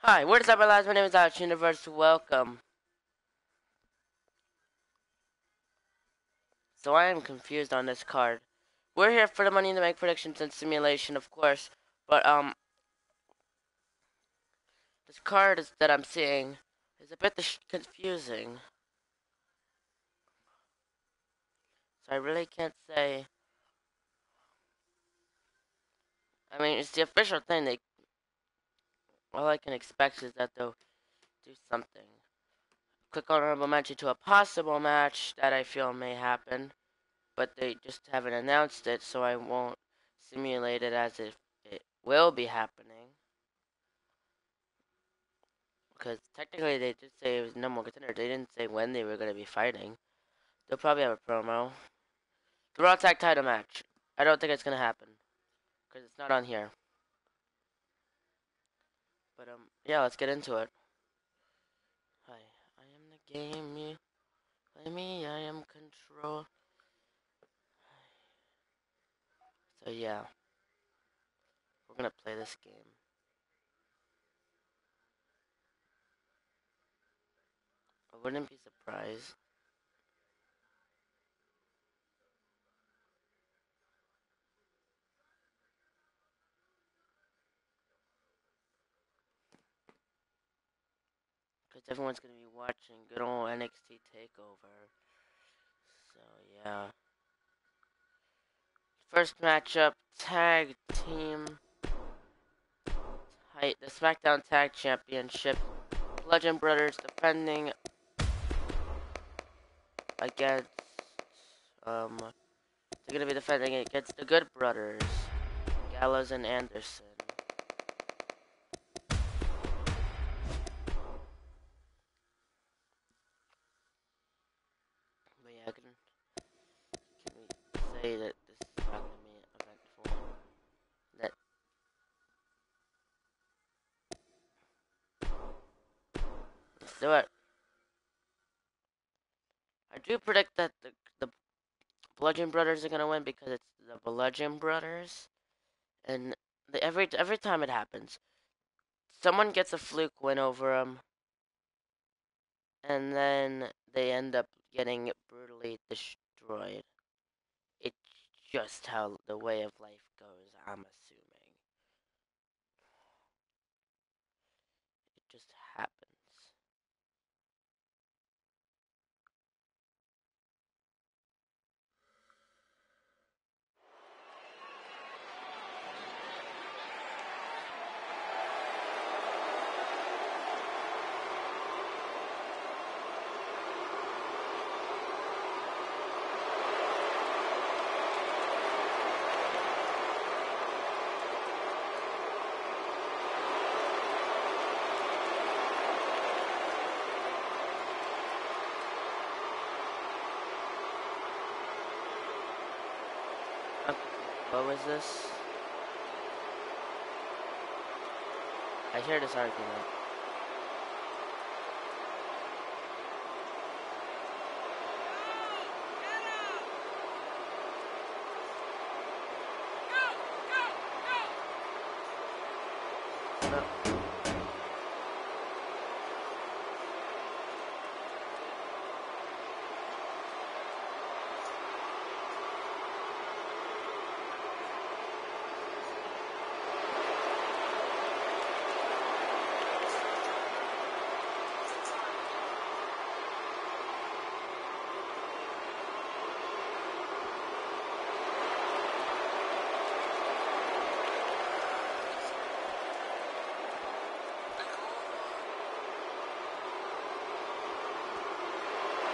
Hi, what is up, guys? My name is Alex Universe. Welcome. So I am confused on this card. We're here for the Money in the Bank predictions and simulation, of course. But this card that I'm seeing is a bit confusing. So I really can't say. I mean, it's the official thing. All I can expect is that they'll do something. Quick honorable mention to a possible match that I feel may happen, but they just haven't announced it, so I won't simulate it as if it will be happening. Because technically they did say it was no more contender. They didn't say when they were going to be fighting. They'll probably have a promo. The Raw Tag Title match. I don't think it's going to happen. Because it's not on here. But, yeah, let's get into it. Hi, I am the game. You play me, I am control. So, yeah. We're going to play this game. I wouldn't be surprised. Because everyone's going to be watching good old NXT TakeOver. So, yeah. First matchup, tag team. The SmackDown Tag Championship. Legend Brothers defending against, they're gonna be defending against the Good Brothers, Gallows and Anderson. But yeah, can we say that this is not gonna be eventful? That let's do it. I do predict that the Bludgeon Brothers are gonna win because it's the Bludgeon Brothers, and every time it happens, someone gets a fluke win over them, and then they end up getting brutally destroyed. It's just how the way of life goes, I'm assuming. It just happens. Okay, what was this? I hear this argument. No.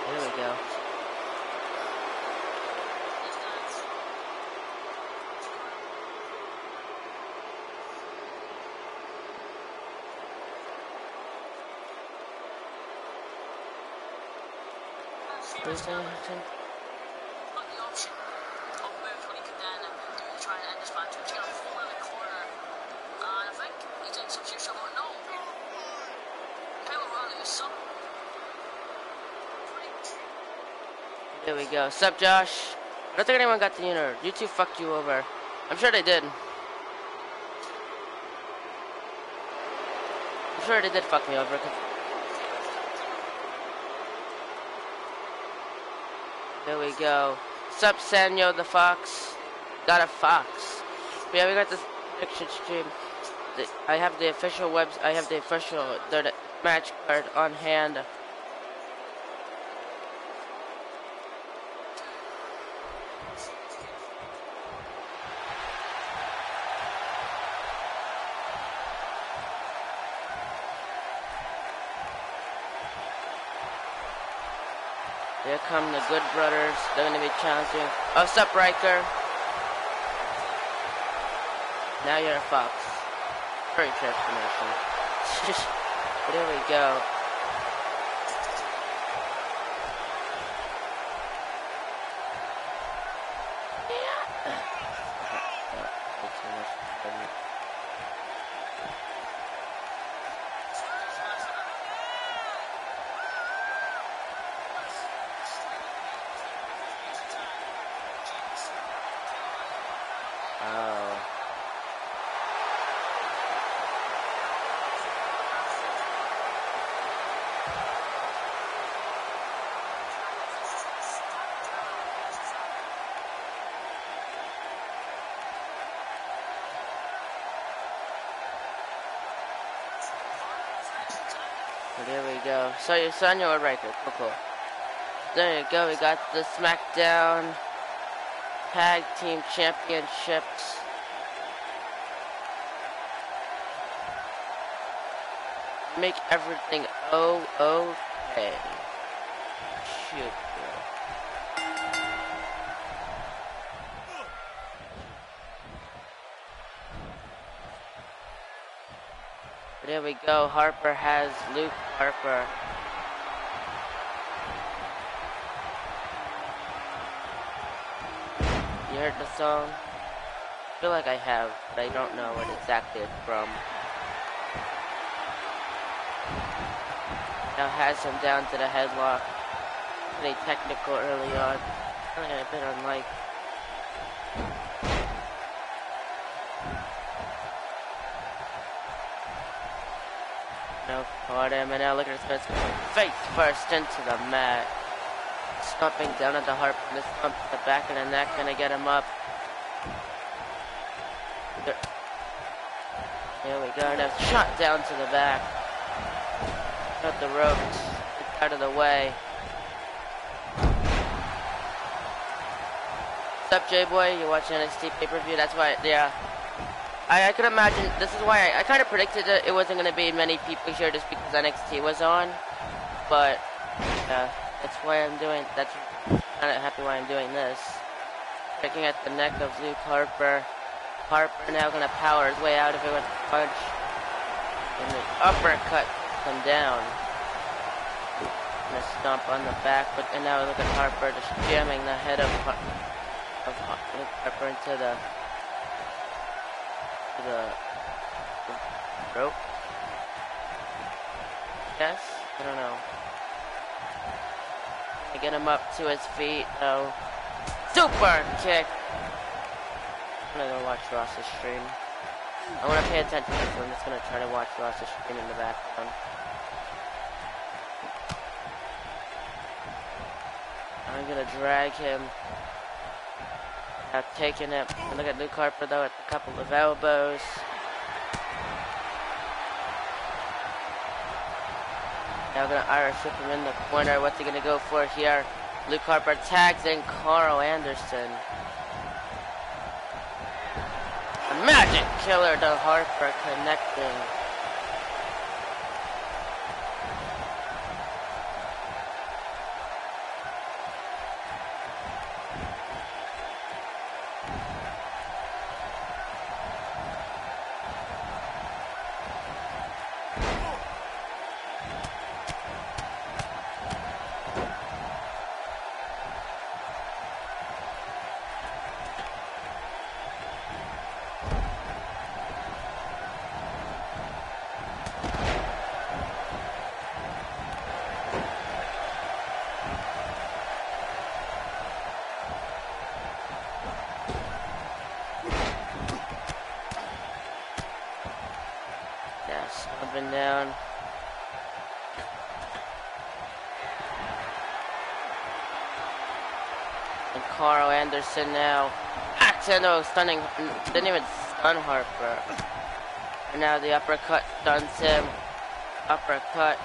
Here we go. Please pay attention. Got the option of move when he could then do try and end this match. He's got a fall in the corner, and I think he's in substitution. But no, Kyle O'Reilly is sub. There we go. Sup, Josh? I don't think anyone got the unit. You two fucked you over. I'm sure they did. I'm sure they did fuck me over. There we go. Sup, Sanyo the Fox? Got a fox. But yeah, we got this prediction stream. I have the official I have the official match card on hand. Here come the Good Brothers. They're going to be challenging. Oh, sup, Riker? Now you're a fox. Great transformation. There we go. There we go. So your son, you're Riker. Cool. There you go. We got the SmackDown Tag Team Championships. Make everything okay. Shoot. There we go. Harper has Luke Harper. You heard the song? I feel like I have, but I don't know what exactly it's from. Now has him down to the headlock. Pretty technical early on. Kind of a bit unlike. No, caught him, and now look at his face first into the mat. Stomping down at the Harper, and this bump to the back of the neck, gonna get him up. There we go, now shot down to the back. Cut the ropes, get out of the way. What's up, J-Boy? You watching NXT pay-per-view? That's why, yeah. I could imagine, this is why I kind of predicted that it wasn't going to be many people here just because NXT was on. But, yeah, that's why I'm doing, that's kind of happy why I'm doing this. Checking at the neck of Luke Harper. Harper now going to power his way out of it with a punch. And the uppercut takes him down. And a stomp on the back, and now look at Harper just jamming the head of Luke Harper into the rope. Yes? I don't know. I get him up to his feet, though. Super kick! I'm gonna go watch Ross's stream. I wanna pay attention to this, so I'm just gonna try to watch Ross's stream in the background. I'm gonna drag him. Now taking it. And look at Luke Harper though at a couple of elbows. Now gonna Irish whip him in the corner. What's he gonna go for here? Luke Harper tags in Carl Anderson. A magic killer to Harper connecting. Yes, up and down. And Carl Anderson now. Accidental stunning. Didn't even stun Harper. And now the uppercut stuns him. Uppercut.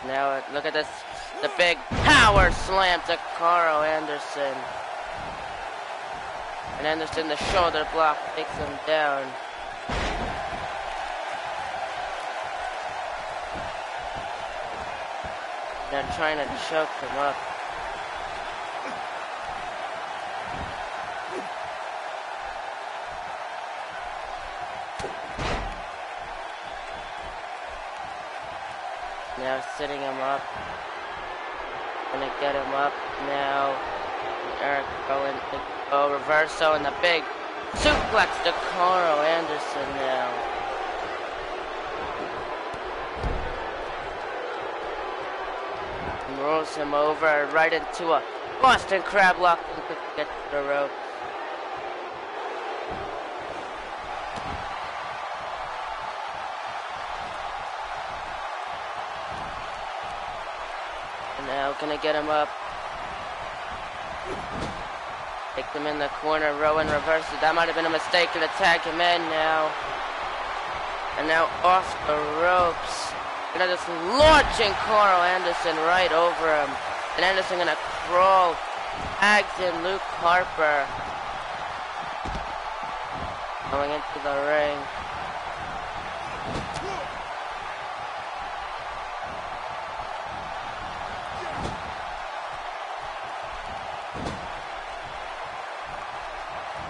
Now look at this. The big power slam to Carl Anderson. And Anderson, the shoulder block, takes him down. They're trying to choke him up. Now sitting him up. Gonna get him up now. Eric going to go reversal and the big suplex to Carl Anderson now. And rolls him over right into a Boston Crab lock and quick get to the rope. And now gonna get him up. Take them in the corner, Rowan reverses. That might have been a mistake, gonna tag him in now. And now off the ropes. Gonna just launching Carl Anderson right over him. And Anderson gonna crawl. Tags in Luke Harper. Going into the ring.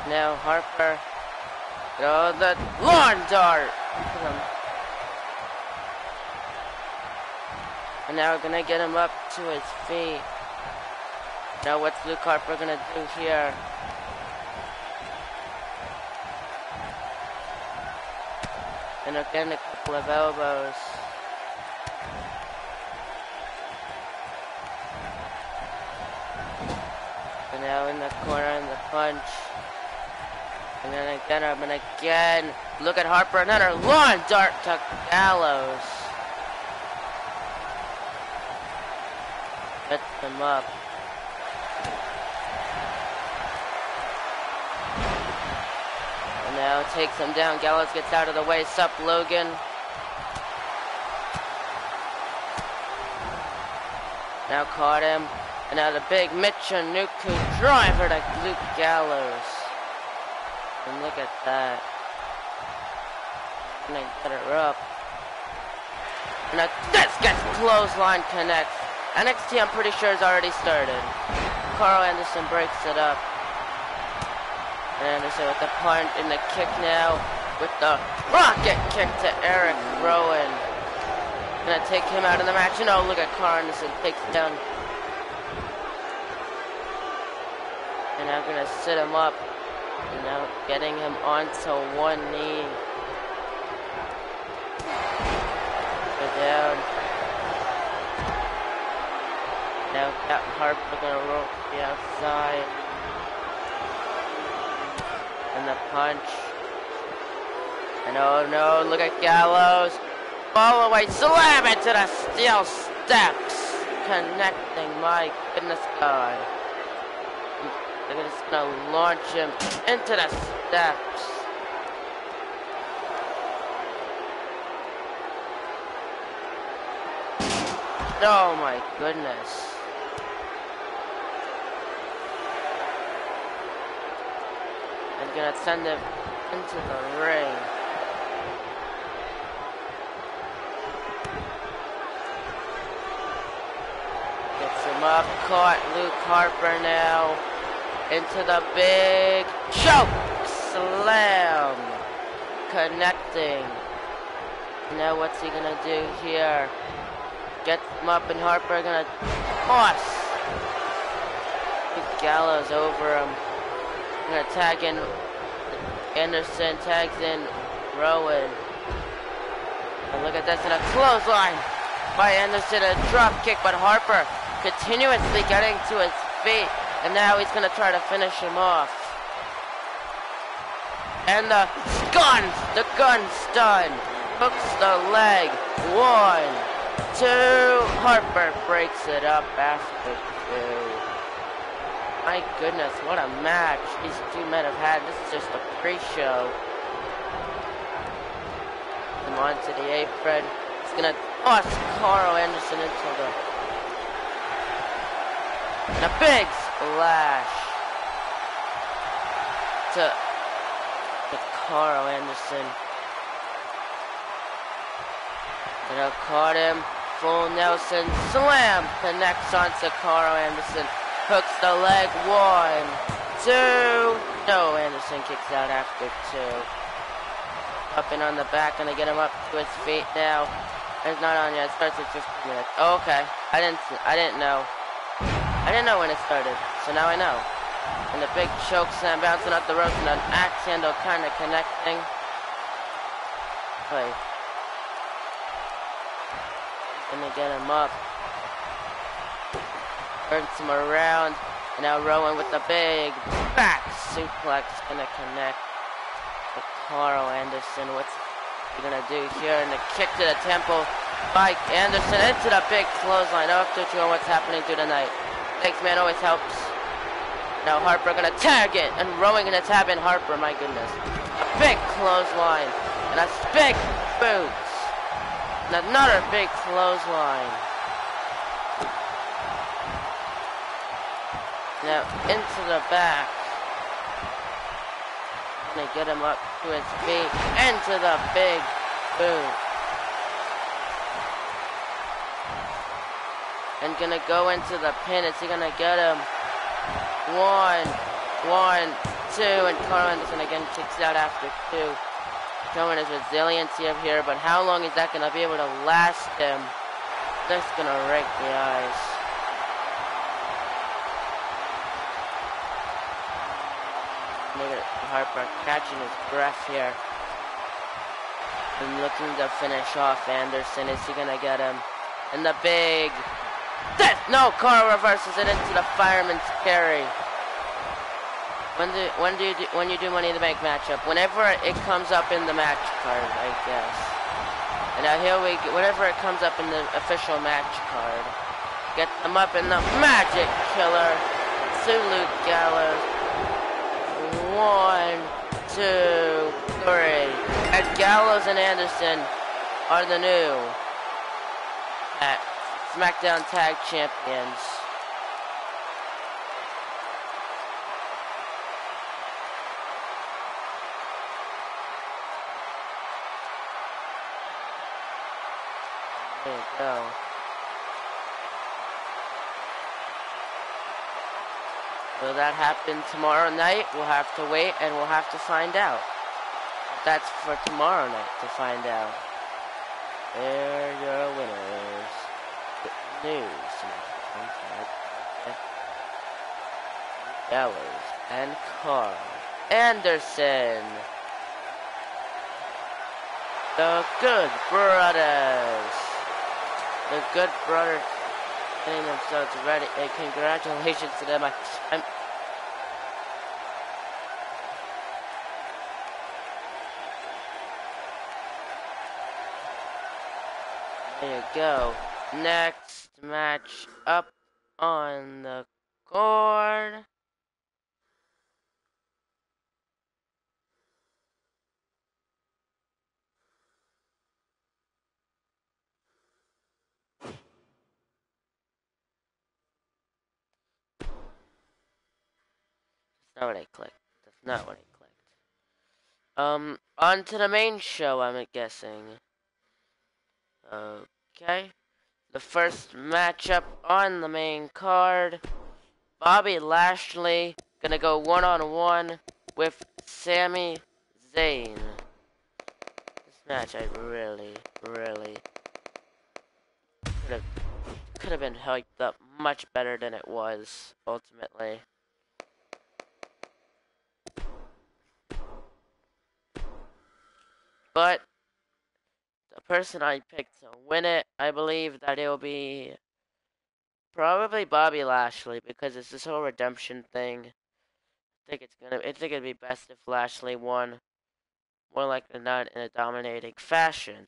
Now Harper, oh, the lawn dart. And now we're gonna get him up to his feet. Now what's Luke Harper gonna do here? And again a couple of elbows. And now in the corner in the punch. And then again, and again. Look at Harper, another lawn dart to Gallows. Gets him up. And now takes him down. Gallows gets out of the way. Sup, Logan. Now caught him. And now the big Michinoku driver to Luke Gallows. And look at that. And then get her up. And now this gets clothesline connect. NXT I'm pretty sure has already started. Carl Anderson breaks it up. And Anderson with the punch and the kick now. With the rocket kick to Eric Rowan. Gonna take him out of the match. And oh, look at Carl Anderson takes down. And I'm gonna sit him up. And now getting him onto one knee. Go down. Now got Harper gonna roll to the outside. And the punch. And oh no, look at Gallows. Fall away, slam into the steel steps. Connecting, my goodness God. They're just gonna launch him into the steps. Oh my goodness. And gonna send him into the ring. Gets him up, caught Luke Harper now. Into the big choke slam. Connecting. Now what's he gonna do here? Gets him up and Harper gonna toss. Gallows over him. Gonna tag in Anderson, tags in Rowan. And look at this in a clothesline by Anderson, a drop kick, but Harper continuously getting to his feet. And now he's going to try to finish him off. And the gun stun. Hooks the leg. 1, 2. Harper breaks it up after 2. My goodness, what a match these two men have had. This is just a pre-show. Come on to the apron. He's gonna toss Carl Anderson into the... And a big splash to Carl Anderson. And caught him. Full Nelson slam connects onto Carl Anderson. Hooks the leg. 1, 2. No, Anderson kicks out after 2. Up and on the back, gonna get him up to his feet now. It's not on yet. It starts at 15 minutes. Oh, okay. I didn't know. I didn't know when it started, so now I know. And the big choke slam bouncing off the ropes and an axe handle kind of connecting. Play. Gonna get him up. Turns him around. And now Rowan with the big back suplex. Gonna connect to Carl Anderson. What's he gonna do here? And the kick to the temple by Anderson into the big clothesline. Up to you on what's happening through the night. Thanks, man, always helps. Now Harper gonna tag it, and Rowan gonna tap in Harper, my goodness. A big clothesline, and a big boots. And another big clothesline. Now into the back. Gonna get him up to his feet, into the big boot. And gonna go into the pin. Is he gonna get him? 1, 2, and Carl Anderson again kicks out after 2. Showing his resiliency up here, but how long is that gonna be able to last him? That's gonna rake the eyes. Harper catching his breath here. And looking to finish off Anderson. Is he gonna get him? And the big death! No, Carl reverses it into the fireman's carry. When you do Money in the Bank matchup, whenever it comes up in the match card, I guess. And now here we go, whenever it comes up in the official match card, get them up in the Magic Killer to Luke Gallows. 1, 2, 3. And Gallows and Anderson are the new SmackDown Tag Champions. There you go. Will that happen tomorrow night? We'll have to wait and we'll have to find out. That's for tomorrow night to find out. They're your winners. News. Gallows and Carl Anderson. The Good Brothers. The Good Brothers getting themselves ready. And congratulations to them. There you go. Next match up on the card. That's not what I clicked. That's not what I clicked. On to the main show, I'm guessing. Okay. The first matchup on the main card. Bobby Lashley gonna go one-on-one with Sami Zayn. This match I really could have been hyped up much better than it was, ultimately. But the person I picked to win it, I believe that it will be probably Bobby Lashley, because it's this whole redemption thing. I think it'd be best if Lashley won. more likely than not in a dominating fashion.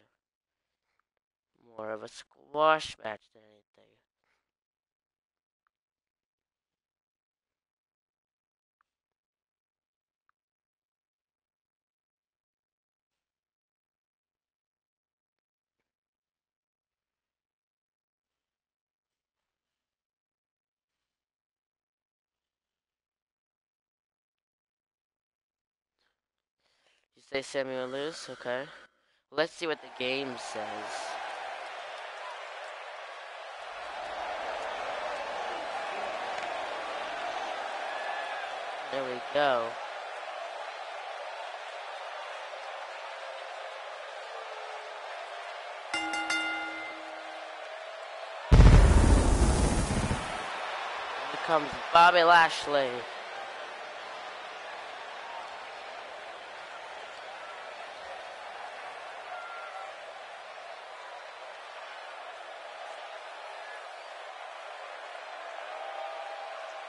More of a squash match than anything. You say Sammy will lose? Okay. Let's see what the game says. There we go. Here comes Bobby Lashley.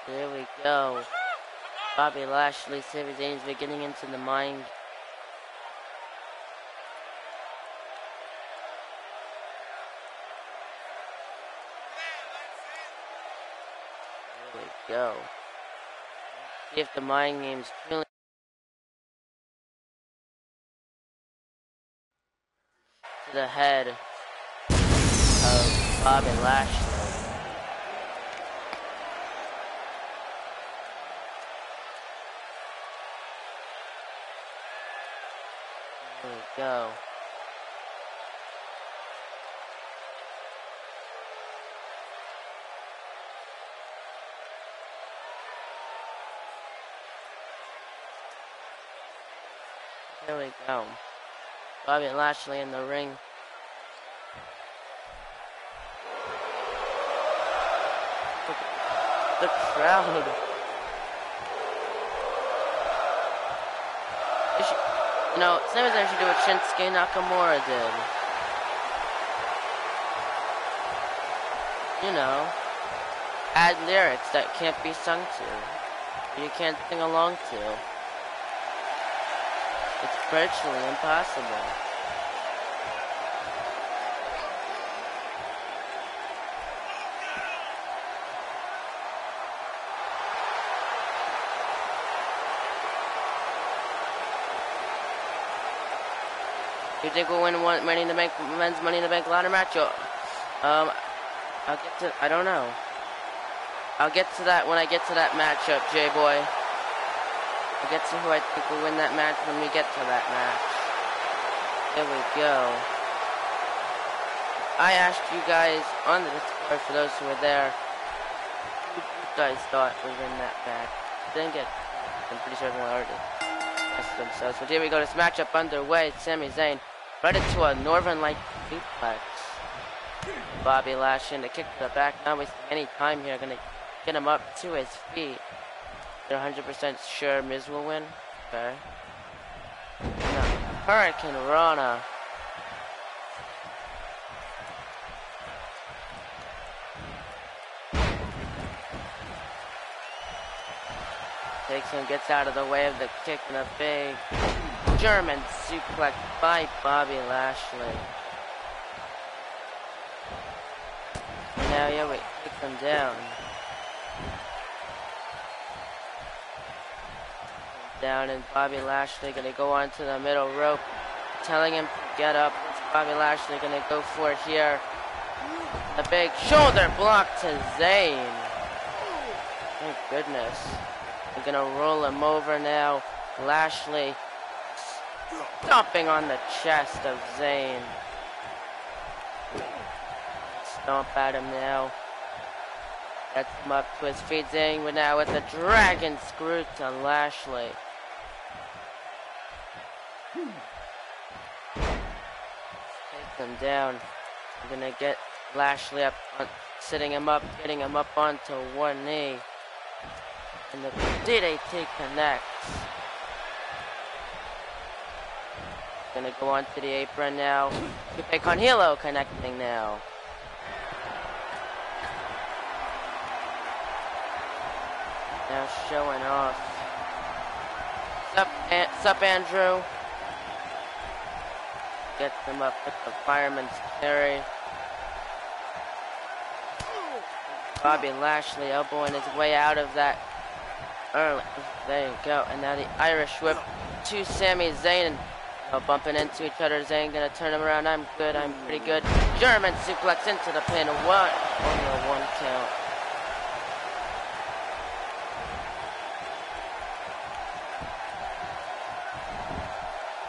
There we go. Bobby Lashley, Sami Zayn's beginning into the mind. There we go. See if the mind game's truly to the head of Bobby Lashley. There we go. There we go. Bobby Lashley in the ring. The crowd. You know, Sami Zayn should do what Shinsuke Nakamura did. You know, add lyrics that can't be sung to. You can't sing along to. It's virtually impossible. You think we'll win one Money in the Bank, men's Money in the Bank ladder match? I'll get to. I don't know. I'll get to that when I get to that matchup, J-Boy. I'll get to who I think will win that match when we get to that match. There we go. I asked you guys on the Discord, for those who were there, who you guys thought would win that match. Didn't get. I'm pretty sure everyone already asked themselves. But here we go. This matchup underway. Sami Zayn right into a Northern Light suplex. Bobby Lashley in the kick to the back. Not wasting any time here. Gonna get him up to his feet. They're 100% sure Miz will win. Okay. No. Hurricane Rana. Takes him, gets out of the way of the kick, and a big German suplex by Bobby Lashley. Now, yeah, wait, takes him down. Down, and Bobby Lashley gonna go onto the middle rope, telling him to get up. What's Bobby Lashley gonna go for here? A big shoulder block to Zayn. Thank goodness. We're gonna roll him over now. Lashley stomping on the chest of Zayn. Stomp at him now. Gets him up to his feet. Zayn now with a dragon screw to Lashley. Takes him down. We're gonna get Lashley up, sitting him up, getting him up onto one knee. And the DDT connects. Gonna go onto the apron now. Lupe Conhilo connecting now. Now showing off. Sup, Andrew? gets him up with the fireman's carry. Bobby Lashley elbowing his way out of that early. There you go. And now the Irish whip to Sami Zayn. Bumping into each other. Zayn gonna turn him around. I'm good. I'm pretty good. German suplex into the pin. Only a 1 count.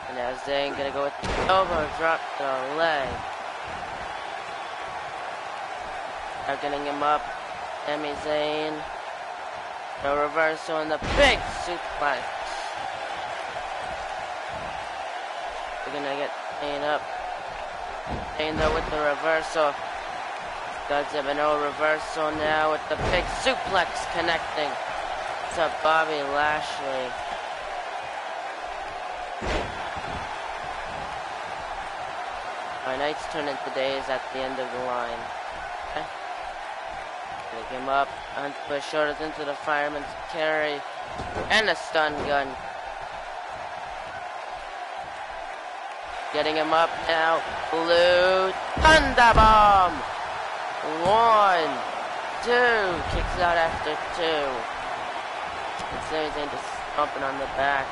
And now Zayn gonna go with the elbow drop to the leg. Now getting him up. Sami Zayn. The reversal and the big suplex. We're gonna get Zayn up. Zayn though with the reversal. Does have an old reversal now with the big suplex connecting to Bobby Lashley. My night's turning to days at the end of the line. Okay. Pick him up onto his shoulders into the fireman's carry and a stun gun. Getting him up now. Blue Thunder Bomb. 1, 2. Kicks out after 2. And Sami Zayn just stomping on the back.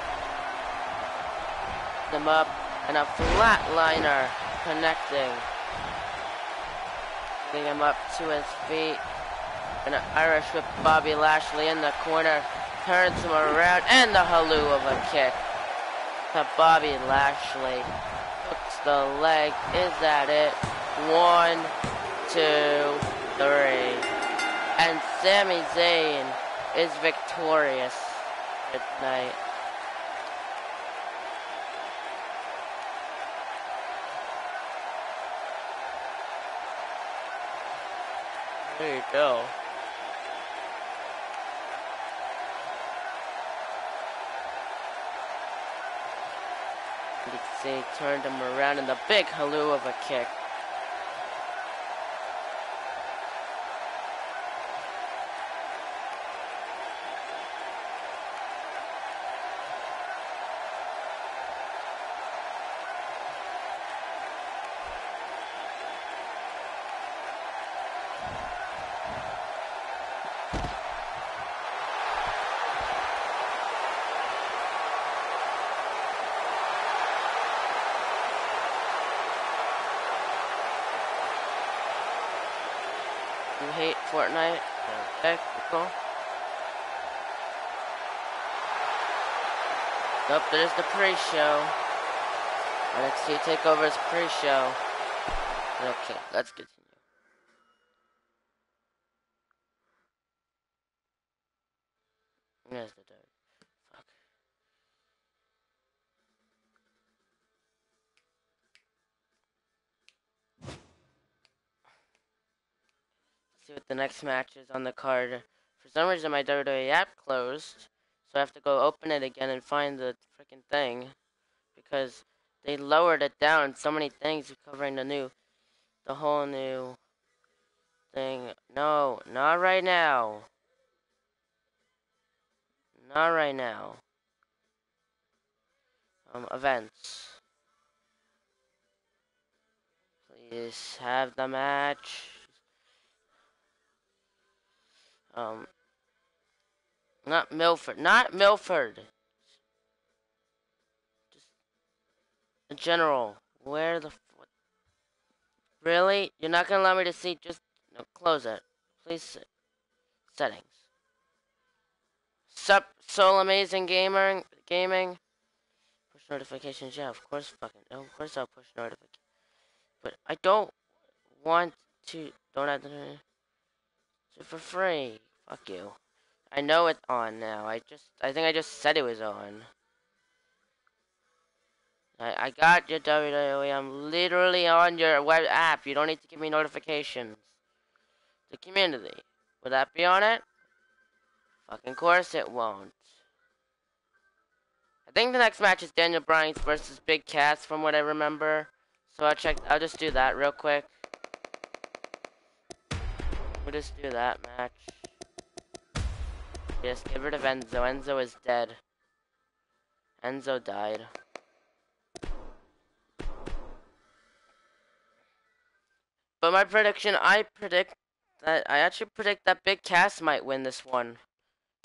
Pick him up and a flatliner connecting. Getting him up to his feet. And an Irish whip Bobby Lashley in the corner. Turns him around and the halloo of a kick to Bobby Lashley. Hooks the leg. Is that it? 1, 2, 3. And Sami Zayn is victorious tonight. There you go. You can see he turned him around in the big halloo of a kick. You hate Fortnite? Okay, cool. Nope, there's the pre-show. NXT TakeOver's pre-show. Okay, let's continue. There's the dirt. Fuck. See what the next match is on the card. For some reason my WWE app closed, so I have to go open it again and find the freaking thing, because they lowered it down so many things covering the whole new thing. No, not right now. Not right now. Events. Please have the match. Not Milford. Not Milford. Just a general. Where the what? Really? You're not gonna allow me to see? Just no. Close it, please. Settings. Sup, Soul Amazing Gaming. Push notifications. Yeah, of course. Of course I'll push notifications. But I don't want to. Don't have to. For free. Fuck you. I know it's on now. I think I just said it was on. I got your WWE. I'm literally on your web app. You don't need to give me notifications. The community. Would that be on it? Fucking course it won't. I think the next match is Daniel Bryan versus Big Cass from what I remember. So I'll just do that real quick. We'll just do that match. Just get rid of Enzo. Enzo is dead. Enzo died. But my prediction, I actually predict that Big Cass might win this one.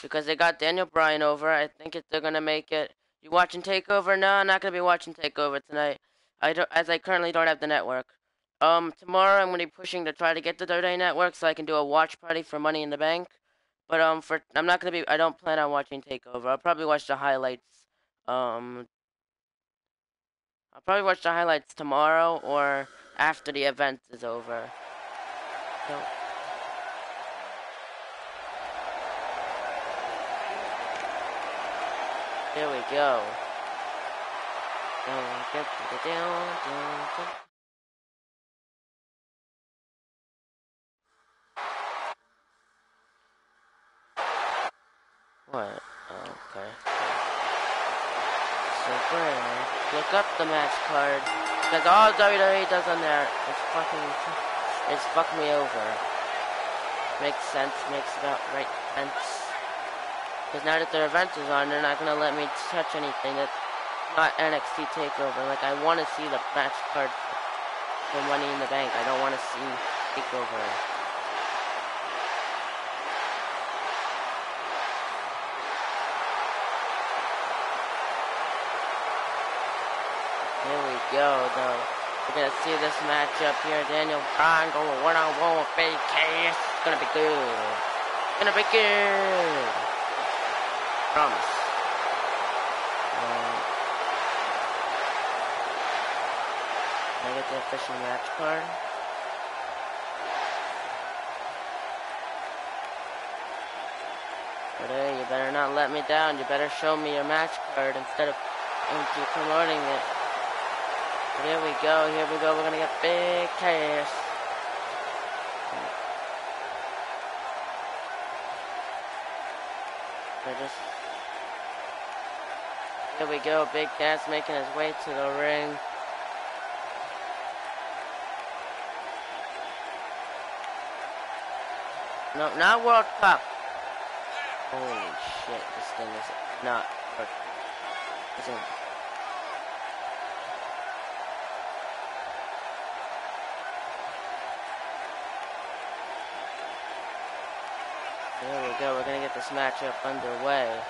Because they got Daniel Bryan over. I think they're gonna make it. You watching Takeover? No, I'm not gonna be watching Takeover tonight. As I currently don't have the network. Tomorrow I'm gonna be pushing to try to get the WWE Network so I can do a watch party for Money in the Bank. But I'm not gonna be. I don't plan on watching Takeover. I'll probably watch the highlights. Um, I'll probably watch the highlights tomorrow or after the event is over. So. Here we go. What? Oh, okay. So great. Look up the match card. Because all WWE does on there is fuck me over. Makes sense, makes about right sense. Because now that their event is on, they're not gonna let me touch anything that's not NXT Takeover. Like, I want to see the match card for Money in the Bank. I don't want to see Takeover. Here we go, though. We're gonna see this matchup here. Daniel Bryan going one-on-one with Big Cass. It's gonna be good. It's gonna be good. Promise. Can I get the official match card? But hey, you better not let me down. You better show me your match card instead of promoting it. But here we go. We're gonna get Big Cass. Here we go. Big Cass making his way to the ring. No, not World Cup. Holy shit, this thing is not World Cup. It's in. There we go, we're gonna get this matchup underway.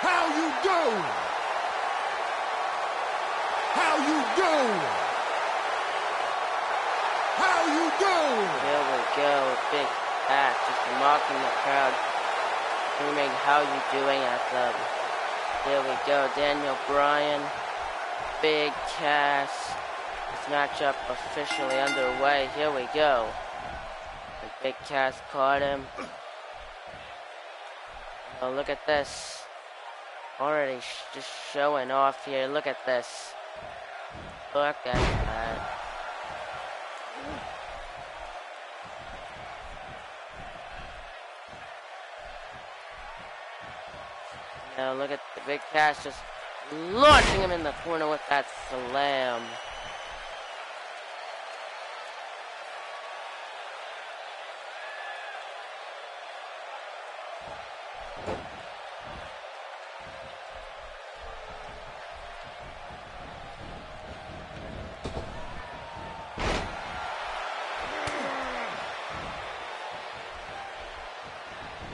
How you doing? How you doing? How you doing? Here we go, Big Cass just mocking the crowd, screaming how you doing at them. Here we go, Daniel Bryan, Big Cass. This matchup officially underway. Here we go. And Big Cass caught him. Oh, look at this. Already just showing off here. Look at this. Look at that. Now look at the Big Cass just launching him in the corner with that slam.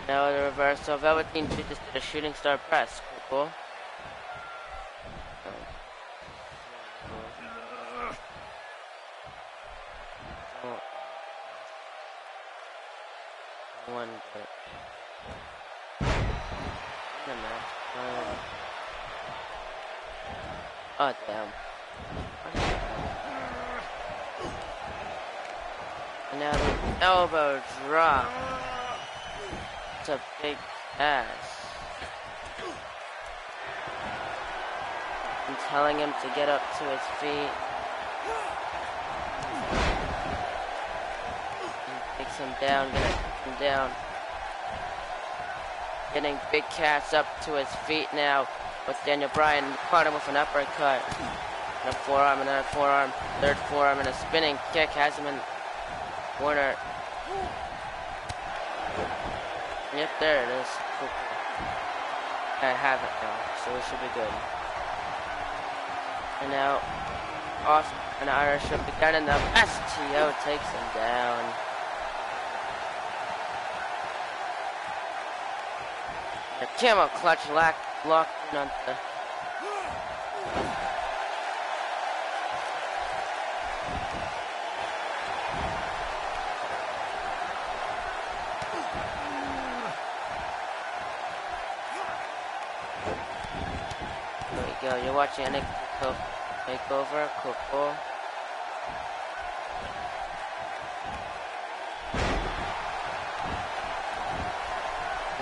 Now the reverse of Velveteen Dream just did a shooting star press. Cool. One bit. Oh damn. And now the elbow drop. It's a Big Cass. I'm telling him to get up to his feet. And takes him down, gonna take him down. Getting Big Cass up to his feet now with Daniel Bryan. Caught him with an uppercut. And a forearm, and then a forearm. Third forearm, and a spinning kick. Has him in the corner. Yep, there it is. Cool. I have it now, so we should be good. And now, off an Irish whip again, and the STO takes him down. The camel clutch locked in on the... There we go, you're watching a takeover, cool.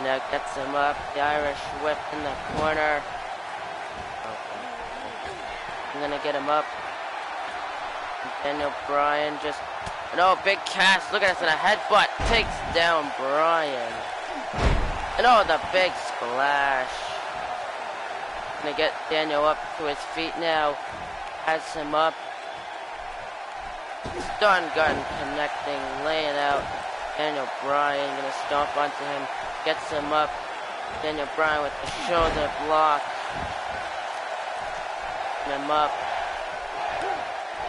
Now gets him up, the Irish whip in the corner. Okay. I'm gonna get him up. Daniel Bryan just... No, big cast, look at this, and a headbutt takes down Bryan. And oh, the big splash. Gonna get Daniel up to his feet now. Has him up. Stun gun connecting, laying out. Daniel Bryan gonna stomp onto him. Gets him up. Daniel Bryan with the shoulder block. Get him up.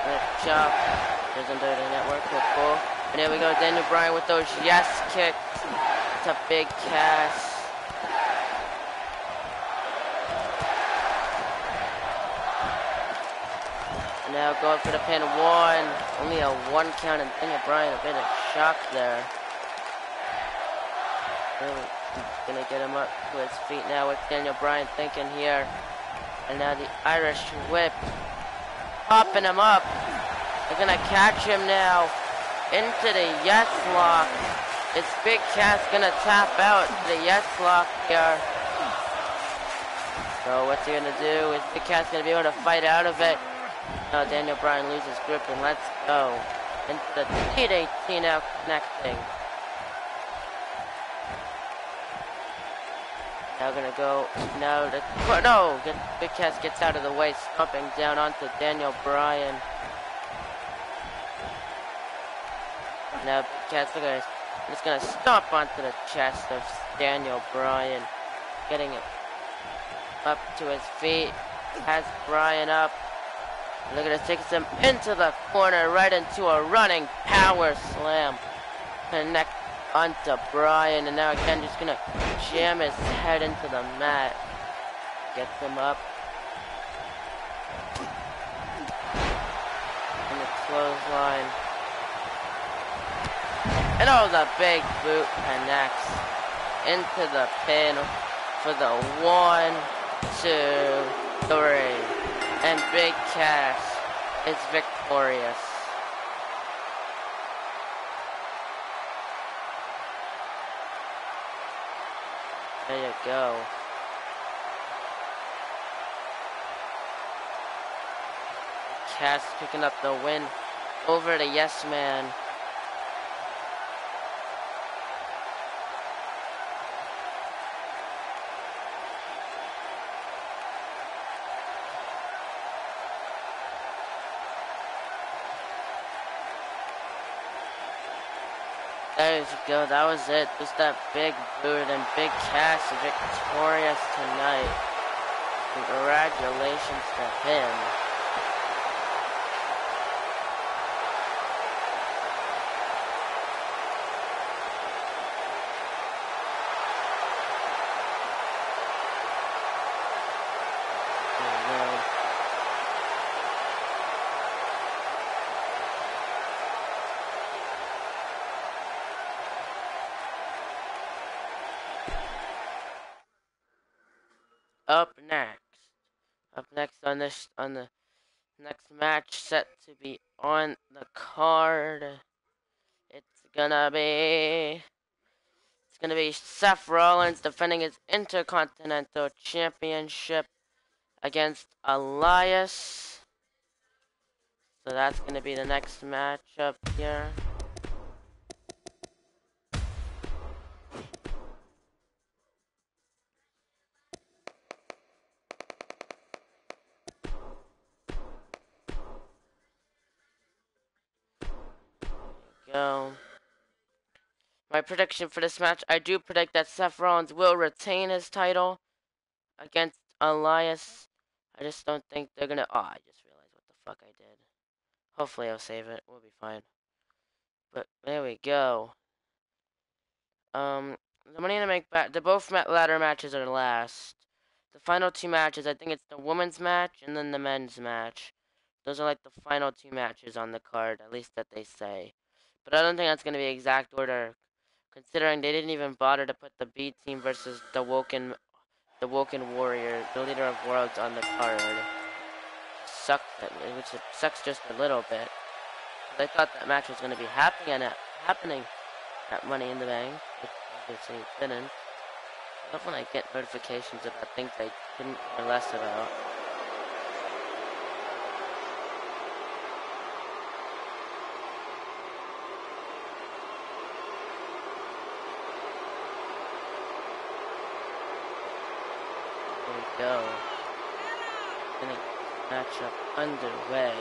And a chop. There's under the network. Cool. And here we go. Daniel Bryan with those yes kicks. It's a big cast. Now going for the pin. One. Only a 1 count, and Daniel Bryan a bit of shock there. Really gonna get him up to his feet now with Daniel Bryan thinking here. And now the Irish whip. Popping him up. They're gonna catch him now. Into the yes lock. It's Big Cass gonna tap out to the yes lock here. So what's he gonna do? Is Big Cass gonna be able to fight out of it? No, Daniel Bryan loses grip, and let's go. Into the T18 now connecting. Now gonna go, no, Big Cass gets out of the way, stomping down onto Daniel Bryan. Now Big Cass, look at this, just gonna stomp onto the chest of Daniel Bryan. Getting it up to his feet, has Bryan up. Look at this, takes him into the corner, right into a running power slam. Connect onto Bryan, and now again just gonna jam his head into the mat. Gets him up. And the clothesline. And oh, the big boot connects into the pin for the 1, 2, 3. And Big Cass is victorious. There you go. Cass picking up the win over the Yes Man. There you go, that was it. Just that big boot, and Big Cass victorious tonight. Congratulations to him. Up next on the next match set to be on the card, it's gonna be Seth Rollins defending his Intercontinental Championship against Elias. So that's gonna be the next matchup here. Go. My prediction for this match, I do predict that Seth Rollins will retain his title. against Elias. I just don't think they're gonna. Oh, I just realized what the fuck I did. Hopefully, I'll save it. We'll be fine. But there we go. Um, the Money in the Bank the both ladder matches are last. The final two matches, I think it's the women's match and then the men's match. Those are like the final two matches on the card, at least that they say. But I don't think that's gonna be exact order, considering they didn't even bother to put the B team versus the Woken Warrior, the leader of worlds, on the card. Which sucks just a little bit. I thought that match was gonna be happening at Money in the Bank, which obviously it didn't. I love when I get notifications about things I couldn't care less about. There we go. Getting matchup underway.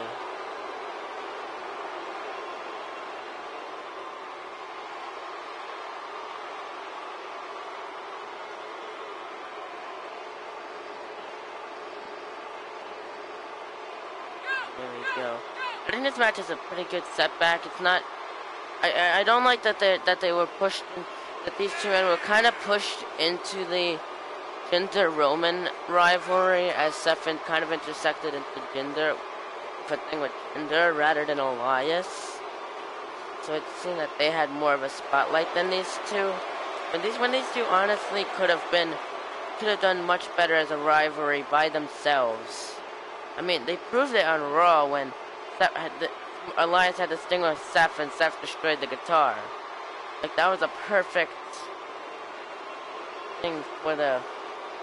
There we go. I think this match is a pretty good setback. It's not. I don't like that they were pushed. That these two men were kind of pushed into the Jinder Roman rivalry, as Stefan kind of intersected into Jinder with a thing with Jinder rather than Elias. So it seemed that they had more of a spotlight than these two. When these two honestly could have done much better as a rivalry by themselves. I mean, they proved it on Raw when Elias had the sting with Seth and Seth destroyed the guitar. Like, that was a perfect thing for the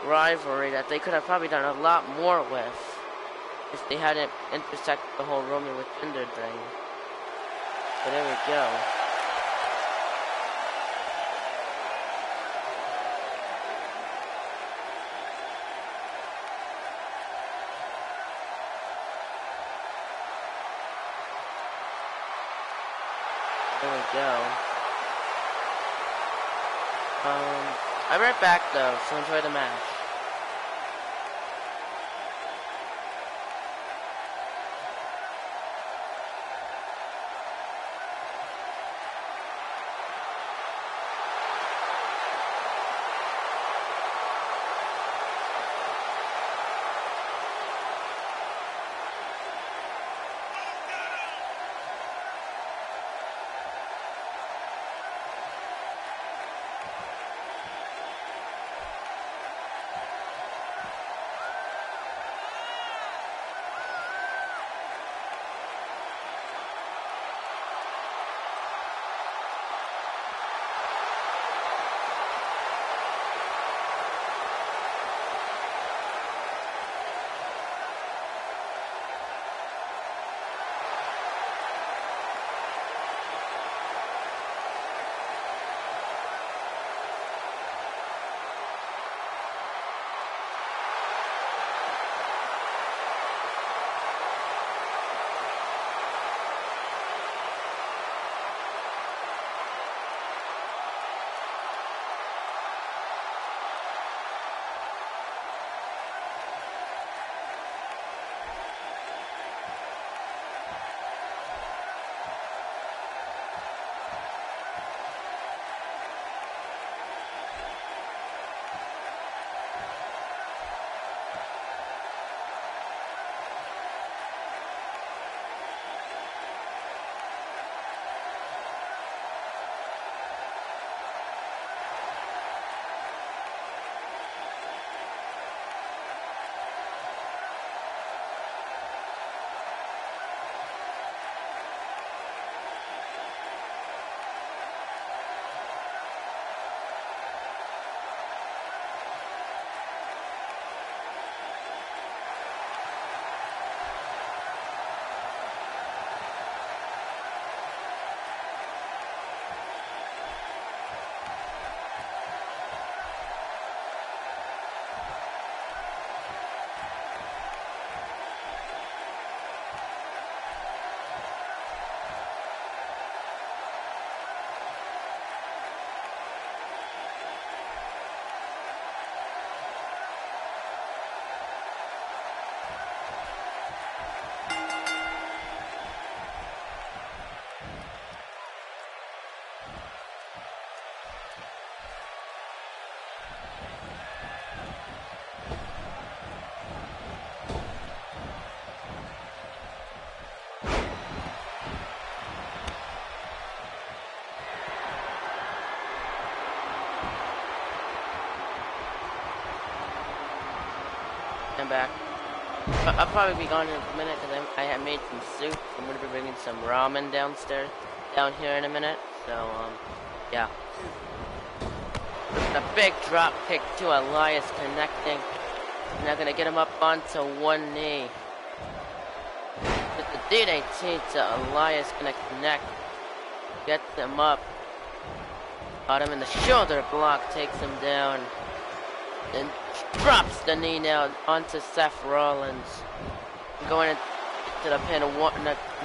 rivalry that they could have probably done a lot more with if they hadn't intersected the whole Roman with Jinder thing. But there we go. There we go. I'll be right back though, so enjoy the match. I'm back. I'll probably be gone in a minute because I have made some soup. I'm gonna be bringing some ramen down here in a minute. So, yeah. A big drop kick to Elias connecting. Now gonna get him up onto one knee. With the DDT to Elias gonna connect. Gets him up. Got him in the shoulder block, takes him down. Then drops the knee now onto Seth Rollins. Going into the pin,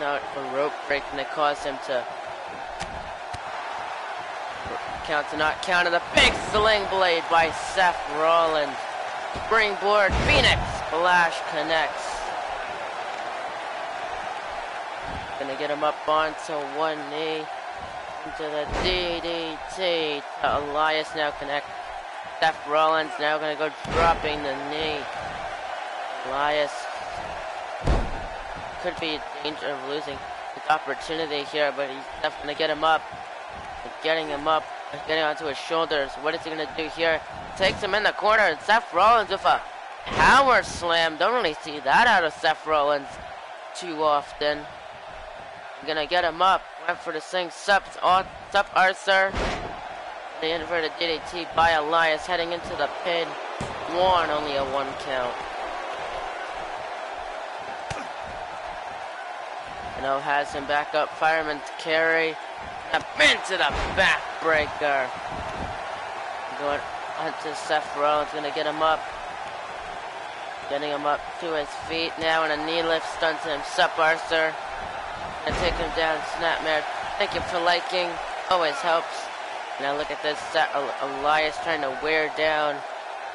not a rope break, and it caused him to count to not count. And the big sling blade by Seth Rollins. Springboard Phoenix Splash connects. Gonna get him up onto one knee. Into the DDT to Elias now connect. Seth Rollins now gonna go dropping the knee. Elias could be in danger of losing his opportunity here, but he's definitely gonna get him up. Getting him up, getting onto his shoulders. What is he gonna do here? Takes him in the corner, and Seth Rollins with a power slam. Don't really see that out of Seth Rollins too often. Gonna get him up. Went for the sing sup Arthur. The inverted DDT by Elias heading into the pin. Only a 1 count. And has him back up. Fireman's carry. A pin to the backbreaker. Going onto Seth Rollins. Gonna get him up. Getting him up to his feet now. And a knee lift stun to him. Sup Arthur. And take him down, Snapmare. Thank you for liking. Always helps. Now look at this. Elias trying to wear down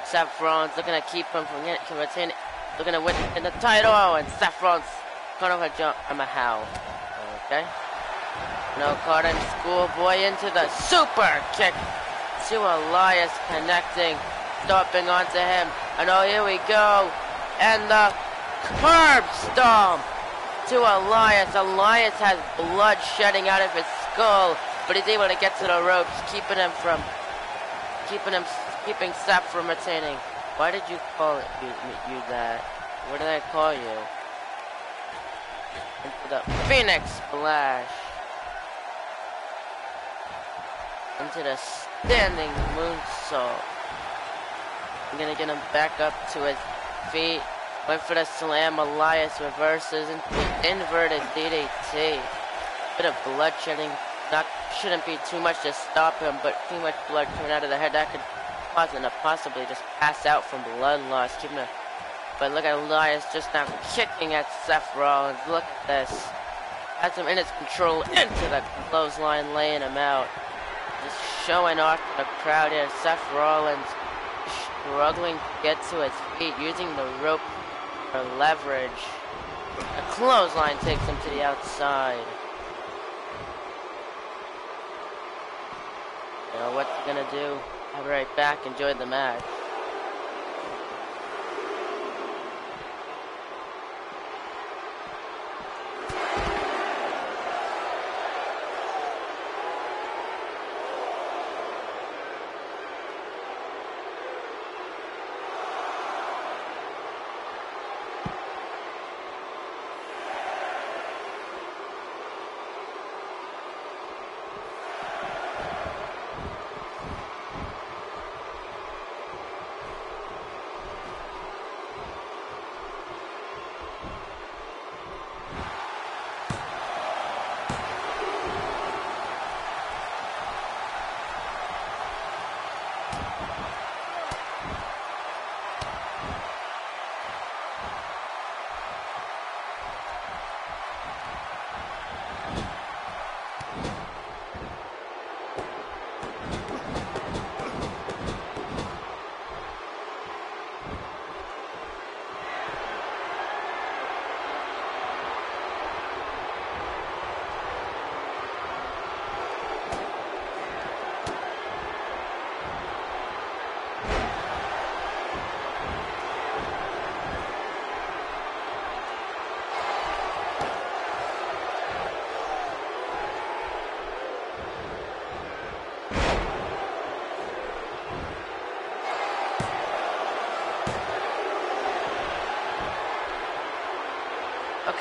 Seth Rollins. Looking to keep him from retaining. Looking to win in the title. Oh, and Seth Rollins caught off a jump. I'm a how. Okay. Now caught him schoolboy into the super kick to Elias connecting. Stomping onto him. And oh, here we go. And the curb stomp to Elias. Elias has blood shedding out of his skull, but he's able to get to the ropes, keeping Seth from retaining. Why did you call it you that? What did I call you? Into the Phoenix Splash. Into the standing moonsault. I'm gonna get him back up to his feet. Went for the slam. Elias reverses into the inverted DDT. Bit of blood shedding. Shouldn't be too much to stop him, but too much blood coming out of the head. That could cause him to possibly just pass out from blood loss. But look at Elias just now kicking at Seth Rollins. Look at this. Has him in his control into the clothesline, laying him out. Just showing off to the crowd here. Seth Rollins struggling to get to his feet, using the rope for leverage. A clothesline takes him to the outside. You know what's he gonna do? I'll be right back. Enjoy the match.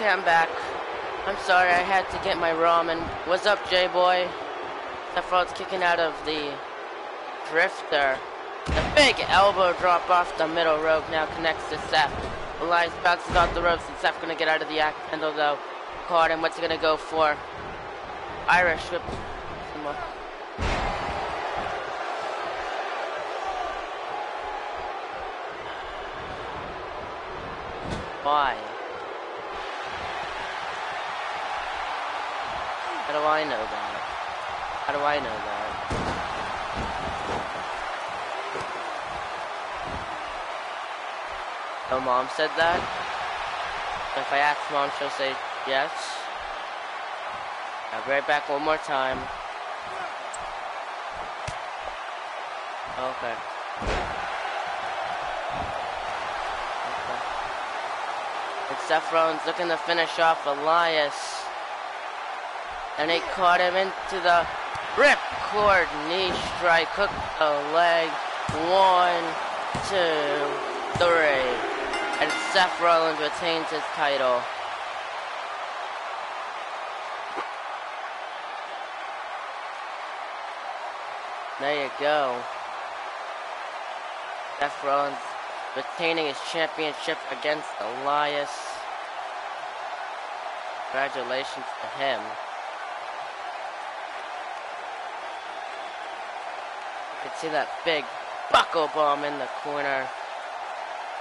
Okay, I'm back. I'm sorry, I had to get my ramen. What's up, J-Boy? Seth Rollins kicking out of the drifter. The big elbow drop off the middle rope now connects to Seth. Elias bounces off the ropes and Seth gonna get out of the act handle though. Caught him, what's he gonna go for? Irish whip. Why? How do I know that? How do I know that? Oh, Mom said that? If I ask Mom, she'll say yes. I'll be right back one more time. Okay. And Seth Rollins looking to finish off Elias. And he caught him into the ripcord knee strike. Hooked the leg. 1, 2, 3. And Seth Rollins retains his title. There you go. Seth Rollins retaining his championship against Elias. Congratulations to him. You can see that big buckle bomb in the corner.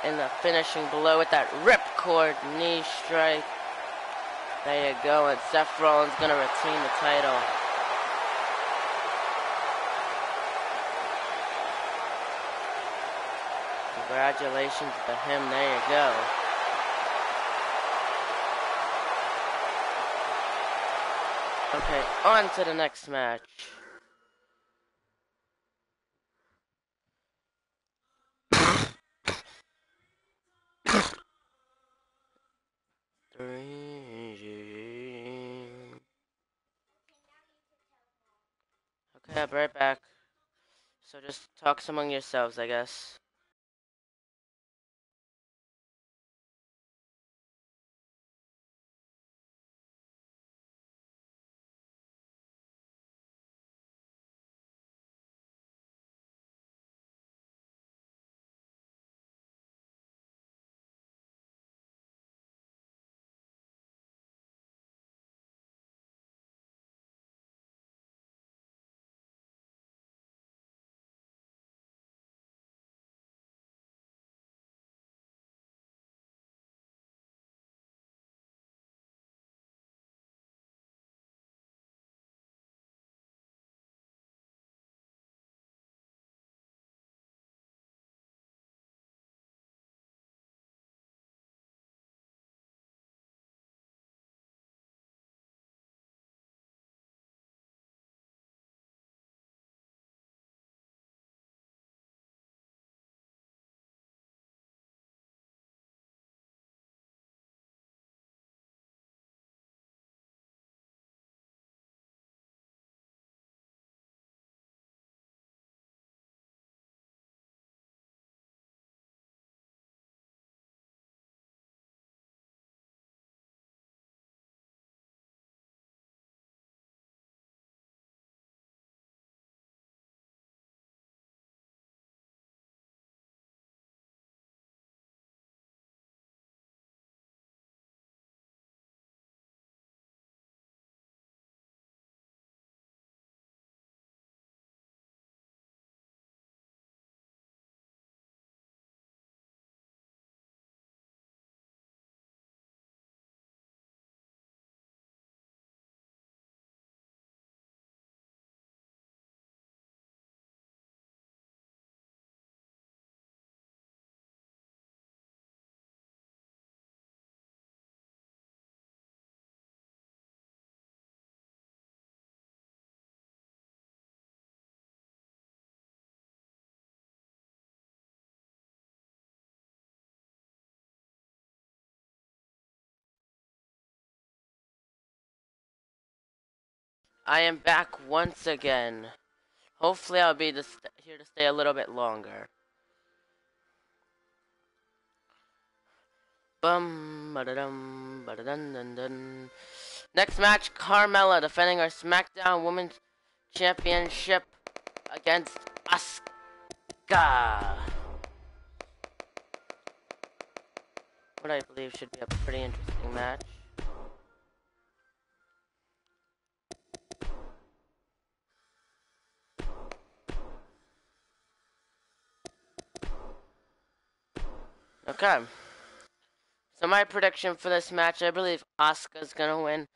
In the finishing blow with that ripcord knee strike. There you go, and Seth Rollins gonna retain the title. Congratulations to him, there you go. Okay, on to the next match. Okay, I'll be right back. So just talk among yourselves, I guess. I am back once again. Hopefully I'll be here to stay a little bit longer. Bum, ba-da-dum, ba-da-dun-dun-dun. Next match, Carmella defending her SmackDown Women's Championship against Asuka. What I believe should be a pretty interesting match. Okay. So my prediction for this match, I believe Asuka's gonna win.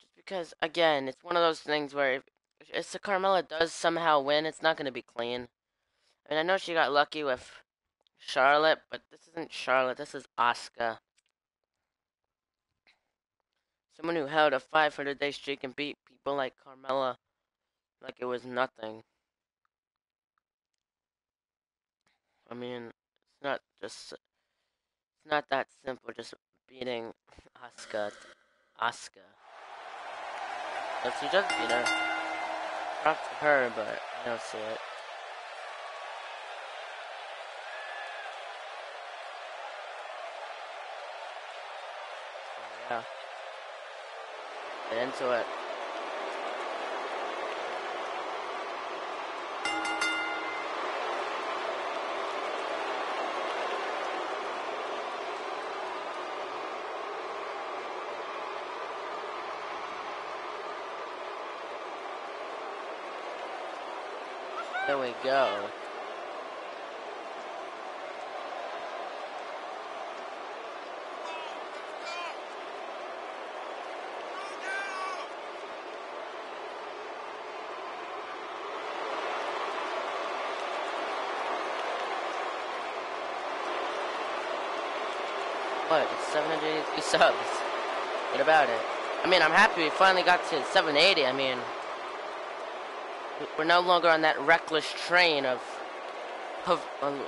Just because, again, it's one of those things where if Carmella does somehow win, it's not gonna be clean. I mean, I know she got lucky with Charlotte, but this isn't Charlotte. This is Asuka. Someone who held a 500-day streak and beat people like Carmella like it was nothing. I mean, it's not that simple just beating Asuka. If she does beat her, props to her, but I don't see it. So, yeah. Get into it. There we go. What? It's 783 subs. What about it? I mean, I'm happy we finally got to 780. I mean, we're no longer on that reckless train of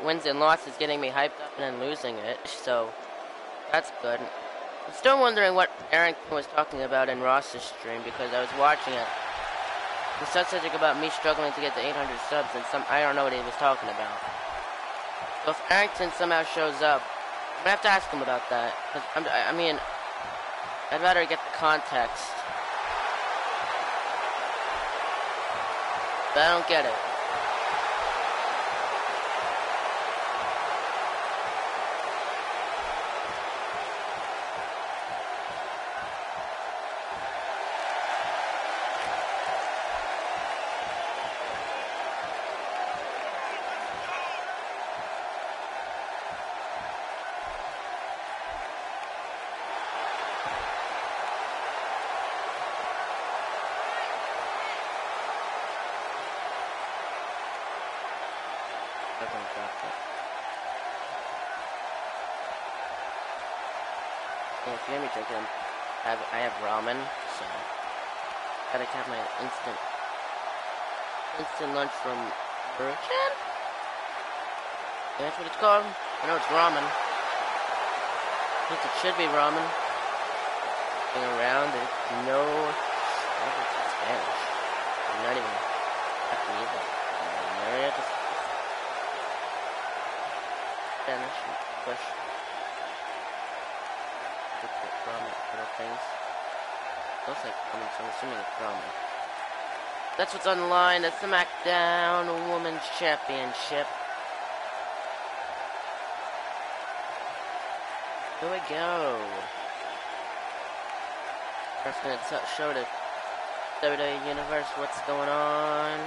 wins and losses getting me hyped up and then losing it. So, that's good. I'm still wondering what Arrington was talking about in Ross's stream because I was watching it. He said something about me struggling to get to 800 subs and I don't know what he was talking about. So if Arrington somehow shows up, I'm gonna have to ask him about that. Cause I mean, I'd rather get the context. But I don't get it. Yeah, if you hear me drinking, I have ramen, so gotta have my instant lunch from Merchant? That's what it's called? I know it's ramen. I think it should be ramen. Looking around, there's no... I don't think it's Spanish. I'm not even... Japanese. Area, just... Spanish, English. Ramen, little things. Looks like ramen, so I'm assuming it's ramen. That's what's on the line. That's the SmackDown Women's Championship. Here we go. First gonna show the WWE Universe what's going on.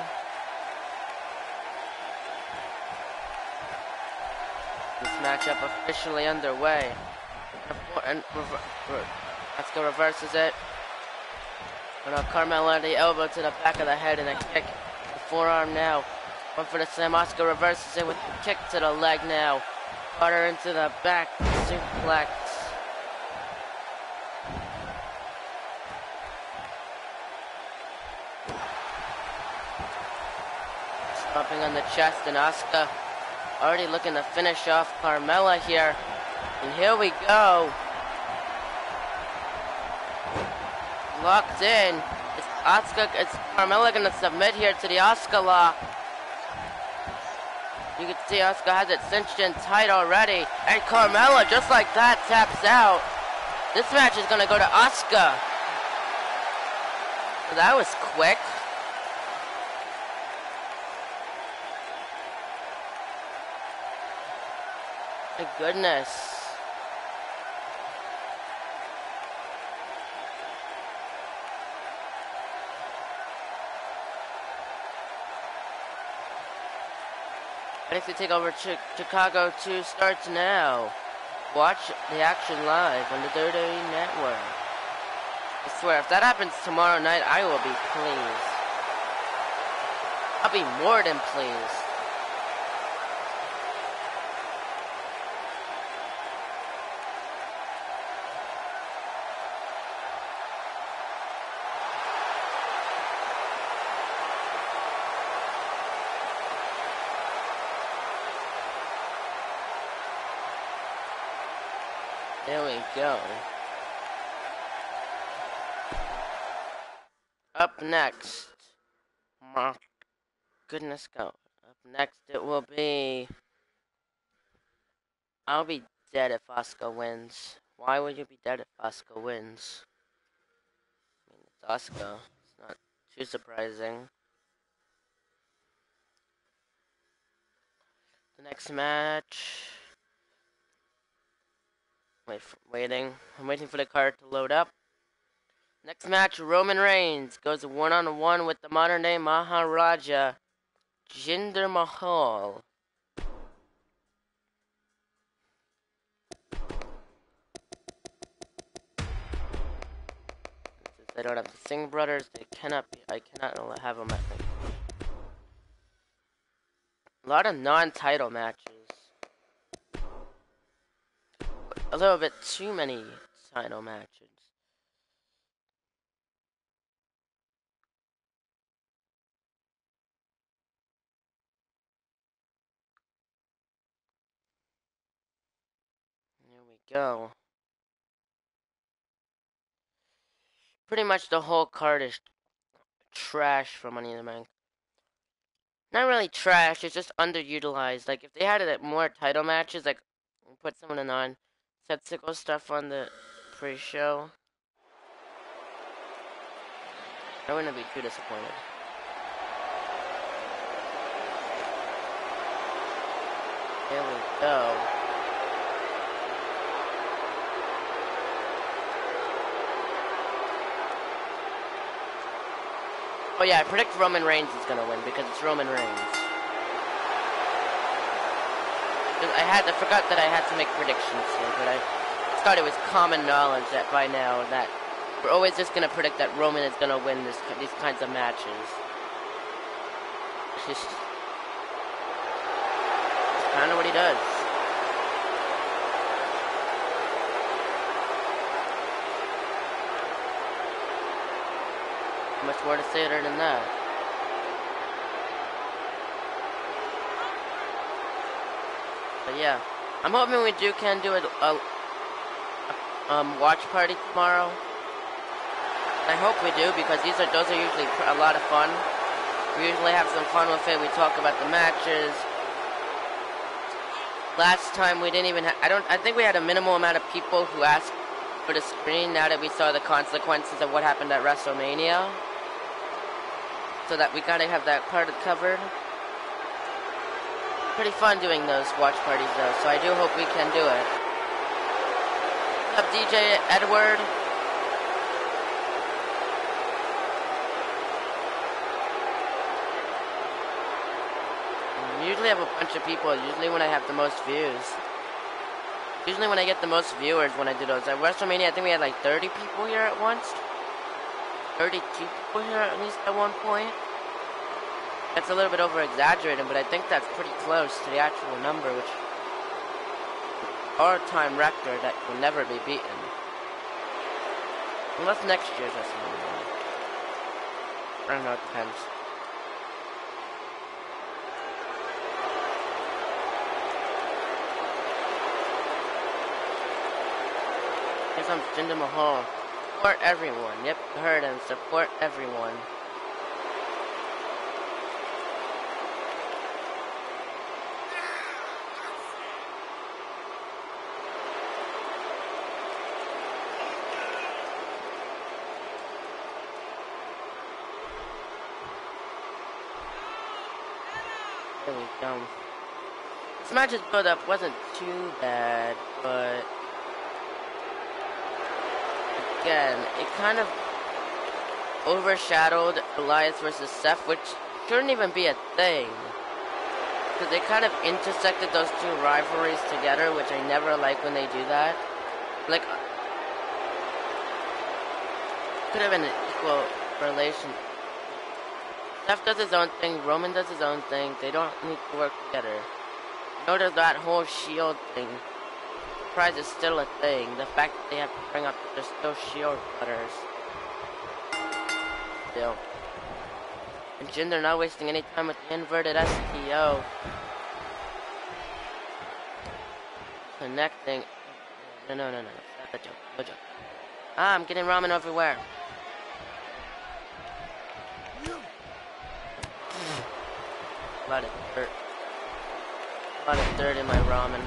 This matchup officially underway. And Asuka reverses it. And Carmella the elbow to the back of the head and a kick. The forearm now. One for the slam. Asuka reverses it with a kick to the leg now. Carter into the back. Suplex. Stomping on the chest, and Asuka already looking to finish off Carmella here. And here we go. Locked in. It's Carmella gonna submit here to the Asuka lock. You can see Asuka has it cinched in tight already. And Carmella, just like that, taps out. This match is going to go to Asuka. So that was quick. My goodness. NXT TakeOver Chicago 2 starts now. Watch the action live on the WWE Network. I swear, if that happens tomorrow night, I will be pleased. I'll be more than pleased. There we go. Up next. My goodness go. Up next it will be... I'll be dead if Asuka wins. Why would you be dead if Asuka wins? I mean, it's Asuka. It's not too surprising. The next match... I'm waiting for the card to load up. Next match, Roman Reigns goes one-on-one with the modern-day Maharaja, Jinder Mahal. Since they don't have the Singh brothers, I cannot have them at me. A lot of non-title matches. A little bit too many title matches. Here we go. Pretty much the whole card is trash for Money in the Bank. Not really trash, it's just underutilized. Like, if they had it at more title matches, like, put some of the non-Setsuko stuff on the pre-show, I wouldn't be too disappointed. There we go. Oh yeah, I predict Roman Reigns is gonna win because it's Roman Reigns. I forgot that I had to make predictions here, but I thought it was common knowledge that by now that we're always just gonna predict that Roman is gonna win these kinds of matches. It's kind of what he does. Much more to say other than that. But yeah, I'm hoping we can do a watch party tomorrow. I hope we do because those are usually a lot of fun. We usually have some fun with it. We talk about the matches. Last time we didn't even I think we had a minimal amount of people who asked for the screen now that we saw the consequences of what happened at WrestleMania. So that we gotta have that part covered. Pretty fun doing those watch parties though, so I do hope we can do it. What's up, DJ Edward? I usually have a bunch of people, usually when I have the most views. Usually when I get the most viewers when I do those. At WrestleMania, I think we had like 30 people here at once. 32 people here at least at one point. That's a little bit over-exaggerated, but I think that's pretty close to the actual number, which all-time record that will never be beaten. Unless next year's WrestleMania. I don't know, it depends. Here comes Jinder Mahal. Support everyone. Yep, heard him. Support everyone. There we go. This match's build-up wasn't too bad, but again, it kind of overshadowed Elias versus Seth, which shouldn't even be a thing. Because they kind of intersected those two rivalries together, which I never like when they do that. Like, could have been an equal relation. Seth does his own thing, Roman does his own thing. They don't need to work together. Notice that whole Shield thing. Surprise is still a thing. The fact that they have to bring up that they're still Shield cutters. Still. And Jinder not wasting any time with the inverted STO. Connecting. No. That's a joke. No joke. Ah, I'm getting ramen everywhere. A lot of dirt. A lot of dirt in my ramen.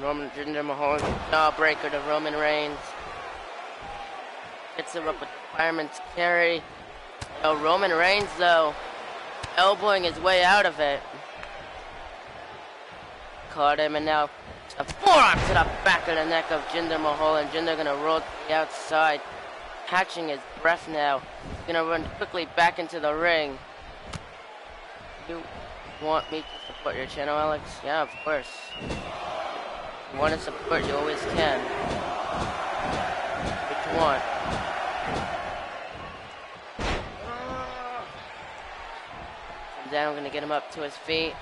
Roman Jinder Mahal, jawbreaker to Roman Reigns. Gets him up with the fireman's carry. Oh, Roman Reigns, though, elbowing his way out of it. Caught him, and now a forearm to the back of the neck of Jinder Mahal, and Jinder gonna roll to the outside, catching his breath now. Gonna run quickly back into the ring. You want me to support your channel, Alex? Yeah, of course. If you want to support, you always can. What you want? Comes down, gonna get him up to his feet.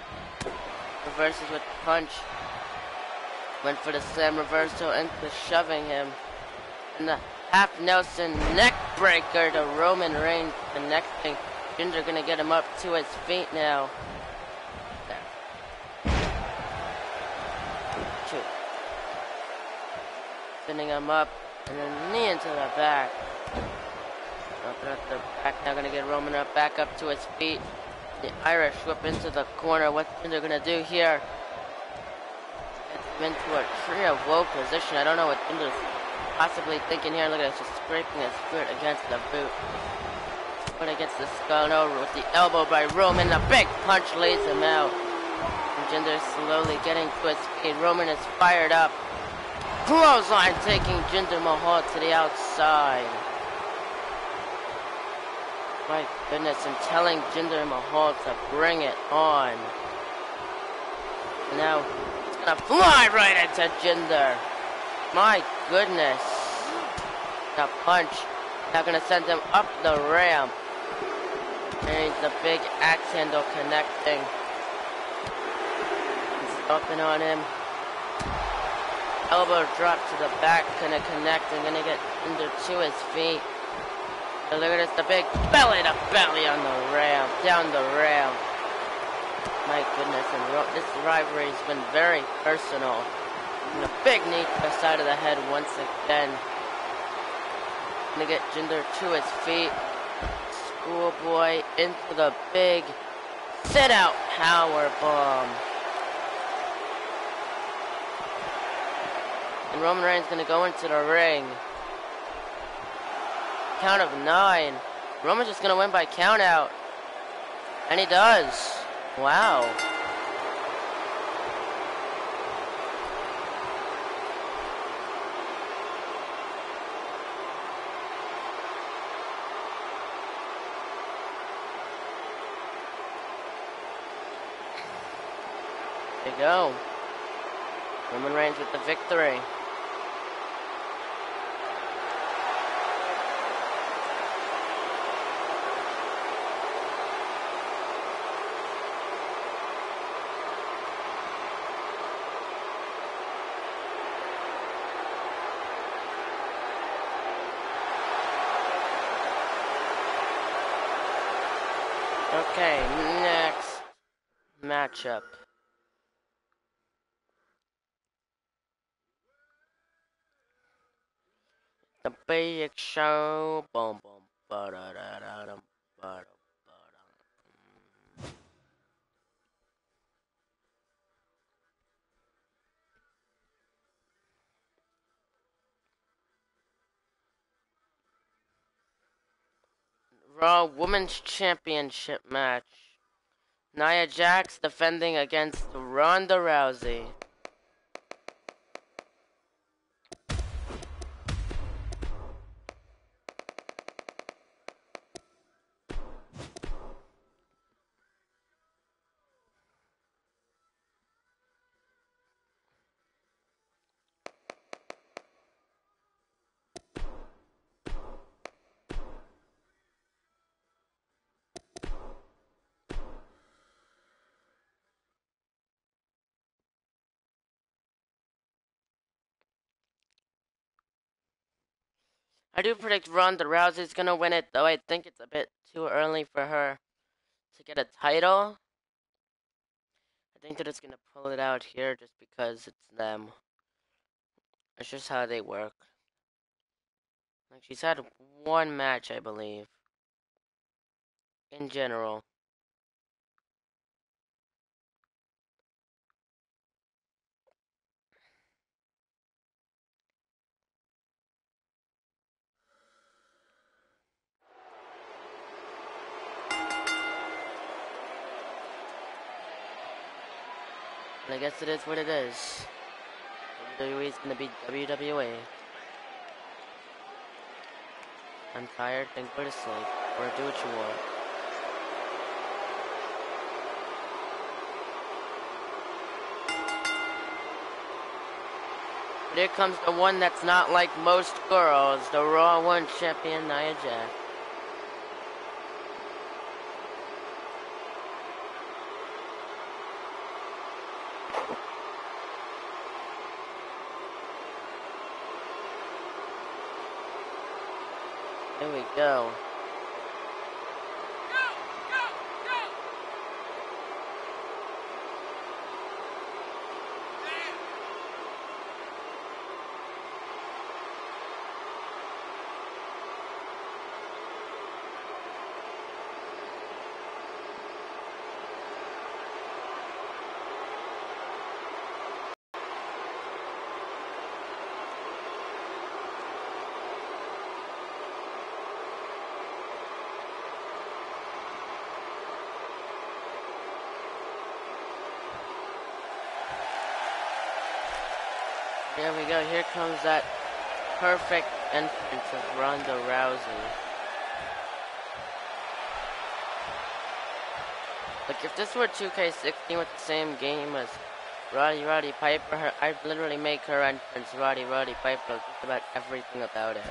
Reverses with the punch. Went for the slam reversal into shoving him. And the half Nelson neck breaker to Roman Reigns connecting. Jinder gonna get him up to his feet now. There. 2. Spinning him up and then knee into the back. Up at the back now, gonna get Roman up back up to his feet. The Irish whip into the corner. What's Jinder gonna do here? Gets him into a tree of woe position. I don't know what Jinder's possibly thinking here. Look at this, just scraping his foot against the boot. Foot against the skull, and over with the elbow by Roman. A big punch lays him out. And Jinder slowly getting to his feet. Roman is fired up. Clothesline taking Jinder Mahal to the outside. My goodness, and telling Jinder Mahal to bring it on. And now, it's gonna fly right into Jinder. My goodness. The punch. Now gonna send him up the ramp. And he's the big axe handle connecting. He's stomping on him. Elbow drop to the back, gonna connect and gonna get Jinder to his feet. So look at this, the big belly to belly on the ramp, down the ramp. My goodness, and this rivalry has been very personal. And a big knee to the side of the head once again. Gonna get Jinder to his feet. Schoolboy into the big sit-out power bomb. And Roman Reigns gonna go into the ring. Count of 9. Roman's just gonna win by count out. And he does. Wow. There you go. Roman Reigns with the victory. Okay, next matchup. The Big Show. Boom, boom, ba-da-da-da-dum, ba-da-ba-dum. Raw Women's Championship match. Nia Jax defending against Ronda Rousey. I do predict Ronda Rousey's gonna win it, though I think it's a bit too early for her to get a title. I think they're just gonna pull it out here just because it's them. It's just how they work. Like, she's had one match, I believe, in general. And I guess it is what it is. WWE is gonna be WWE. I'm tired, then go to sleep. Or do what you want. But here comes the one that's not like most girls, the Raw Women's Champion, Nia Jax. Here we go. There we go. Here comes that perfect entrance of Ronda Rousey. Like, if this were 2K16 with the same game as Roddy Piper, I'd literally make her entrance Roddy Piper, just about everything about it.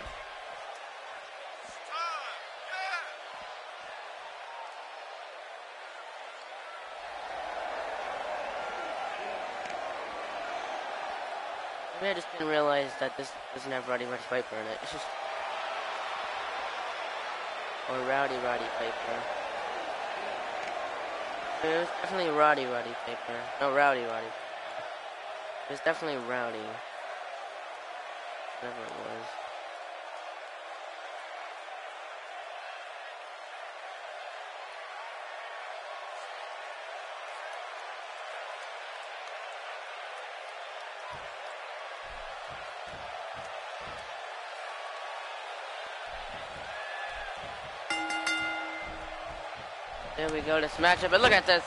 Maybe I just didn't realize that this doesn't have Roddy Piper in it. It's just... Or Rowdy Piper. It was definitely Roddy Piper. No, Rowdy. It was definitely Rowdy. Whatever it was. There we go, this matchup. But look at this.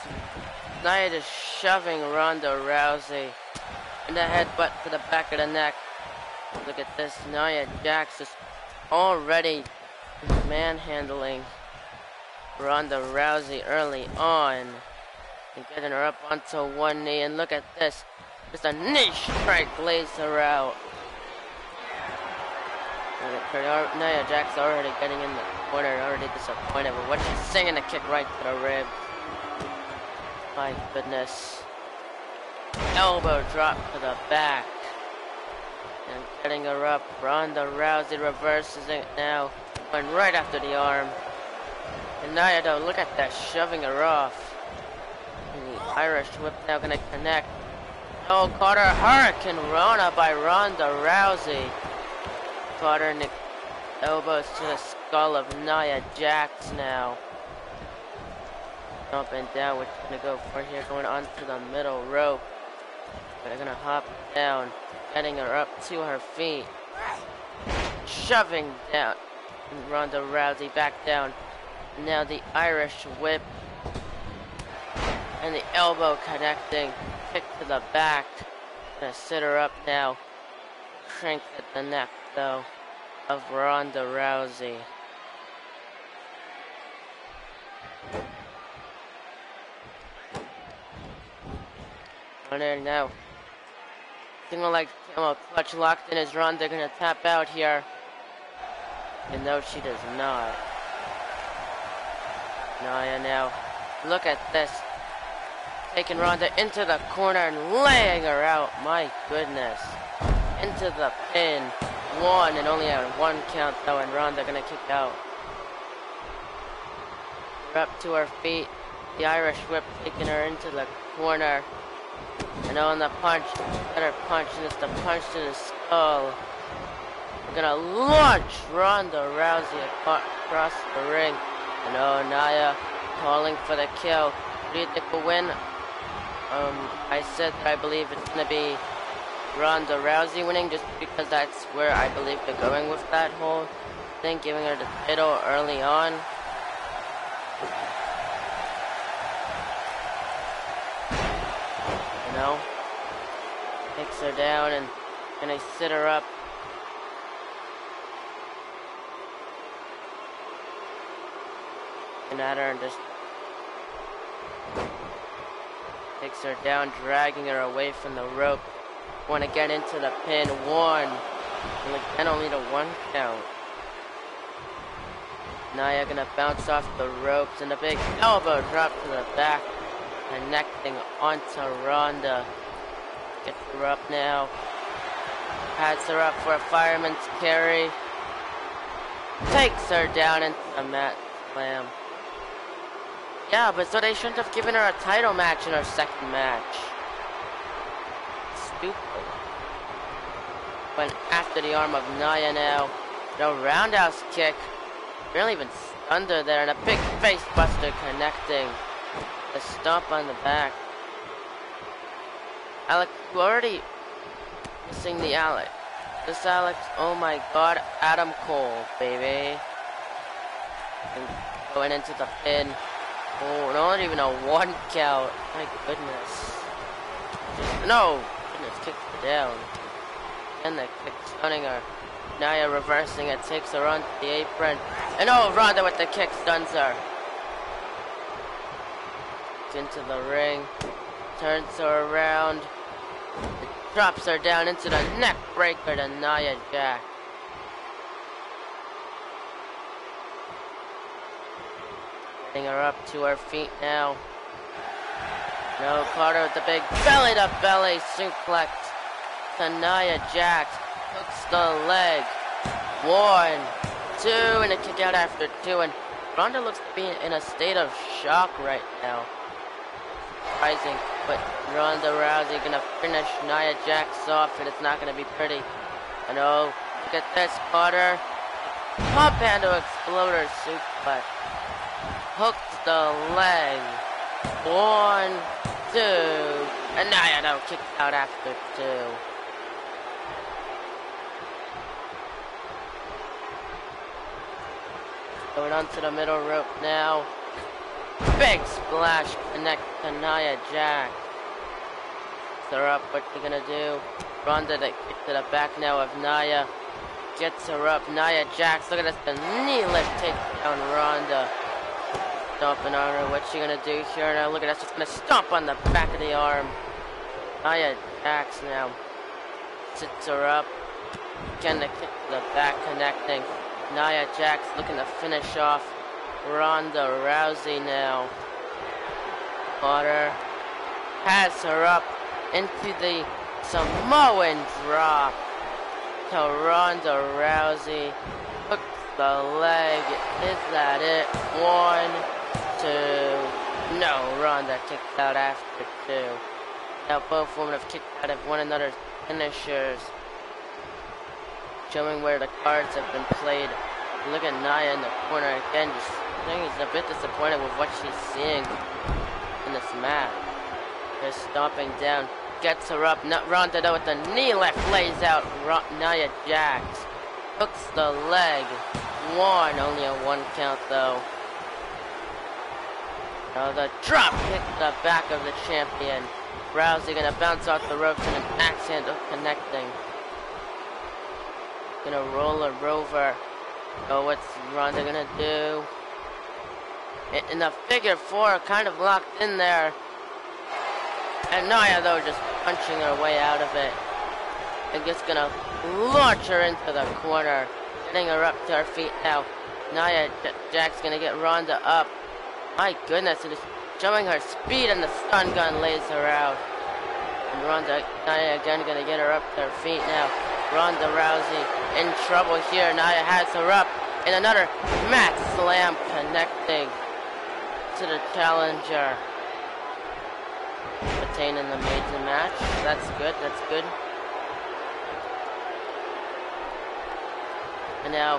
Nia just shoving Ronda Rousey in the headbutt to the back of the neck. Look at this. Nia Jax is already manhandling Ronda Rousey early on and getting her up onto one knee. And look at this. Just a knee strike lays her out. Nia Jax already getting in the corner, already disappointed with what she's singing, a kick right to the ribs. My goodness. Elbow drop to the back. And getting her up. Ronda Rousey reverses it now. Going right after the arm. And Nia, though, look at that, shoving her off. And the Irish whip now gonna connect. Oh, caught her Hurricane Rana by Ronda Rousey. Caught her in the elbows to the skull of Nia Jax now. Up and down, which is gonna go for here, going onto the middle rope. But they're gonna hop down, getting her up to her feet. Shoving down Ronda Rousey back down. Now the Irish whip. And the elbow connecting. Kick to the back. Gonna sit her up now. Crank at the neck though of Ronda Rousey. On there now. Single leg camel clutch locked in. Is Ronda gonna tap out here? And no, she does not. Nia now. Look at this. Taking Ronda into the corner and laying her out. My goodness. Into the pin. One and only at one count though, and Ronda gonna kick out. We're up to her feet. The Irish whip taking her into the corner. And on the punch, better punch, and it's the punch to the skull. We're gonna launch Ronda Rousey across the ring. And oh, Nia calling for the kill. Who do you think will win? I said that I believe it's gonna be Ronda Rousey winning, just because that's where I believe they're going with that whole thing, giving her the title early on. You know, takes her down and gonna sit her up. And at her and just takes her down, dragging her away from the rope. Want to get into the pin. One. And again, only the one count. Nia gonna bounce off the ropes and a big elbow drop to the back, connecting onto Ronda. Gets her up now. Pats her up for a fireman's carry. Takes her down into the mat slam. Yeah, but so they shouldn't have given her a title match in her second match. Stupid. Went after the arm of Nia now. No roundhouse kick. Barely even stunned her there, and a big face buster connecting. A stomp on the back. Alex, you already missing the Alex. This Alex, oh my god, Adam Cole, baby. And going into the pin. Oh, not even a one count. My goodness. No! Goodness, kicked her down. And the kick stunning her. Nia reversing it, takes her onto the apron. And oh, Ronda with the kick stuns her. Into the ring. Turns her around. Drops her down into the neck breaker to Nia Jax. Getting her up to her feet now. No, Carter with the big belly-to-belly suplex to Nia Jax. Hooks the leg. 1, 2, and a kick out after 2. And Ronda looks to be in a state of shock right now. Surprising, but Ronda Rousey gonna finish Nia Jax off, and it's not gonna be pretty. I know. Look at this, Carter. Pump handle exploder suplex. Hooks the leg. 1, 2, and Nia no kick out after 2. Going onto the middle rope now. Big splash connect to Nia Jax. They're up, what you gonna do? Ronda that kick to the back now of Nia. Gets her up, Nia Jax. Look at this, the knee lift takes down Ronda. Stomping on her, what's she gonna do here? Now look at that, she's gonna stomp on the back of the arm. Nia Jax now sits her up. Again, the kick to the back connecting. Nia Jax looking to finish off Ronda Rousey now. Carter has her up into the Samoan drop to Ronda Rousey. Hooks the leg. Is that it? 1, 2. No, Ronda kicked out after 2. Now both women have kicked out of one another's finishers. Showing where the cards have been played. Look at Nia in the corner again, just I think he's a bit disappointed with what she's seeing in this match. Just stomping down, gets her up. Ronda though with the knee lift lays out Nia Jax. Hooks the leg. 1, only a 1 count though. The drop kick to the back of the champion. Rousey gonna bounce off the ropes and an axe handle connecting. Gonna roll her over. Oh, what's Ronda gonna do? In the figure four, kind of locked in there. And Nia, though, just punching her way out of it. And just gonna launch her into the corner. Getting her up to her feet now. Nia Jax gonna get Ronda up. My goodness, and just showing her speed, and the stun gun lays her out. And Nia again gonna get her up to her feet now. Ronda Rousey in trouble here. Nia has her up. And another mat slam connecting to the challenger. Retaining the major match. That's good, that's good. And now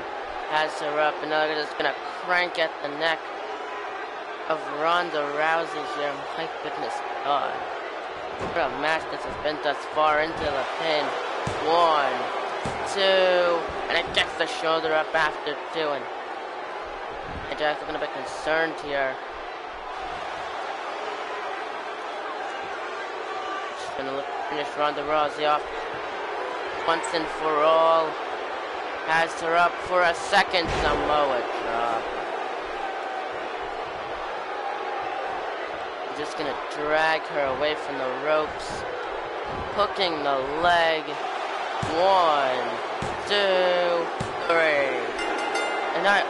has her up. And now they're just gonna crank at the neck of Ronda Rousey here. My goodness God. What a match this has been thus far into the pin. 1, 2, and it gets the shoulder up after 2. And Jack's looking a bit concerned here. She's gonna finish Ronda Rousey off once and for all. Has her up for a second Samoa drop. Just gonna drag her away from the ropes, hooking the leg. 1, 2, 3, and now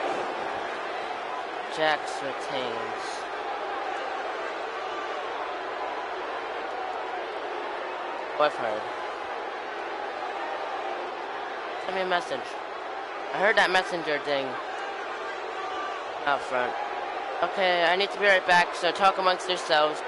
Jax retains. Oh, I've heard. Send me a message. I heard that messenger ding out front. Okay, I need to be right back, so talk amongst yourselves.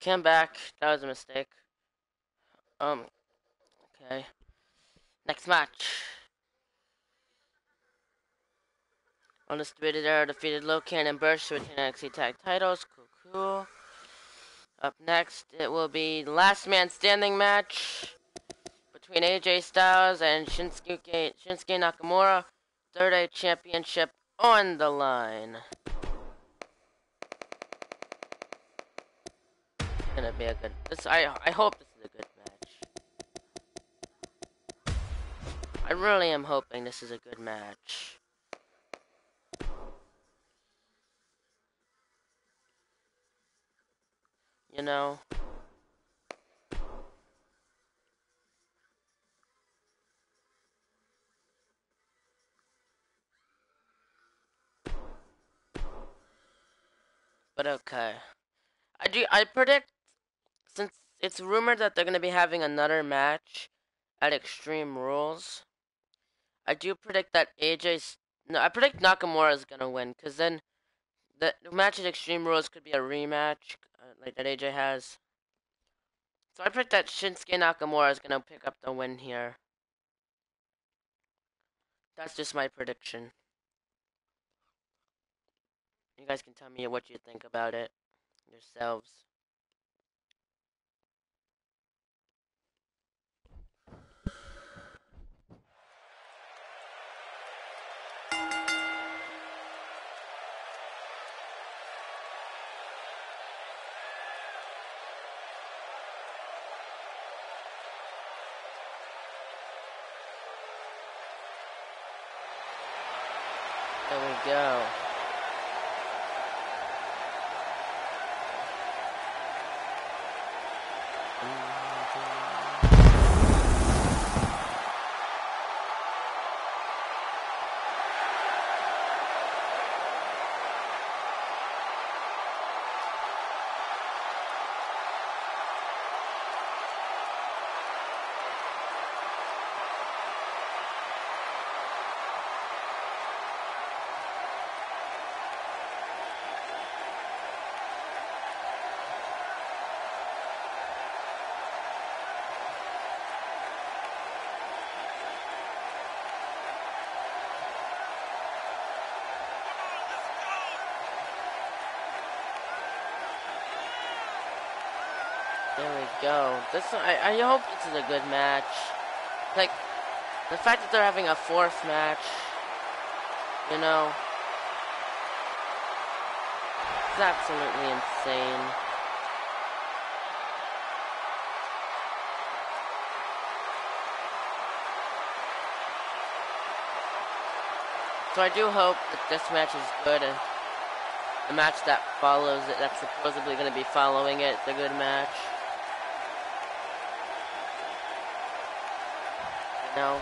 came back. That was a mistake. Okay. Next match. Undisputed Era defeated Locan and Burst to retain NXT Tag Titles. Cool. Up next, it will be the Last Man Standing match between AJ Styles and Shinsuke Nakamura. Third A Championship on the line. It's gonna be a good. I hope this is a good match. I really am hoping this is a good match. You know. But okay. I predict, since it's rumored that they're gonna be having another match at Extreme Rules, I do predict that AJ's. No, I predict Nakamura is gonna win, because then the match at Extreme Rules could be a rematch, like that AJ has. So I predict that Shinsuke Nakamura is gonna pick up the win here. That's just my prediction. You guys can tell me what you think about it yourselves. There we go. There we go. I hope this is a good match. Like, the fact that they're having a fourth match, you know, it's absolutely insane. So I do hope that this match is good, and the match that follows it, that's supposedly going to be following it, is a good match. You know?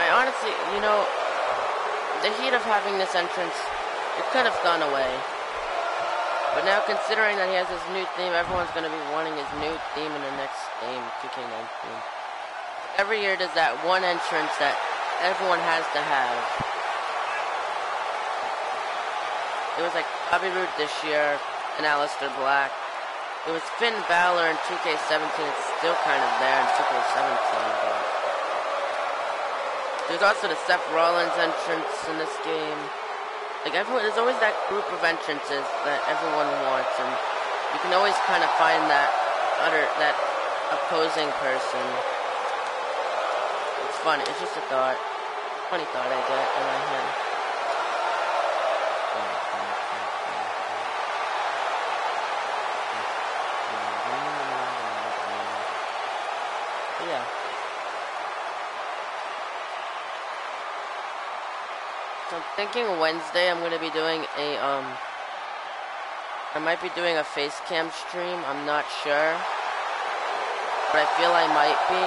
Honestly, you know, the heat of having this entrance, it could have gone away. But now, considering that he has this new theme, everyone's going to be wanting his new theme in the next game, 2K19. Every year there's that one entrance that everyone has to have. It was like Bobby Roode this year and Aleister Black. It was Finn Balor in 2K17. It's still kind of there in 2K17, but there's also the Seth Rollins entrance in this game. Like everyone, there's always that group of entrances that everyone wants, and you can always kind of find that opposing person. It's fun. It's just a thought. Funny thought I get in my head. Yeah. So I'm thinking Wednesday I'm gonna be doing a I might be doing a face cam stream. I'm not sure, but I feel I might be.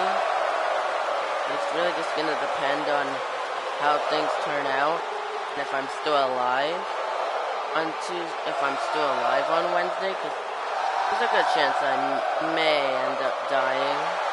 It's really just gonna depend on how things turn out and if I'm still alive on Tuesday. If I'm still alive on Wednesday, because there's a good chance I may end up dying.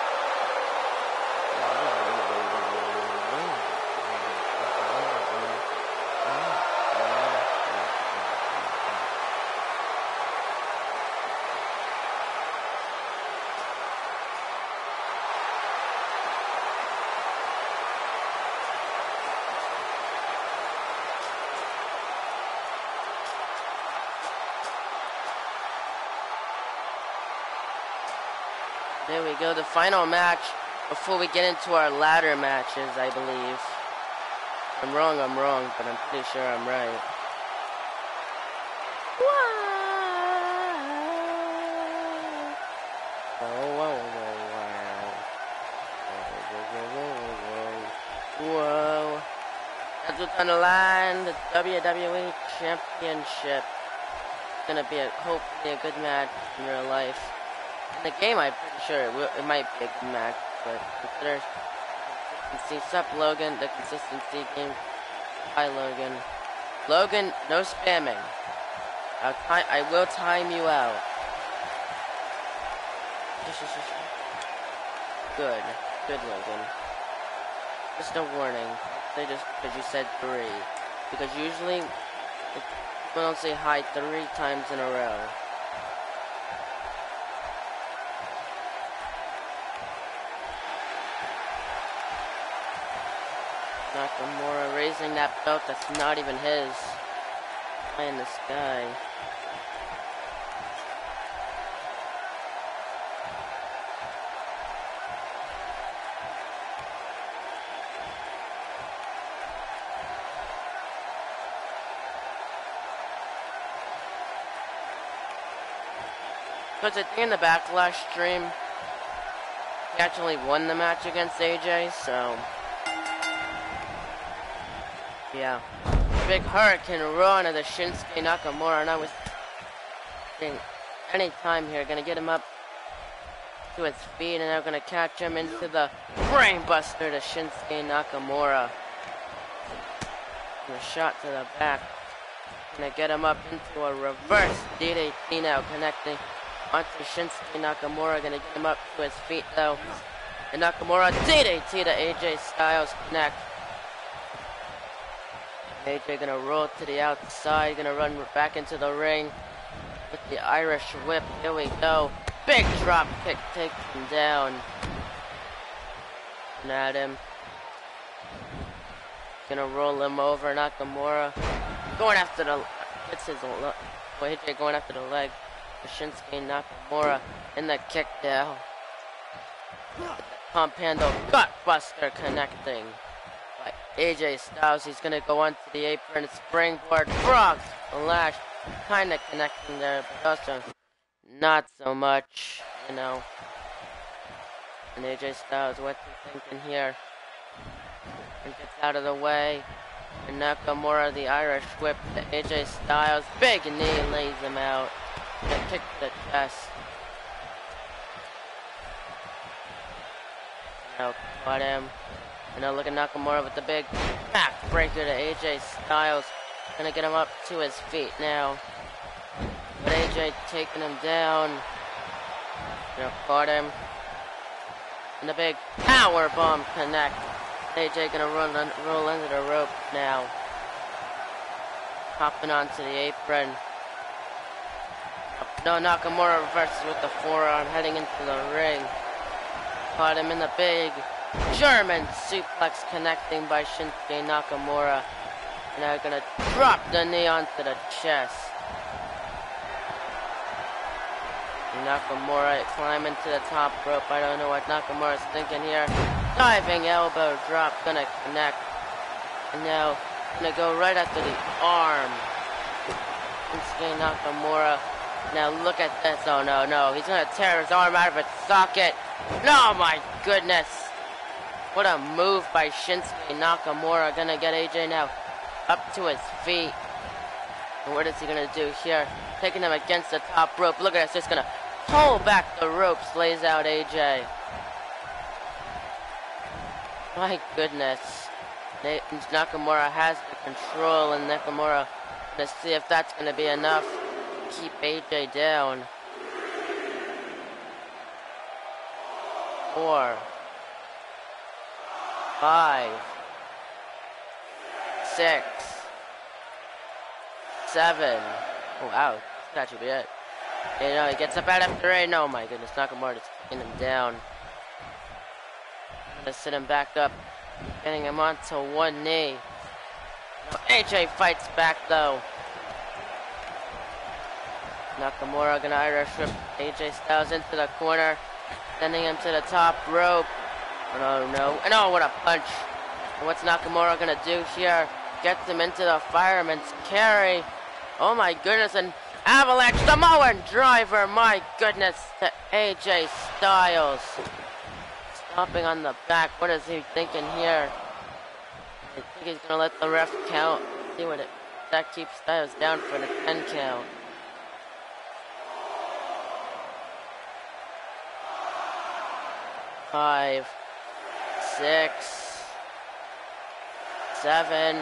There we go, the final match before we get into our ladder matches, I believe. I'm wrong, but I'm pretty sure I'm right. Whoa. That's what's on the line, the WWE Championship. It's gonna be hopefully a good match in real life. In the game, I'm pretty sure it might be a good match, but consider consistency. Sup, Logan? The consistency game. Hi, Logan. Logan, no spamming. I will time you out. Good, Logan. Just a warning. Say just because you said 3, because usually people don't say hi 3 times in a row. Nakamura raising that belt that's not even his. High in the sky. Because I think in the Backlash stream, he actually won the match against AJ, so yeah. Big Hurricane Run of the Shinsuke Nakamura, and I was thinking any time here, gonna get him up to his feet, and they're gonna catch him into the Brainbuster to Shinsuke Nakamura. And a shot to the back. Gonna get him up into a reverse DDT now, connecting onto Shinsuke Nakamura. Gonna get him up to his feet though. And Nakamura DDT to AJ Styles, connect. AJ gonna roll to the outside, gonna run back into the ring with the Irish whip. Here we go. Big drop kick takes him down. And at him. Gonna roll him over. Nakamura going after the, gets his, AJ going after the leg. Shinsuke Nakamura in the kick down. Pump handle gutbuster connecting. AJ Styles, he's gonna go onto the apron, springboard, frog splash, kinda connecting there, but also not so much, you know. And AJ Styles, what's he thinking here? And gets out of the way. And Nakamura, the Irish whip to AJ Styles, big knee lays him out. And a kick to the chest. Now caught him. And now look at Nakamura with the big back breaker to AJ Styles. Gonna get him up to his feet now. But AJ taking him down. Now caught him. And the big power bomb connect. AJ gonna roll into the rope now. Hopping onto the apron. No, Nakamura reverses with the forearm, heading into the ring. Caught him in the big German suplex, connecting by Shinsuke Nakamura. And now gonna drop the knee onto the chest. Nakamura climbing to the top rope. I don't know what Nakamura's thinking here. Diving elbow drop, gonna connect. And now gonna go right after the arm. Shinsuke Nakamura. Now look at this. Oh no, he's gonna tear his arm out of its socket. No, my goodness. What a move by Shinsuke Nakamura. Gonna get AJ now up to his feet. And what is he gonna do here? Taking him against the top rope. Look at this, just gonna pull back the ropes, lays out AJ. My goodness. Nakamura has the control, and Nakamura gonna see if that's gonna be enough to keep AJ down. 4, 5, 6, 7. Oh, wow. That should be it. You know, he gets up out after 8. Oh my goodness, Nakamura just taking him down. Gonna sit him back up, getting him onto one knee. Now, AJ fights back though. Nakamura gonna Irish whip AJ Styles into the corner, sending him to the top rope. Oh no, and oh, what a punch. And what's Nakamura gonna do here? Gets him into the fireman's carry. Oh my goodness, and avalanche Samoan driver, my goodness, to AJ Styles. Stomping on the back, what is he thinking here? I think he's gonna let the ref count. See what that keeps Styles down for the 10 count. Five, 6, 7,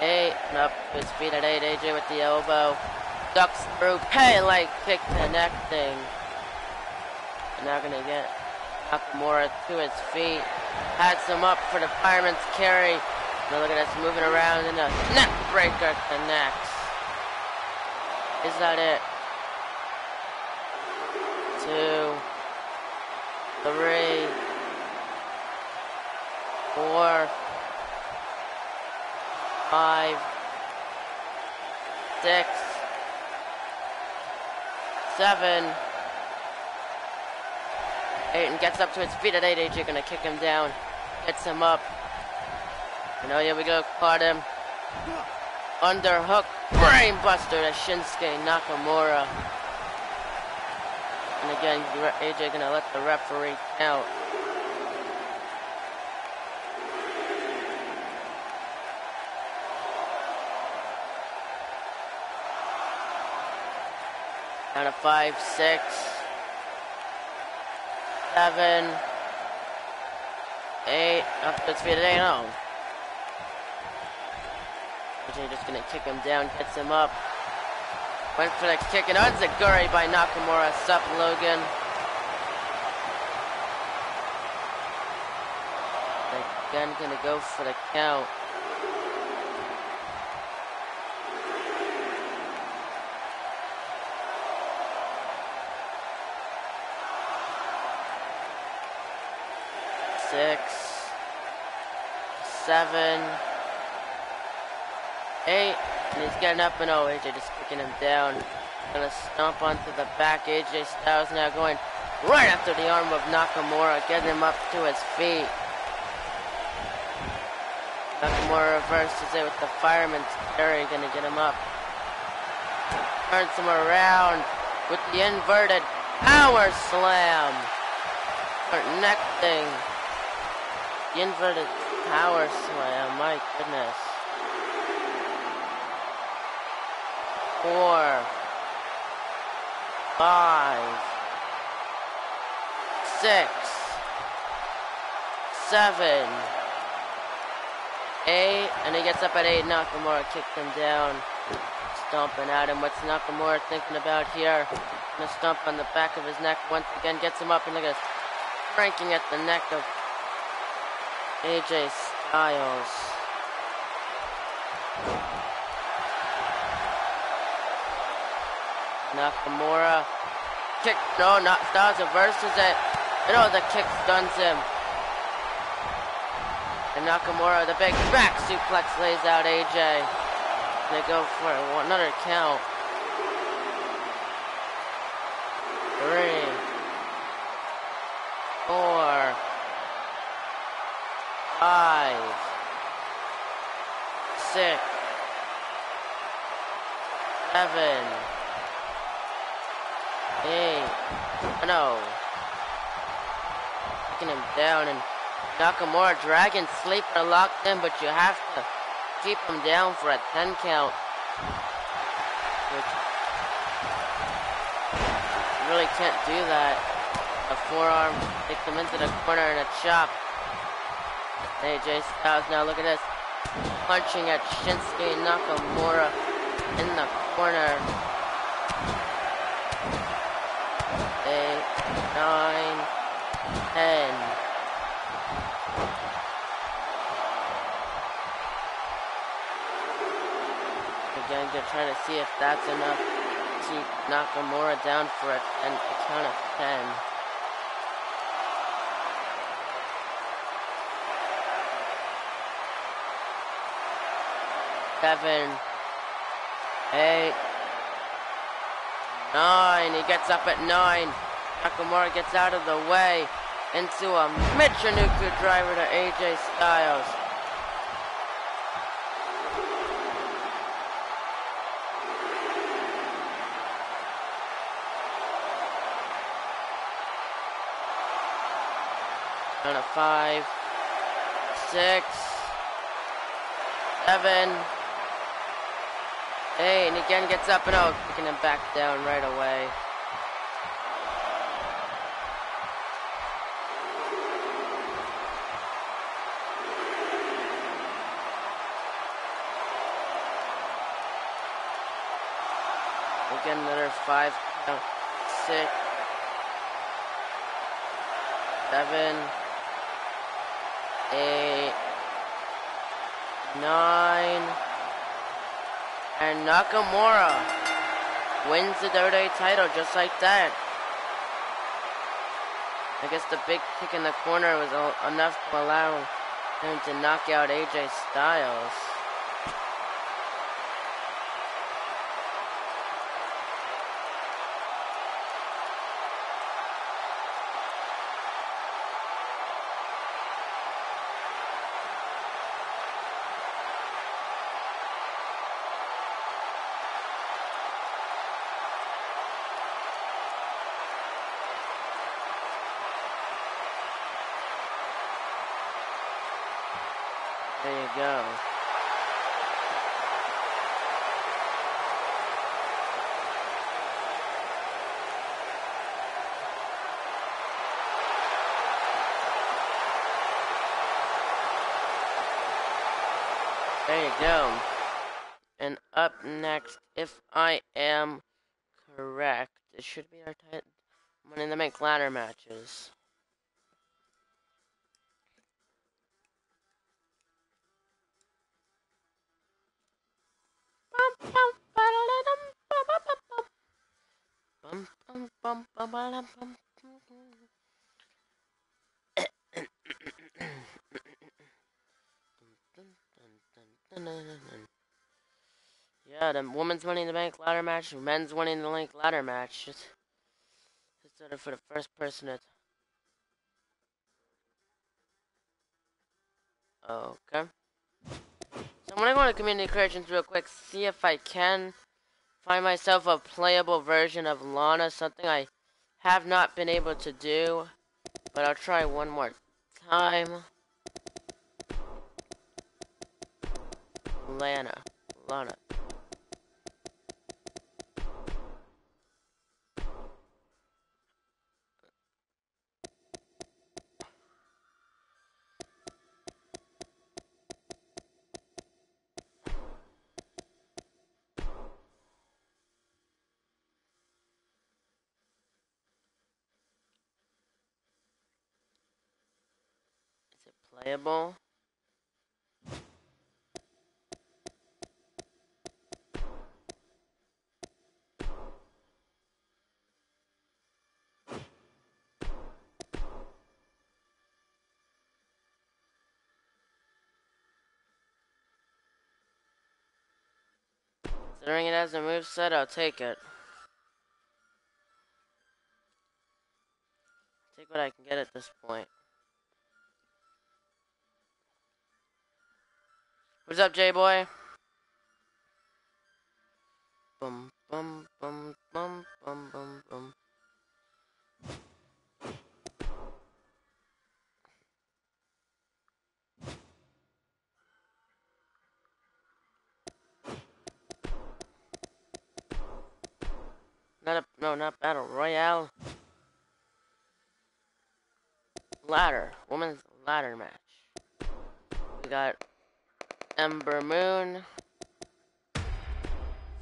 8, and up to his feet at 8. AJ with the elbow. Ducks through, Pele kick connecting. And now gonna get Nakamura to his feet. Hats him up for the fireman's carry. Now look at us moving around, and the neck breaker connects. Is that it? 2, 3, 4, 5, 6, 7, 8, and gets up to his feet at 8. AJ gonna kick him down, gets him up. And oh, here we go, caught him. Underhook, brainbuster to Shinsuke Nakamura. And again, AJ gonna let the referee count. Down to 5, 6, 7, 8, up to his feet at 8. Oh. AJ just gonna kick him down, gets him up. Went for the kick, and Enziguri by Nakamura. Sup, Logan. Again, gonna go for the count. Six, 7, 8, and he's getting up, and oh, AJ just kicking him down. Gonna stomp onto the back. AJ Styles now going right after the arm of Nakamura, getting him up to his feet. Nakamura reverses it with the fireman's carry, gonna get him up. Turns him around with the inverted power slam. Connecting. The inverted power slam, my goodness. 4, 5, 6, 7, 8, and he gets up at 8. Nakamura kicked him down, stomping at him. What's Nakamura thinking about here? Gonna stomp on the back of his neck once again, gets him up, and look at this, cranking at the neck of AJ Styles. Nakamura. Kick. No, not Styles reverses it. No, the kick stuns him. And Nakamura, the big back suplex, lays out AJ. They go for another count. 3, 4, 5, 6, 7, 8. No. Taking him down, and Nakamura dragon sleeper locked in, but you have to keep him down for a 10 count. Which you really can't do that. A forearm, take them into the corner and a chop. AJ Styles, now look at this. Punching at Shinsuke Nakamura in the corner. 8, 9, 10. Again, they're trying to see if that's enough to keep Nakamura down for a count of 10. Seven, 8, 9. He gets up at 9. Nakamura gets out of the way into a Michinoku driver to AJ Styles. Down to 5, 6, 7, 8, and again gets up and out, kicking him back down right away. Again, another 5 count. 6, 7, 8, 9, and Nakamura wins the WWE title just like that. I guess the big kick in the corner was enough to allow him to knock out AJ Styles. There you go. There you go. And up next, if I am correct, it should be our Money in the Bank ladder matches. Yeah, the women's Money in the Bank ladder match, men's Money in the Bank ladder match. Just sort of for the first person to. Okay. So I'm gonna go to community creations real quick, see if I can find myself a playable version of Lana, something I have not been able to do, but I'll try one more time. Lana. Is it playable. Considering it has a moveset, I'll take it. Take what I can get at this point. What's up, J-Boy? Bum, bum, bum, bum, bum, bum, bum. Not Battle Royale. Ladder. Women's ladder match. We got Ember Moon. For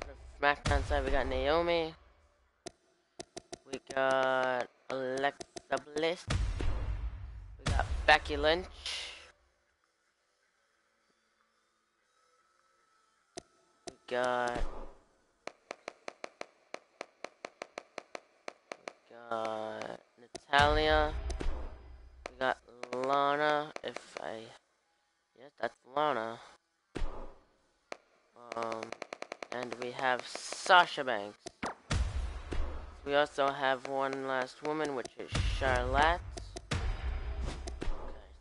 the SmackDown side, we got Naomi. We got Alexa Bliss. We got Becky Lynch. We got Natalia. We got Lana. Yes, that's Lana. And we have Sasha Banks. We also have one last woman, which is Charlotte. Okay.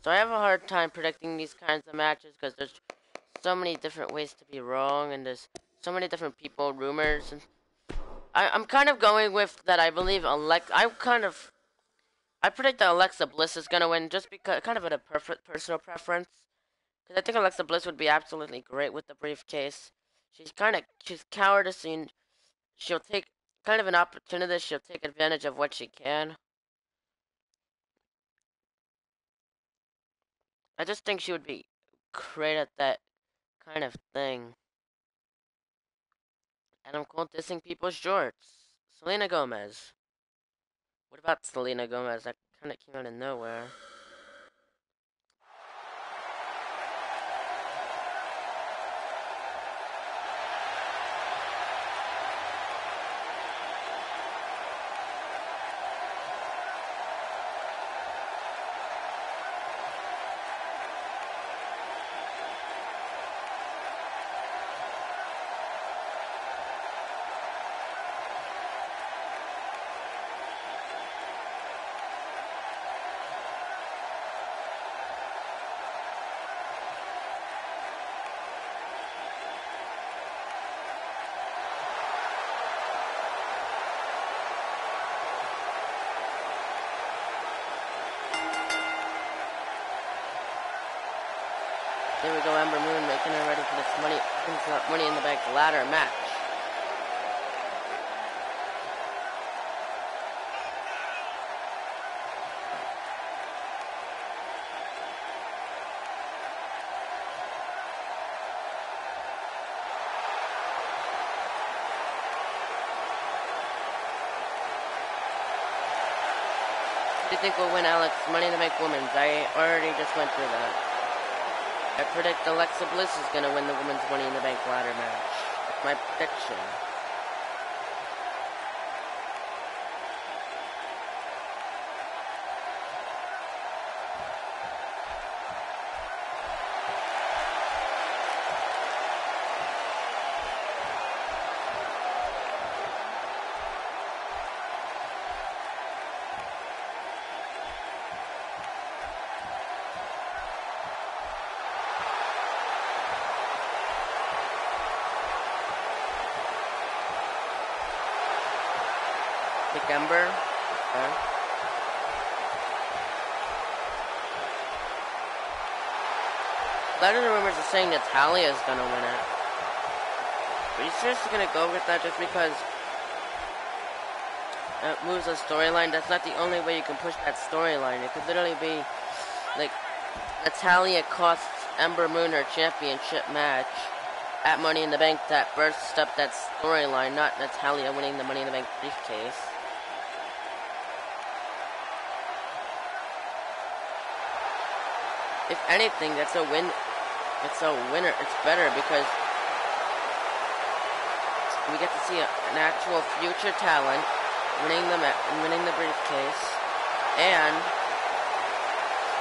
So I have a hard time predicting these kinds of matches because there's so many different ways to be wrong, and there's so many different people, rumors, and I'm kind of going with that. I believe I predict that Alexa Bliss is gonna win just because, kind of at a personal preference, because I think Alexa Bliss would be absolutely great with the briefcase. She's cowardice and she'll take kind of an opportunity. She'll take advantage of what she can. I just think she would be great at that kind of thing. And I'm cool dissing people's shorts. Selena Gomez. What about Selena Gomez? That kind of came out of nowhere. Here we go, Ember Moon making her ready for this Money in the Bank ladder match. Who do you think will win, Alex? Money in the Bank Women's. I already just went through that. I predict Alexa Bliss is going to win the Women's Money in the Bank ladder match. That's my prediction. Pick Ember. Okay. A lot of the rumors are saying Natalia is gonna win it. Are you seriously gonna go with that just because it moves a storyline? That's not the only way you can push that storyline. It could literally be like Natalia costs Ember Moon her championship match at Money in the Bank that bursts up that storyline, not Natalia winning the Money in the Bank briefcase. if anything, that's a win. It's a winner. It's better because we get to see an actual future talent winning the briefcase, and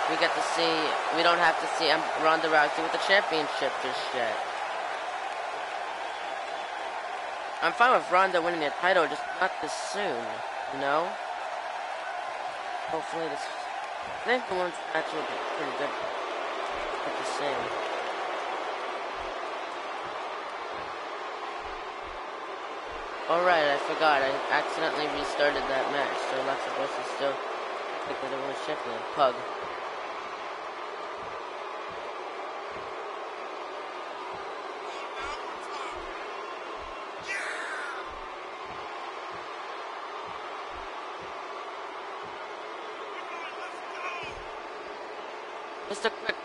we get to see. We don't have to see Ronda Rousey with the championship just yet. I'm fine with Ronda winning the title, just not this soon, you know? Hopefully this... I think the women's match will be pretty good. What to say. Alright, I forgot. I accidentally restarted that match, so Alexa Bliss is still technically the women's champion. Pug. Just a quick...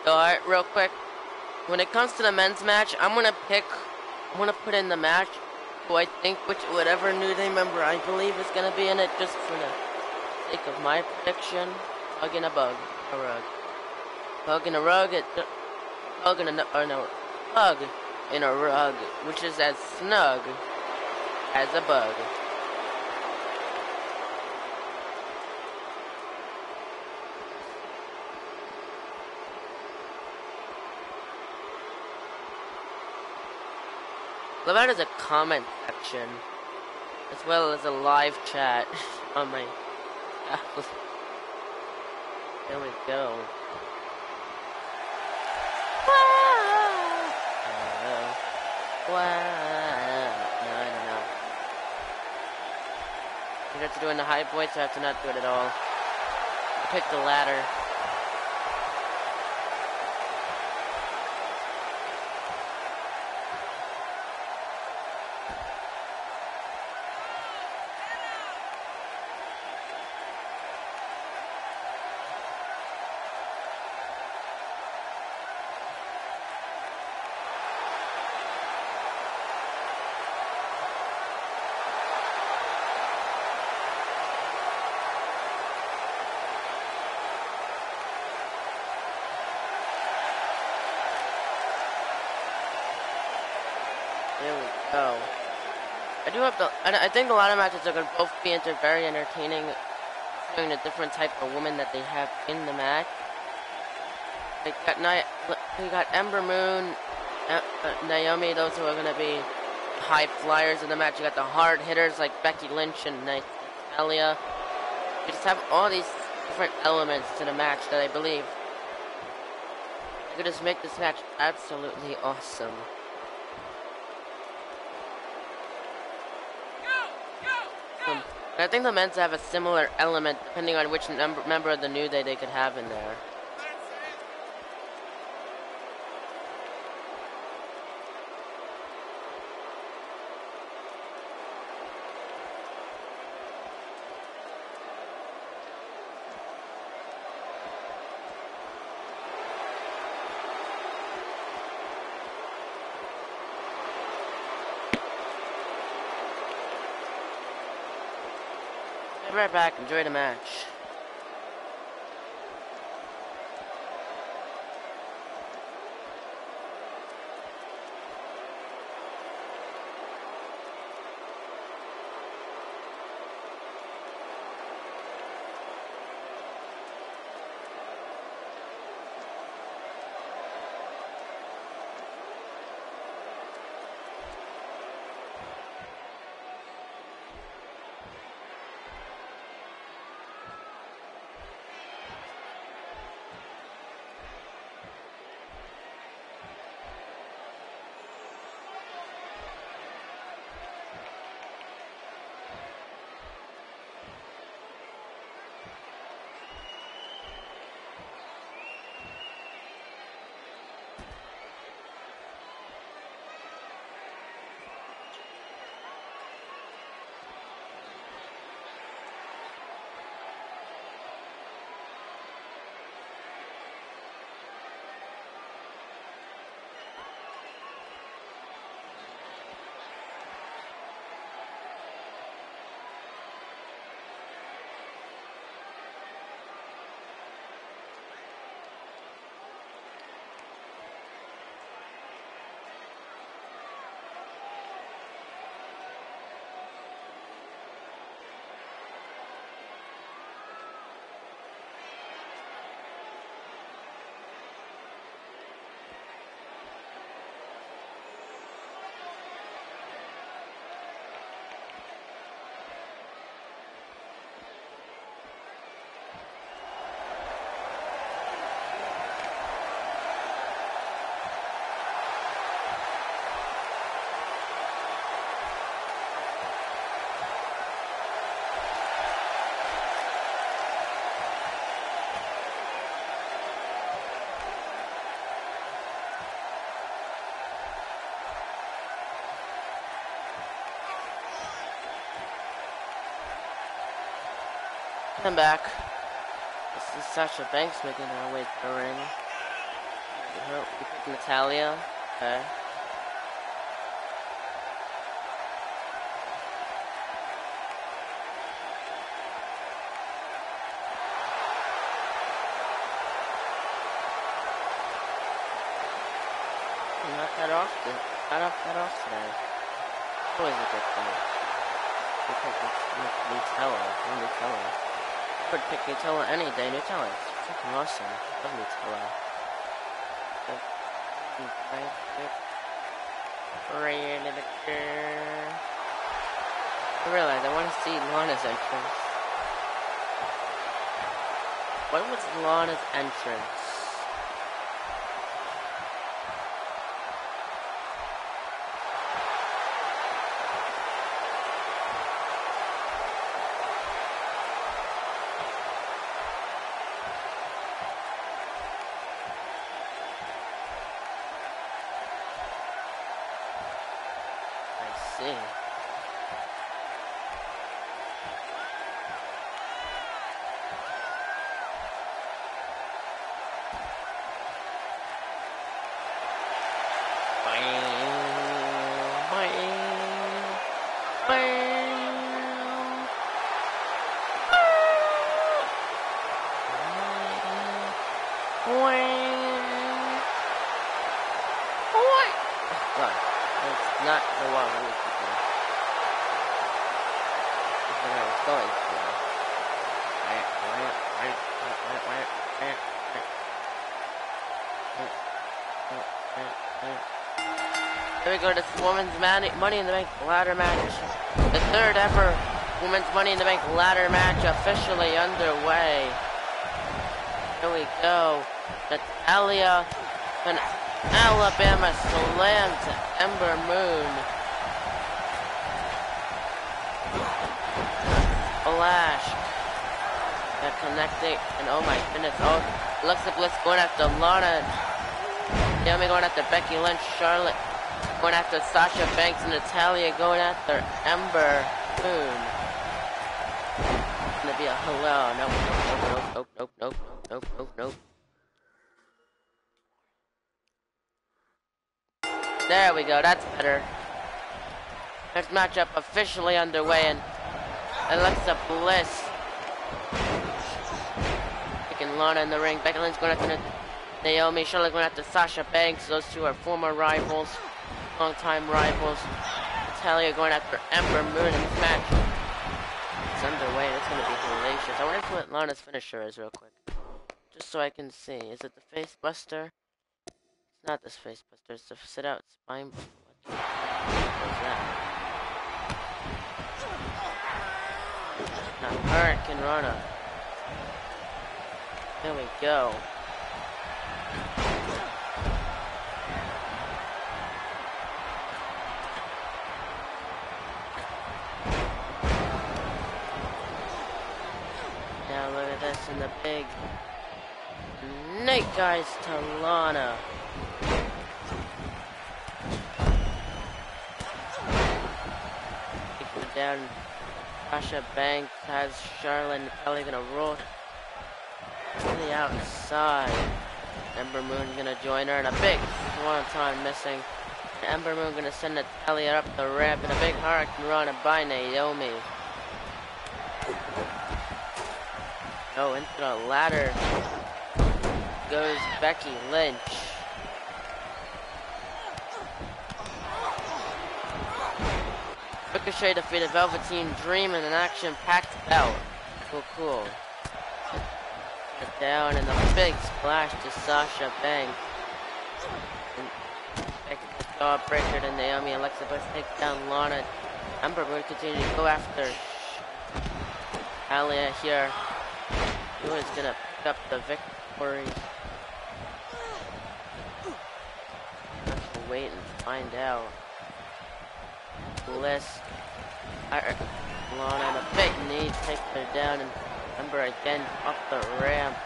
Alright, real quick. When it comes to the men's match, I'm gonna put in the match who I think, whatever New Day member I believe is gonna be in it, just for the sake of my prediction. Pug in a bug. A rug. Pug in a rug. Pug in a... Or no. Pug in a rug, which is as snug as a bug. Love how there's a comment section, as well as a live chat on my house. There we go. No, I don't know. You have to do it in the high voice, or I have to not do it at all. I picked the latter. There we go. I think a lot of matches are going to both be very entertaining, showing the different type of woman that they have in the match. We got Ember Moon, Naomi, those who are going to be high flyers in the match. You got the hard hitters like Becky Lynch and Natalia. You just have all these different elements to the match that I believe could just make this match absolutely awesome. I think the men's have a similar element depending on which member of the New Day they could have in there. Be right back, enjoy the match. I'm back. This is Sasha Banks making her way to the ring. We picked Natalia. Okay. Not that often. Not up that often. Always a good thing. We picked Nutella. Nutella. I would pick Nutella any day. Nutella. It's freaking awesome. I love Nutella. I realized I want to see Lana's entrance. What was Lana's entrance? I see. It's not the one we need to do. It's where I was going to. Here we go, this women's Money in the Bank ladder match. The third ever women's Money in the Bank ladder match officially underway. Here we go. Natalia and Alabama slam to Ember Moon. Flash. They're connecting, and oh my goodness, oh, Alexa Bliss going after Lana. Naomi going after Becky Lynch, Charlotte going after Sasha Banks, and Natalia going after Ember Moon. It's gonna be a hello. Nope. There we go, that's better. Next matchup officially underway, and Alexa Bliss taking Lana in the ring. Becky Lynch going after Naomi. Charlotte going after Sasha Banks. Those two are former rivals, long-time rivals. Natalia going after Ember Moon in this match. It's underway, and it's going to be hellacious. I wonder what Lana's finisher is real quick. Just so I can see. Is it the Face Buster? It's not this Face Buster. It's the Sit Out Spine. What is that? Not Hurricane Rana. There we go. Now look at this in the big Nate guys to Lana. Taking it down. Sasha Banks has Charlotte and Natalia gonna roll to the outside. Ember Moon gonna join her, and a big swanton missing. Ember Moon gonna send Natalia up the ramp, and a big hurricane run by Naomi. Oh, into the ladder goes Becky Lynch. Ricochet defeated Velveteen Dream in an action-packed bout. Cool. Down and a big splash to Sasha Banks. Becky the Jawbreaker to Naomi. Alexa Bliss takes down Lana. Ember Moon continues to go after Alia here. Who is gonna pick up the victory? Let's wait and find out. Bliss, Lana, and a big knee takes her down, and Ember again up the ramp.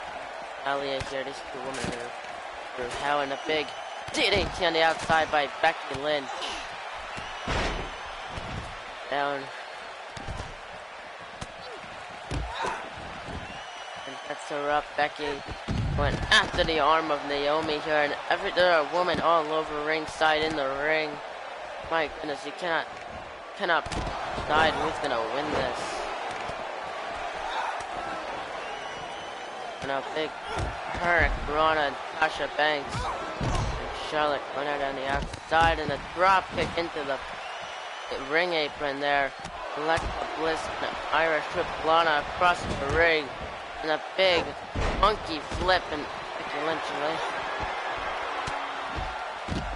Alia here, these two women are how, and a big DDT on the outside by Becky Lynch. Down. takes her up. Becky went after the arm of Naomi here, and there are women all over ringside in the ring. My goodness, you cannot decide who's gonna win this. And a big Hurric, Braun, and Sasha Banks. And Charlotte went out on the outside, and a drop kick into the ring apron there. Alexa Bliss and an Irish whip Lana across the ring. And a big funky flip and Becky Lynch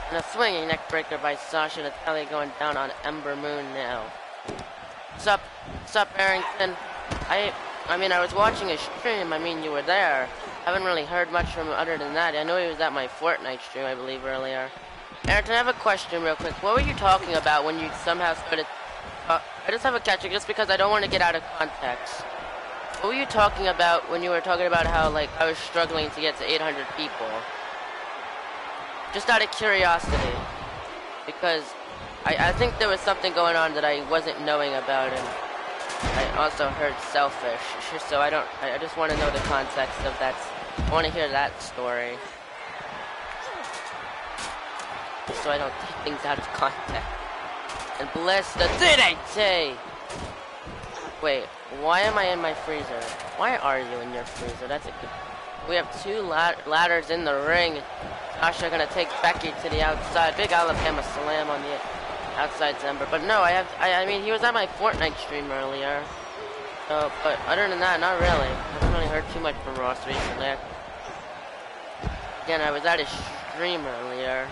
and a swinging neck breaker by Sasha. Natalya going down on Ember Moon now. Sup, Arrington? I mean, I was watching a stream. I mean, you were there. Haven't really heard much from him other than that. I know he was at my Fortnite stream, I believe, earlier. Arrington, I have a question real quick. What were you talking about when you somehow started... I just have a catch-up just because I don't want to get out of context. What were you talking about when you were talking about how, like, I was struggling to get to 800 people? Just out of curiosity. Because I think there was something going on that I wasn't knowing about, and I also heard selfish. So I just want to know the context of that. I want to hear that story. So I don't take things out of context. And Bliss, the DDT! Wait, why am I in my freezer? Why are you in your freezer? That's a good... We have two ladders in the ring. Sasha gonna take Becky to the outside. Big Alabama slam on the outside Ember. But no, I mean, he was at my Fortnite stream earlier. So, but other than that, not really. I haven't really heard too much from Ross recently. Again, I was at his stream earlier.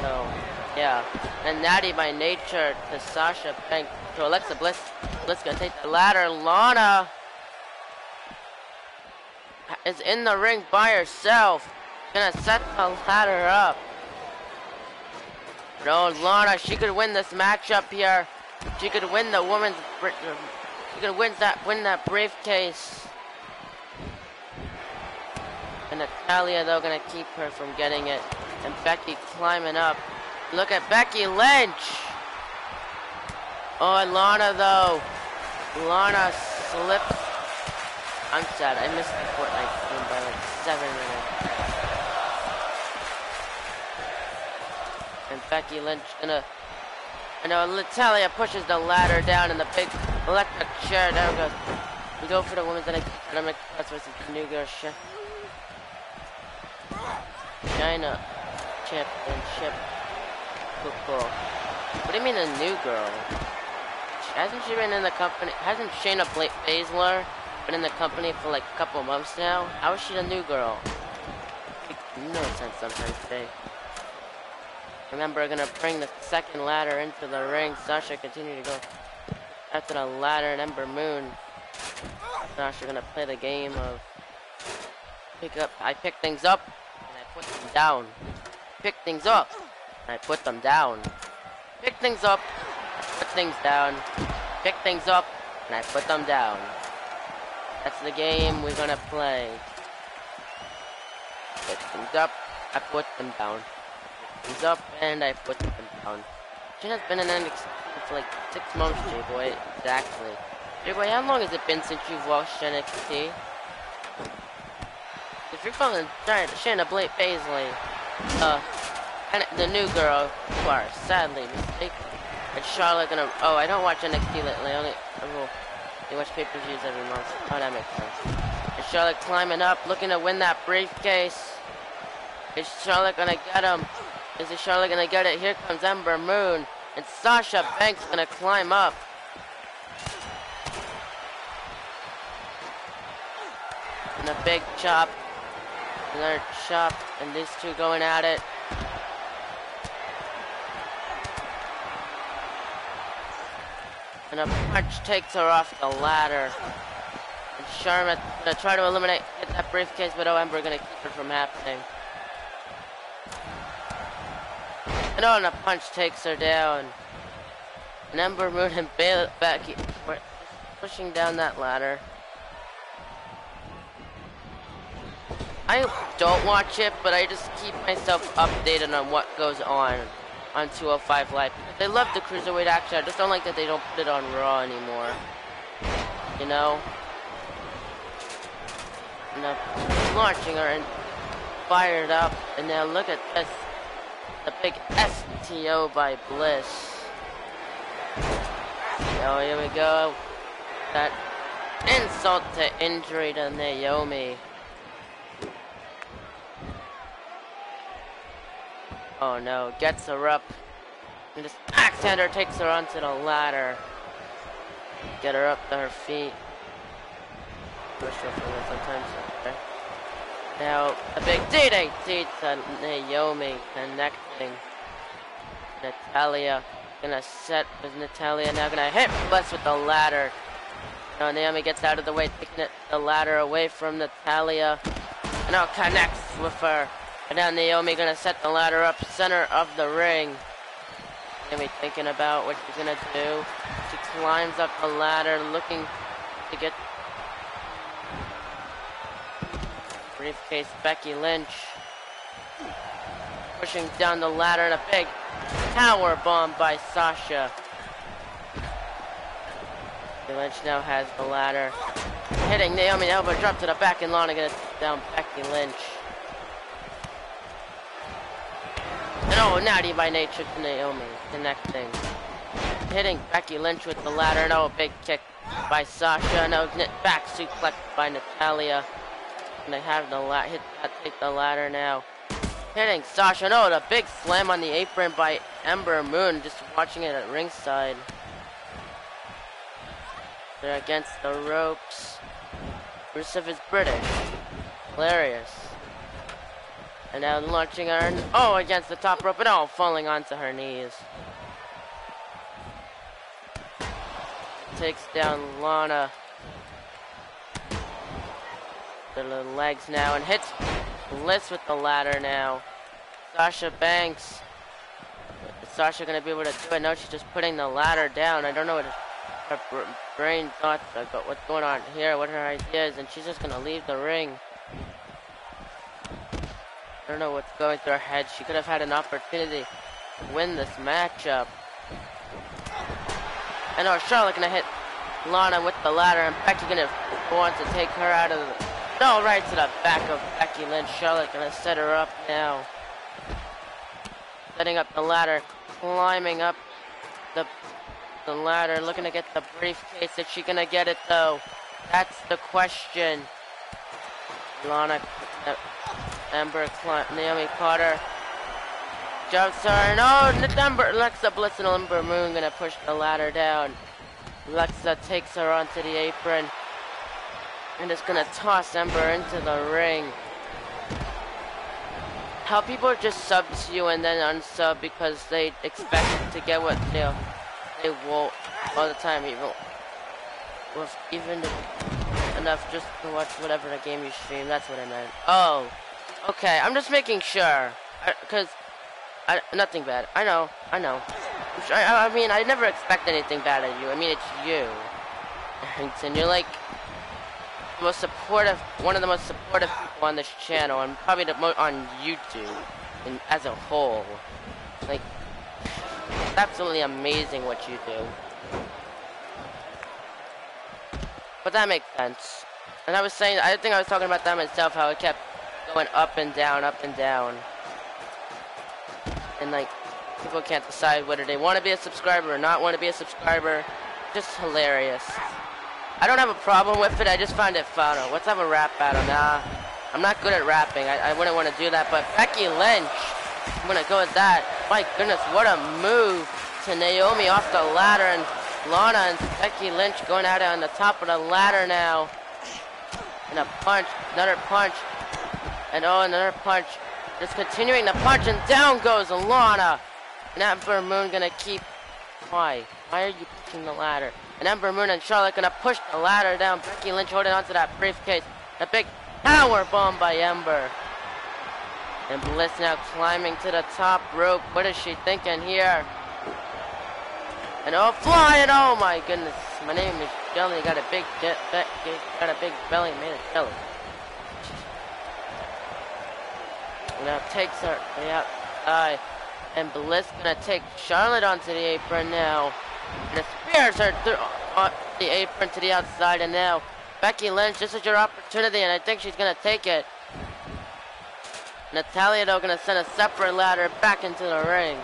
So, yeah. And Natty by nature to Sasha Banks to Alexa Bliss. Bliss gonna take the ladder. Lana is in the ring by herself. Gonna set the ladder up. No, Lana, she could win this matchup here. She could win the women's. She could win that briefcase. And Natalya, though, gonna keep her from getting it. And Becky climbing up. Look at Becky Lynch. Oh, and Lana, though. Lana slips. I'm sad. I missed the Fortnite game by like 7 minutes. And Becky Lynch gonna... I know Natalya pushes the ladder down and the big electric chair down goes. We go for the women's dynamic plus versus the new girl China Championship. Cool. What do you mean a new girl? Hasn't she been in the company? Hasn't Shayna Baszler been in the company for like a couple months now? How is she a new girl? Makes no sense sometimes today. Remember, we're gonna bring the second ladder into the ring. Sasha continue to go after the ladder and Ember Moon. Sasha gonna play the game of I pick things up and I put them down. Pick things up and I put them down. Pick things up, put things down. Pick things up and I put them down. That's the game we're gonna play. Pick things up, I put them down. Things up and I put them down. She has been in NXT for like 6 months, J-Boy. Exactly. J-Boy, how long has it been since you've watched NXT? If you're calling Shayna Baszler, and the new girl, you are sadly mistaken. And Charlotte gonna... Oh, I don't watch NXT lately. I watch pay-per-views every month. Oh, that makes sense. And Charlotte climbing up, looking to win that briefcase. Is Charlotte gonna get him? Is Charlotte gonna get it? Here comes Ember Moon. And Sasha Banks gonna climb up. And a big chop. Another chop. And these two going at it. And a punch takes her off the ladder. And Charlotte gonna try to get that briefcase, but Ember gonna keep it from happening. And a punch takes her down. And Ember Moon and Becky were pushing down that ladder. I don't watch it, but I just keep myself updated on what goes on 205 Live. They love the Cruiserweight action. I just don't like that they don't put it on Raw anymore. You know? up, launching her and fired up. And now look at this. The big STO by Bliss. Oh, here we go. That insult to injury to Naomi. Oh no, gets her up. And this axe hander takes her onto the ladder. Get her up to her feet. Sometimes, okay. Now, a big DDT to Naomi, connecting. Natalia gonna set with Natalia, now gonna hit Bliss with the ladder. Now Naomi gets out of the way, taking the ladder away from Natalia. And now connects with her. And now Naomi gonna set the ladder up center of the ring. Naomi thinking about what she's gonna do. She climbs up the ladder looking to get briefcase Becky Lynch. Pushing down the ladder and a big power bomb by Sasha. Becky Lynch now has the ladder. Hitting Naomi, elbow drop to the back, and Lana gonna take down Becky Lynch. And oh, naughty by nature to Naomi, connecting. Hitting Becky Lynch with the ladder, and oh, big kick by Sasha. No, back suplex by Natalia. And they have the take the ladder now. Hitting Sasha, no, the big slam on the apron by Ember Moon, just watching it at ringside. They're against the ropes. Rusev is British. Hilarious. And now launching her, oh, against the top rope, and oh, falling onto her knees. Takes down Lana. The legs now, and hits Bliss with the ladder now. Sasha Banks. Is Sasha gonna be able to do it? No, she's just putting the ladder down. I don't know what her brain thoughts about what's going on here, what her idea is, and she's just gonna leave the ring. I don't know what's going through her head. She could have had an opportunity to win this matchup. And oh, Charlotte gonna hit Lana with the ladder, and Becky gonna want to take her out of the... No, right to the back of Becky Lynch. Charlotte gonna set her up now. Setting up the ladder, climbing up the ladder, looking to get the briefcase. Is she gonna get it though? That's the question. Lana, Ember, Naomi Carter, jumps her. No, Alexa Bliss and Ember Moon gonna push the ladder down. Alexa takes her onto the apron and is gonna toss Ember into the ring. How people just sub to you and then unsub because they expect to get what they will all the time, even enough just to watch whatever the game you stream. That's what I meant. Oh, okay. I'm just making sure, because nothing bad. I know. I mean, I never expect anything bad at you. I mean, it's you, and you're like the most supportive, one of the most supportive people on this channel, and probably on YouTube, and as a whole. Like, it's absolutely amazing what you do. But that makes sense. And I was saying, I think I was talking about that myself, how it kept going up and down, up and down. And like, people can't decide whether they want to be a subscriber or not want to be a subscriber. Just hilarious. I don't have a problem with it, I just find it fun. Let's have a rap battle. Nah, I'm not good at rapping. I wouldn't want to do that, but Becky Lynch, I'm gonna go with that. My goodness, what a move to Naomi off the ladder, and Lana and Becky Lynch going at it on the top of the ladder now. And a punch, another punch, and oh, another punch. Just continuing the punch, and down goes Lana. And Ember Moon gonna keep... Why are you pushing the ladder? And Ember Moon and Charlotte gonna push the ladder down. Becky Lynch holding onto that briefcase. A big power bomb by Ember. And Bliss now climbing to the top rope. What is she thinking here? And oh, flying! Oh my goodness! My name is Jelly. Got a big belly made of jelly. Now takes her to the outside, and Bliss gonna take Charlotte onto the apron now. And spears her through the apron to the outside, and now Becky Lynch, this is your opportunity, and I think she's going to take it. Natalya, though, going to send a separate ladder back into the ring.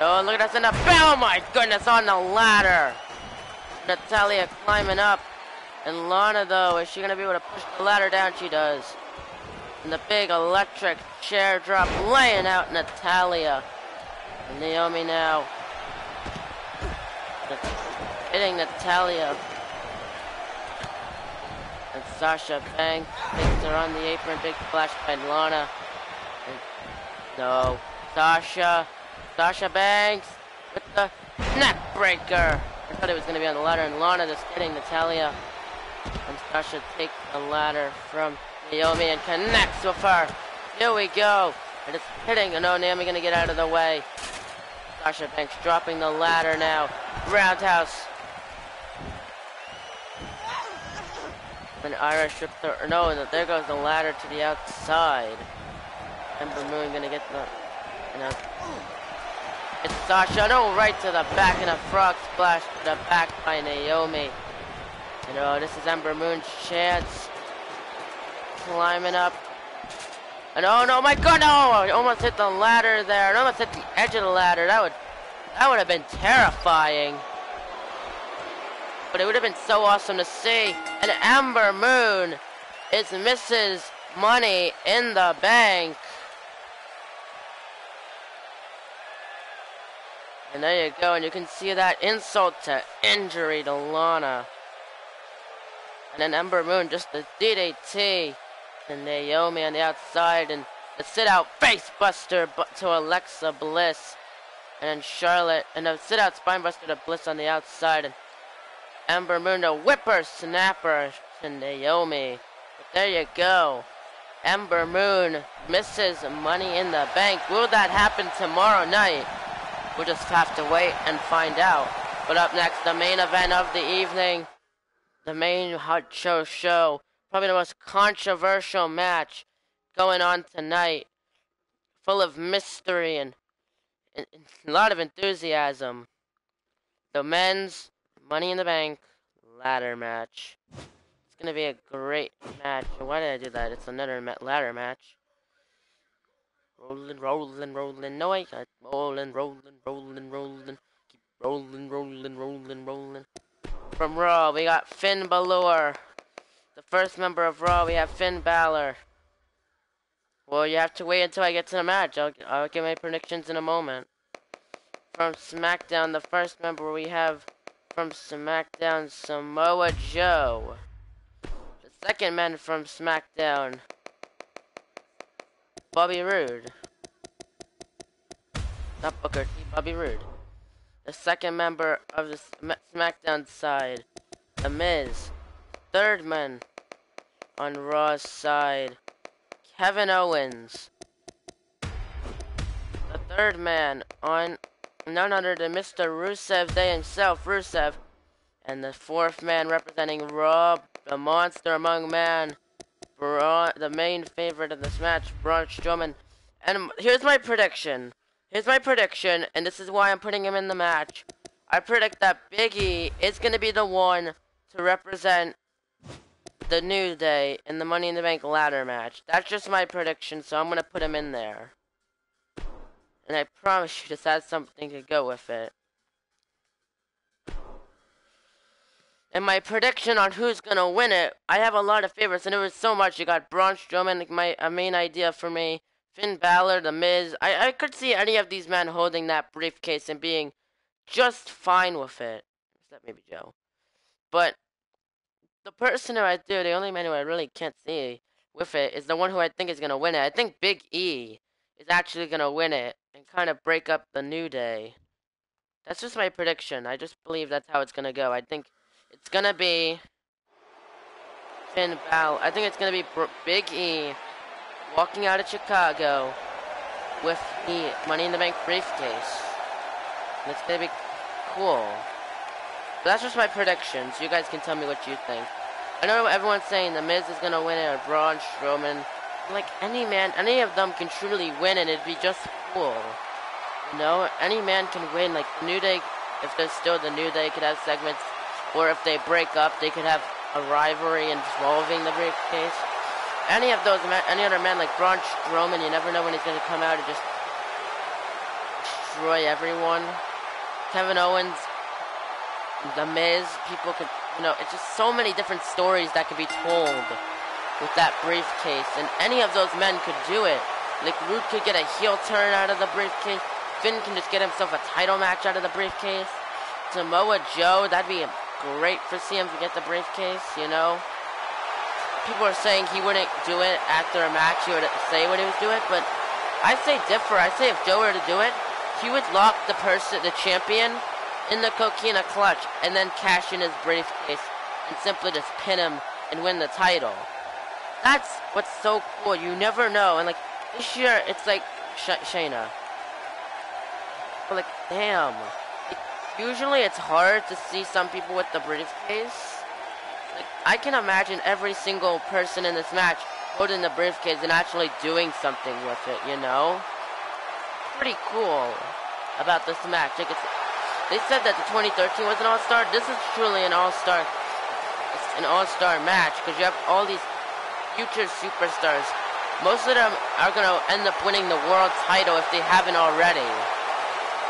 Oh, look at us in the... Oh, my goodness, on the ladder. Natalya climbing up. And Lana, though, is she going to be able to push the ladder down? She does. And the big electric chair drop laying out Natalya. And Naomi now hitting Natalya. And Sasha Banks takes her on the apron. Big splash by Lana. And no. Sasha Banks with the neck breaker. I thought it was going to be on the ladder. And Lana just hitting Natalya. And Sasha takes the ladder from Naomi and connects with her. Here we go. And it's hitting. No, Naomi going to get out of the way. Sasha Banks dropping the ladder now. Roundhouse. And Irish ripped her. No, there goes the ladder to the outside. Ember Moon going to get the... it's Sasha. No, right to the back and a frog splash to the back by Naomi. And this is Ember Moon's chance. Climbing up. And oh no, my god, no! I almost hit the ladder there. And almost hit the edge of the ladder. That would have been terrifying. But it would have been so awesome to see. And Ember Moon is Mrs. Money in the Bank. And there you go. And you can see that insult to injury to Lana. And then Ember Moon just the DDT. And Naomi on the outside. And the sit-out face-buster to Alexa Bliss. And then Charlotte. And the sit-out spine-buster to Bliss on the outside. And Ember Moon the whipper-snapper to Naomi. But there you go. Ember Moon misses Money in the Bank. Will that happen tomorrow night? We'll just have to wait and find out. But up next, the main event of the evening. The main Hot Show. Probably the most controversial match going on tonight. Full of mystery and a lot of enthusiasm. The men's Money in the Bank ladder match. It's going to be a great match. Why did I do that? It's another ladder match. Rolling. No, I got rolling. Keep rolling. From Raw, we got Finn Balor. The first member of Raw, we have Finn Balor. Well, you have to wait until I get to the match. I'll give my predictions in a moment. From SmackDown, the first member we have from SmackDown, Samoa Joe. The second man from SmackDown, Bobby Roode. Not Booker T, Bobby Roode. The second member of the SmackDown side, The Miz. Third man on Raw's side, Kevin Owens. The third man on none other than Mr. Rusev Day himself, Rusev. And the fourth man representing Raw, the monster among men, the main favorite of this match, Braun Strowman. And here's my prediction, and this is why I'm putting him in the match. I predict that Big E is going to be the one to represent the New Day in the Money in the Bank ladder match. That's just my prediction, so I'm going to put him in there. And I promise you this has something to go with it. And my prediction on who's going to win it, I have a lot of favorites, and there was so much. You got Braun Strowman, a main idea for me. Finn Balor, The Miz. I could see any of these men holding that briefcase and being just fine with it. Except maybe Joe. But the person who the only man who I really can't see with it is the one who I think is going to win it. I think Big E is actually going to win it and kind of break up the New Day. That's just my prediction. I just believe that's how it's going to go. I think it's going to be Finn Balor. I think it's going to be Big E walking out of Chicago with the Money in the Bank briefcase. And it's going to be cool. But that's just my predictions. You guys can tell me what you think. I know everyone's saying The Miz is going to win it or Braun Strowman. Like, any of them can truly win and it'd be just cool. You know, any man can win. Like, the New Day, if there's still the New Day, could have segments or if they break up, they could have a rivalry involving the briefcase. Any of those men, any other men like Braun Strowman, you never know when he's going to come out and just destroy everyone. Kevin Owens, The Miz, people could, it's just so many different stories that could be told with that briefcase, and any of those men could do it. Like, Root could get a heel turn out of the briefcase. Finn can just get himself a title match out of the briefcase. Samoa Joe, that'd be great for CM to get the briefcase, People are saying he wouldn't do it after a match. He would say when he would do it, but I say differ. I say if Joe were to do it, he would lock the champion, in the coquina clutch, and then cash in his briefcase and simply just pin him and win the title. That's what's so cool. You never know. And like this year, it's like Shayna. But like, damn. Usually it's hard to see some people with the briefcase. Like, I can imagine every single person in this match holding the briefcase and actually doing something with it, Pretty cool about this match. Like, they said that the 2013 was an all-star. This is truly an all-star. It's an all-star match because you have all these future superstars. Most of them are going to end up winning the world title if they haven't already.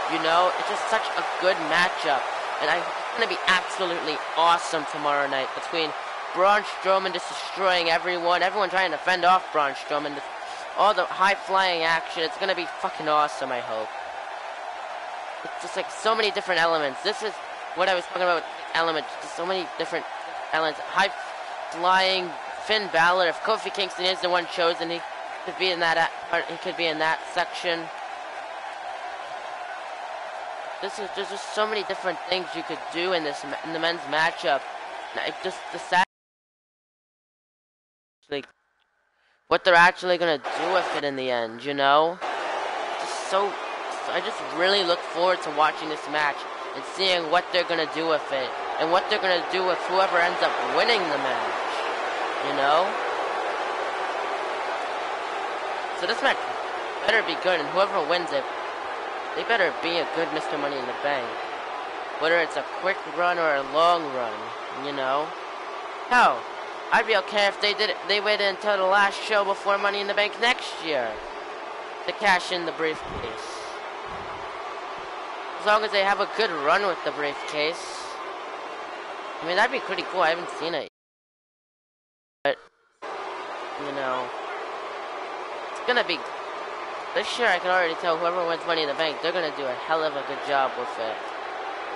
It's just such a good matchup. And it's going to be absolutely awesome tomorrow night between Braun Strowman just destroying everyone trying to fend off Braun Strowman, all the high-flying action. It's going to be fucking awesome, I hope. It's just like so many different elements. This is what I was talking about with elements. Just so many different elements. High-flying Finn Balor. If Kofi Kingston is the one chosen, he could be in that part. He could be in that section. There's just so many different things you could do in the men's matchup. Just the sad, like what they're actually gonna do with it in the end, Just so, I just really look forward to watching this match and seeing what they're gonna do with it and what they're gonna do with whoever ends up winning the match, So this match better be good, and whoever wins it, they better be a good Mr. Money in the Bank. Whether it's a quick run or a long run, Hell, I'd be okay if they waited until the last show before Money in the Bank next year to cash in the briefcase. As long as they have a good run with the briefcase. I mean, that'd be pretty cool. I haven't seen it. But, it's gonna be... This year, I can already tell whoever wins Money in the Bank, they're going to do a hell of a good job with it.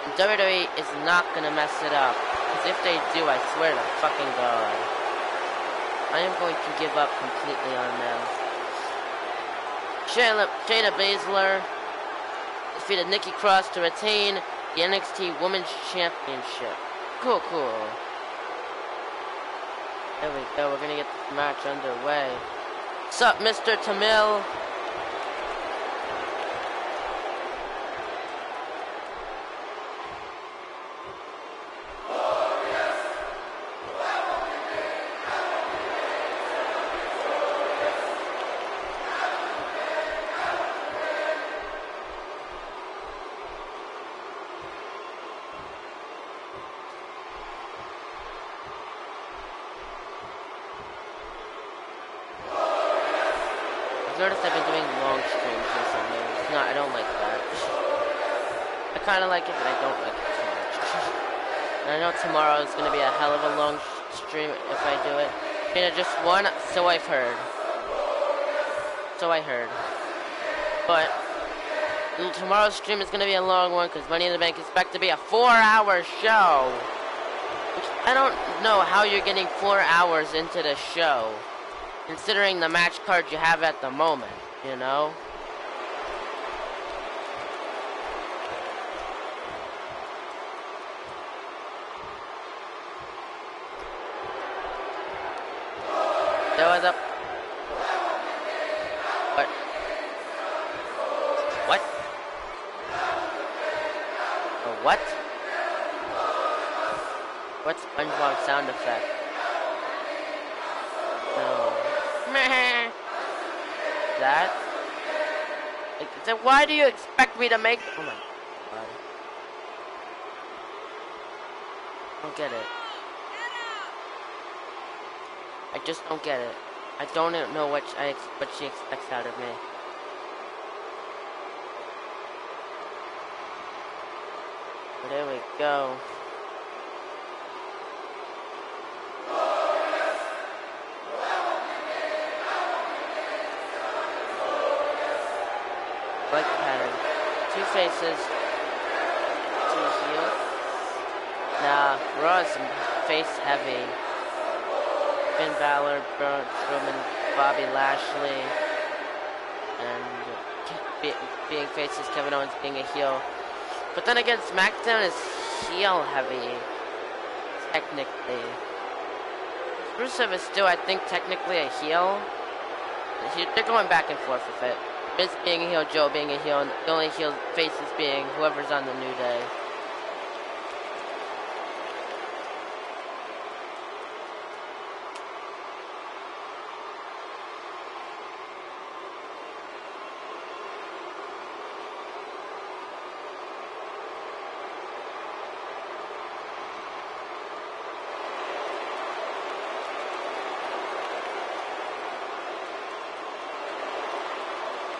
And WWE is not going to mess it up. Because if they do, I swear to fucking God, I am going to give up completely on them. Shayna Baszler defeated Nikki Cross to retain the NXT Women's Championship. Cool. There we go. We're going to get this match underway. What's up, Mr. Tamil? Notice I've been doing long streams recently. I don't like that. I kind of like it, but I don't like it too much. And I know tomorrow is going to be a hell of a long stream if I do it. Just one, so I've heard. But tomorrow's stream is going to be a long one because Money in the Bank is expected to be a 4-hour show. Which I don't know how you're getting 4 hours into the show, considering the match card you have at the moment, There was a... What? A what? What's SpongeBob sound effect? No. That? So why do you expect me to make... Oh my God. I don't get it. I just don't get it. I don't know what she expects out of me. But there we go. Like the pattern. Two faces. Two heels. Nah, Raw is face heavy. Finn Balor, Braun Strowman, Bobby Lashley, and being faces, Kevin Owens being a heel. But then again, SmackDown is heel heavy, technically. Rusev is still, I think, technically a heel. They're going back and forth with it. Miz being a heel, Joe being a heel, and the only heel faces being whoever's on the New Day.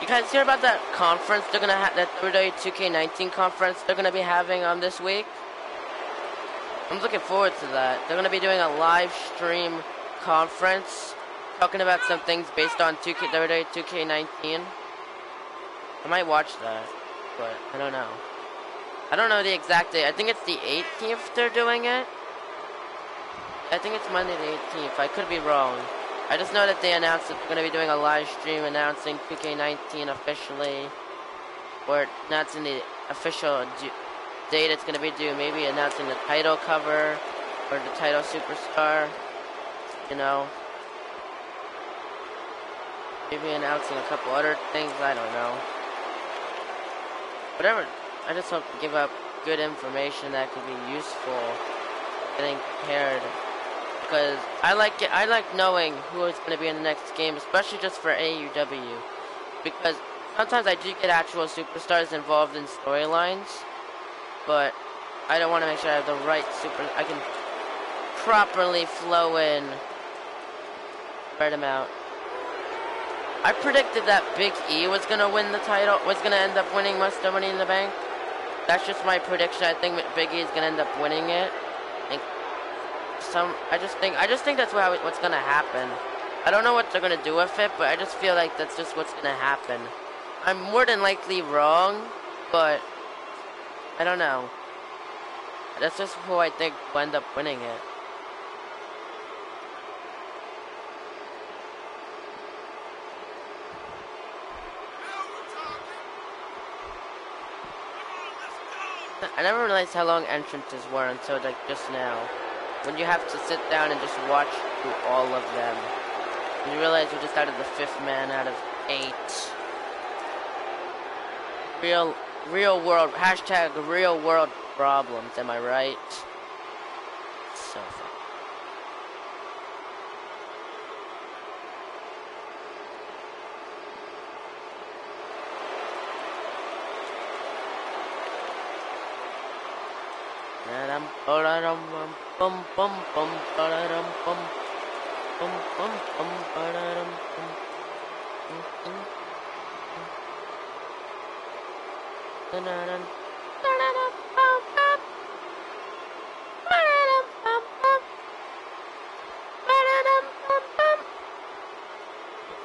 You guys hear about that conference they're gonna have, that WWE 2K19 conference they're gonna be having this week? I'm looking forward to that. They're gonna be doing a live stream conference talking about some things based on WWE 2K19. I might watch that, but I don't know. I don't know the exact date. I think it's the 18th they're doing it. I think it's Monday the 18th. I could be wrong. I just know that they announced that they're going to be doing a live stream announcing 2K19 officially, or announcing the official date it's going to be due, maybe announcing the title cover, or the title superstar, you know. Maybe announcing a couple other things, I don't know. Whatever, I just hope to give up good information that could be useful, getting prepared. Because I like knowing who is going to be in the next game, especially just for AEW. Because sometimes I do get actual superstars involved in storylines, but I don't want to make sure I have the right I can properly flow in, spread them out. I predicted that Big E was going to win the title, was going to end up winning most of Money in the Bank. That's just my prediction. I think Big E is going to end up winning it. I just think that's what's gonna happen. I don't know what they're gonna do with it, but I just feel like that's just what's gonna happen. I'm more than likely wrong, but I don't know. That's just who I think will end up winning it. I never realized how long entrances were until like just now. When you have to sit down and just watch through all of them. And you realize you're just out of the 5th man out of 8. Real world, hashtag real world problems, am I right? So fun.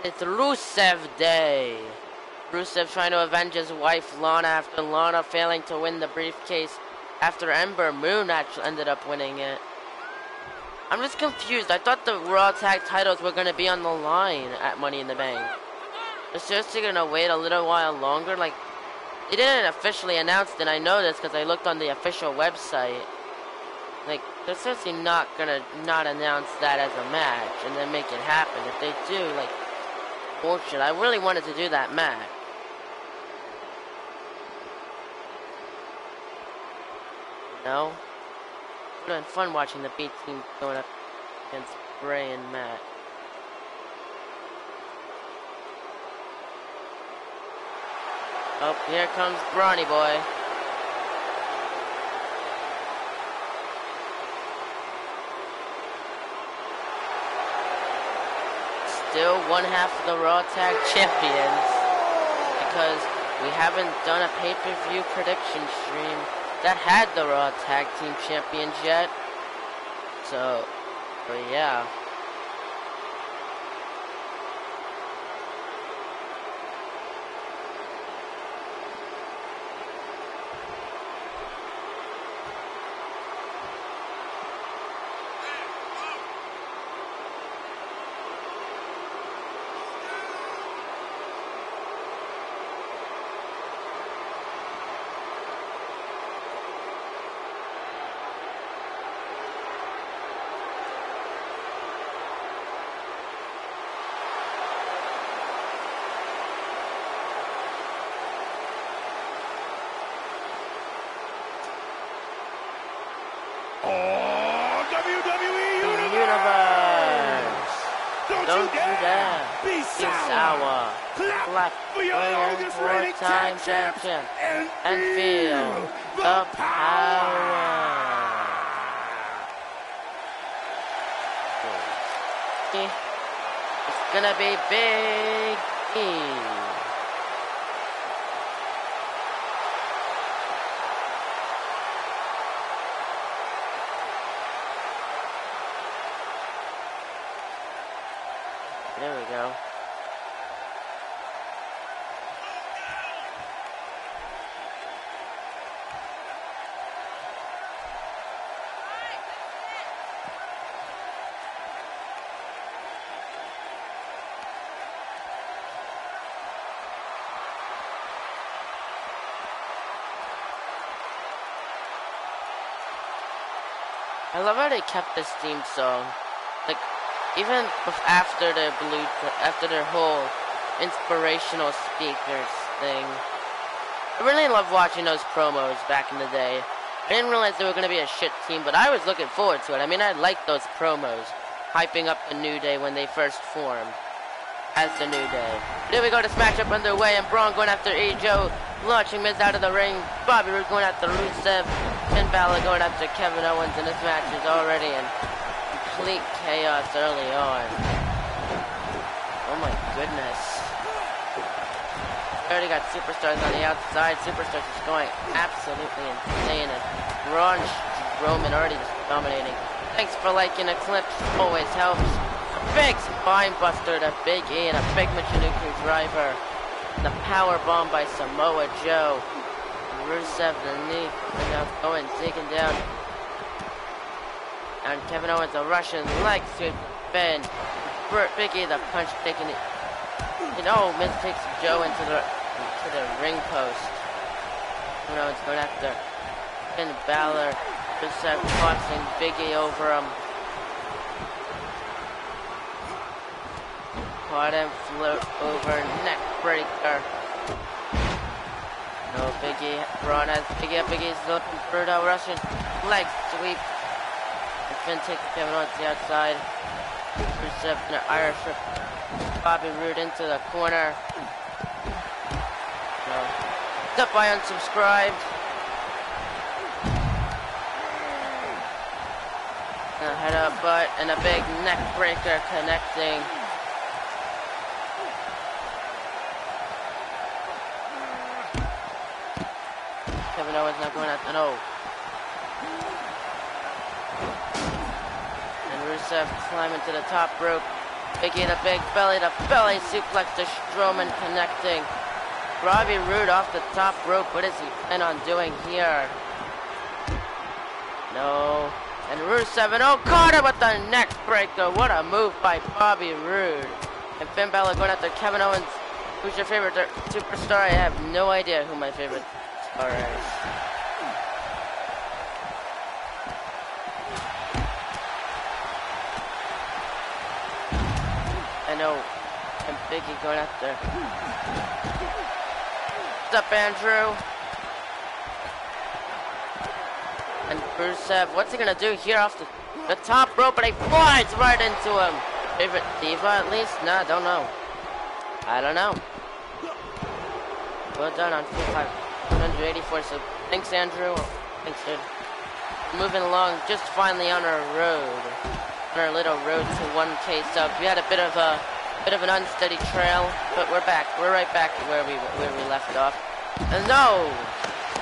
It's Rusev Day. Rusev trying to avenge his wife Lana after Lana failing to win the briefcase after Ember Moon actually ended up winning it. I'm just confused. I thought the Raw Tag titles were going to be on the line at Money in the Bank. They're seriously going to wait a little while longer? Like, they didn't officially announce it, and I know this because I looked on the official website. Like, they're seriously not going to not announce that as a match and then make it happen. If they do, like, bullshit. I really wanted to do that match. You know? It would have been fun watching the B team going up against Bray and Matt. Oh, here comes Brawny Boy. still one half of the Raw Tag Champions because we haven't done a pay-per-view prediction stream that had the Raw Tag Team Champions yet. So yeah. Oh, WWE Universe! Don't you dare be sour! Clap for your longest for reigning time tag champion champ and feel the power! It's gonna be Big E. There we go. I love how they kept this theme song. Like, even after their whole inspirational speakers thing. I really loved watching those promos back in the day. I didn't realize they were going to be a shit team, but I was looking forward to it. I mean, I liked those promos, hyping up the New Day when they first formed as the New Day. Here we go, this matchup underway, and Braun going after E-Joe, launching Miz out of the ring. Bobby Roode going after Rusev. Finn Balor going after Kevin Owens, and this match is already in complete chaos early on. Oh my goodness. We already got Superstars on the outside. Superstars just going absolutely insane, and Braun Strowman already just dominating. Thanks for liking the clips, always helps. A big spine buster to Big E and a big Michinoku driver. And the power bomb by Samoa Joe. Rusev the knee, and now going, digging down. And Kevin Owens a Russian leg sweep, Finn. Big E the punch taking it. And oh, Miz takes Joe into the ring post. Kevin Owens going after Finn Balor. Rusev tossing Big E over him. Caught him, float over, neck breaker. No, Big E, Braun has Big E's looking for the Russian leg sweep. And Finn takes Kevin Owens to the outside. Rusev in an Irish whip. Bobby Roode into the corner. No. Up by unsubscribed. And a head up butt and a big neck breaker connecting. Kevin Owens not going after, no. And Rusev climbing to the top rope. Big E the big belly to belly suplex to Strowman connecting. Bobby Roode off the top rope. What is he plan on doing here? No. And Rusev and oh, Carter with the neck breaker. What a move by Bobby Roode. And Finn Balor going after Kevin Owens. Who's your favorite superstar? I have no idea who my favorite star is. I know. And Big E going after. What's up, Andrew? And Rusev, what's he gonna do here off the top rope? But he flies right into him. Favorite diva at least? Nah, don't know. I don't know. Well done on 184. So thanks, Andrew. Thanks, dude. Moving along, just finally on our road. On our little road to 1K subs. We had a bit of a Bit of an unsteady trail, but we're back. We're right back to where we left off. And no!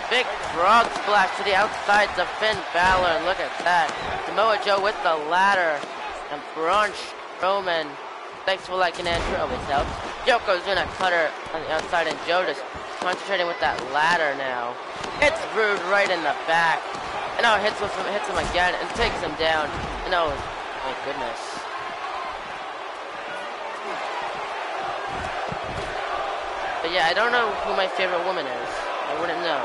Big frog splash to the outsides of Finn Balor. Look at that. Samoa Joe with the ladder. And Braun Strowman. Thanks for liking Andrew. Always helps. Yoko's doing a cutter on the outside, and Joe just concentrating with that ladder now. Hits Rude right in the back. And now hits him again and takes him down. And oh my goodness. But yeah, I don't know who my favorite woman is. I wouldn't know.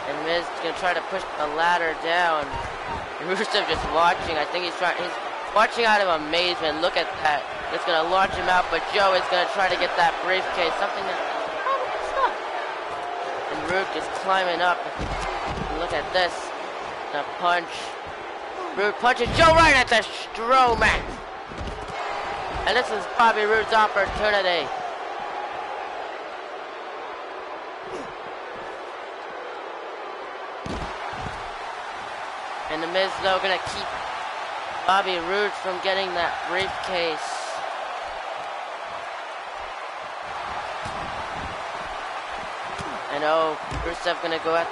And Miz is gonna try to push the ladder down. And Rusev just watching. I think he's watching out of amazement. Look at that. It's gonna launch him out, but Joe is gonna try to get that briefcase. Something that stop. And Rude just climbing up. And look at this. The punch. Rude punches Joe right at the Strowman. And this is Bobby Roode's opportunity. And the Miz though gonna keep Bobby Roode from getting that briefcase. And oh, Rusev gonna go at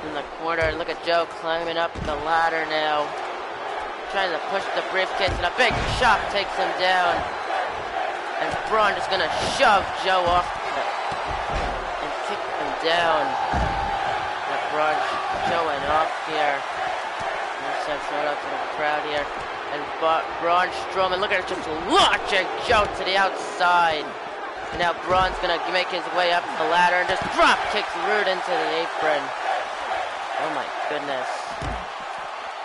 in the corner. Look at Joe climbing up the ladder now. Trying to push the briefcase, and a big chop takes him down. And Braun is gonna shove Joe off and kick him down. That Braun showing off here. Rusev showing up to the crowd here. And Braun Strowman, look at it, just launching Joe to the outside. And now Braun's gonna make his way up the ladder and just drop kicks Rude into the apron. Oh my goodness.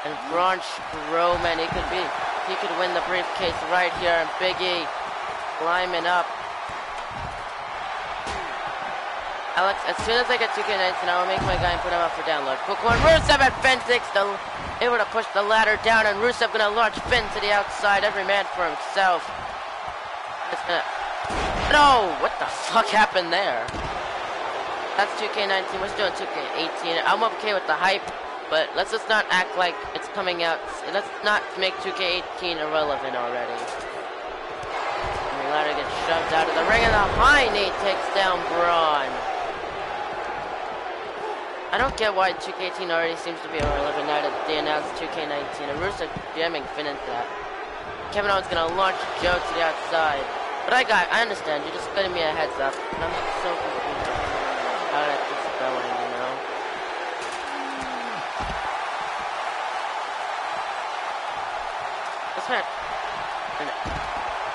And Braun Strowman, he could win the briefcase right here. And Big E climbing up. Alex, as soon as I get 2K19, I will make my guy and put him up for download. Quick one, Rusev at Finn 6, able to push the ladder down, and Rusev gonna launch Finn to the outside. Every man for himself. It's gonna. No! What the fuck happened there? That's 2K19. We're still in 2K18. I'm okay with the hype. But let's just not act like it's coming out. Let's not make 2K18 irrelevant already. And the ladder gets shoved out of the ring, and the high knee takes down Braun. I don't get why 2K18 already seems to be irrelevant now that they announced 2K19. And Rusev jamming Finn into that. Kevin Owens gonna launch Joe to the outside. But I understand. You're just giving me a heads up. And I'm so confused how that's just going, you know?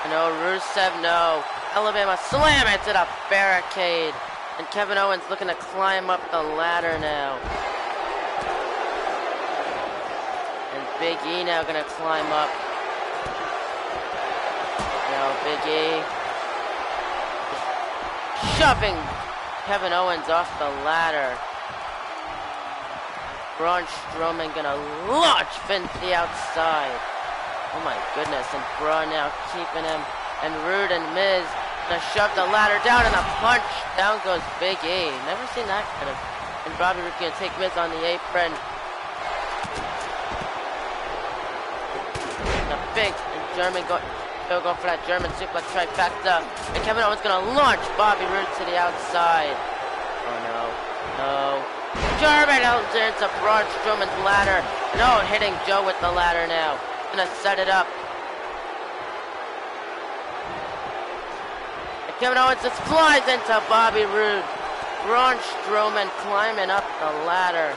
No, Rusev, no. Alabama slam into the barricade. And Kevin Owens looking to climb up the ladder now. And Big E now gonna climb up. Now Big E shoving Kevin Owens off the ladder. Braun Strowman gonna launch Finn to the outside. Oh my goodness, and Braun now keeping him, and Rude and Miz gonna shove the ladder down, and a punch. Down goes Big E. Never seen that kind of. And Bobby Roode gonna take Miz on the apron. And a big German going for that German suplex trifecta. And Kevin Owens gonna launch Bobby Roode to the outside. Oh no, no. German holds into Braun Strowman's ladder. No, hitting Joe with the ladder now. Gonna set it up. And Kevin Owens just flies into Bobby Roode. Braun Strowman climbing up the ladder.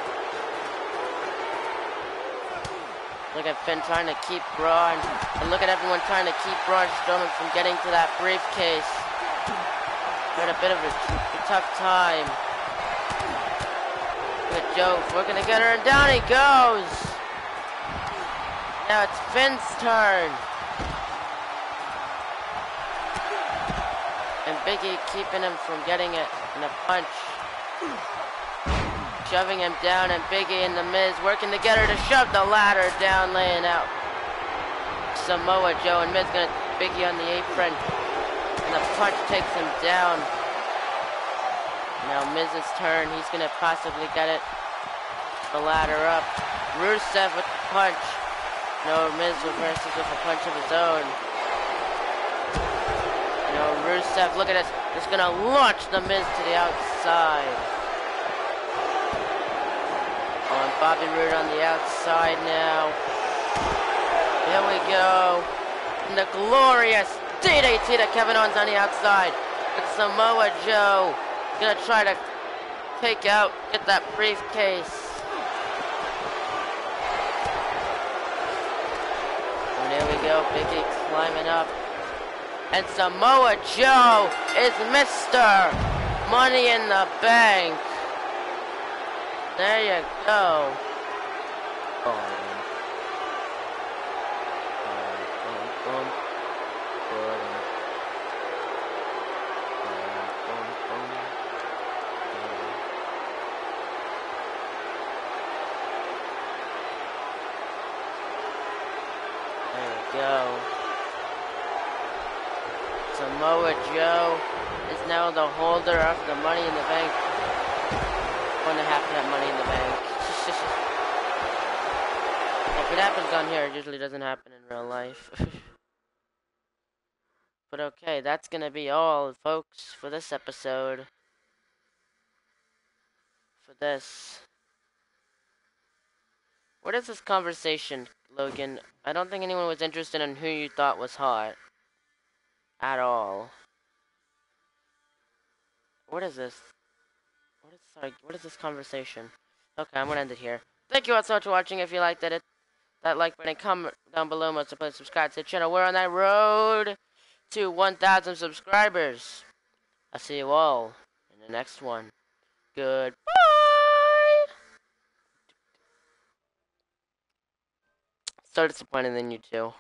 Look at Finn trying to keep Braun. And look at everyone trying to keep Braun Strowman from getting to that briefcase. Had a bit of a tough time. Look at Joe working to get her, and down he goes. Now it's Finn's turn. And Big E keeping him from getting it in a punch. Shoving him down, and Big E and The Miz working together to shove the ladder down, laying out Samoa Joe, and Miz gonna Big E on the apron. And the punch takes him down. Now Miz's turn. He's gonna possibly get it. The ladder up. Rusev with the punch. No, Miz reverses with a punch of his own. You know, Rusev, look at this. Just gonna launch the Miz to the outside. Oh, and Bobby Roode on the outside now. Here we go. And the glorious DDT to Kevin Owens on the outside. With Samoa Joe. Gonna try to take out, get that briefcase. And there we go. Big E climbing up. And Samoa Joe is Mr. Money in the Bank. There you go. There we go. Samoa Joe is now the holder of the Money in the Bank. Going to have to have Money in the Bank. If it happens on here, it usually doesn't happen in real life. But okay, that's gonna be all, folks, for this episode. For this. What is this conversation, Logan? I don't think anyone was interested in who you thought was hot. At all. What is this? What is this conversation? Okay, I'm gonna end it here. Thank you all so much for watching. If you liked it, that like button, comment down below. Most please subscribe to the channel. We're on that road to 1,000 subscribers. I'll see you all in the next one. Goodbye. So disappointed in you two.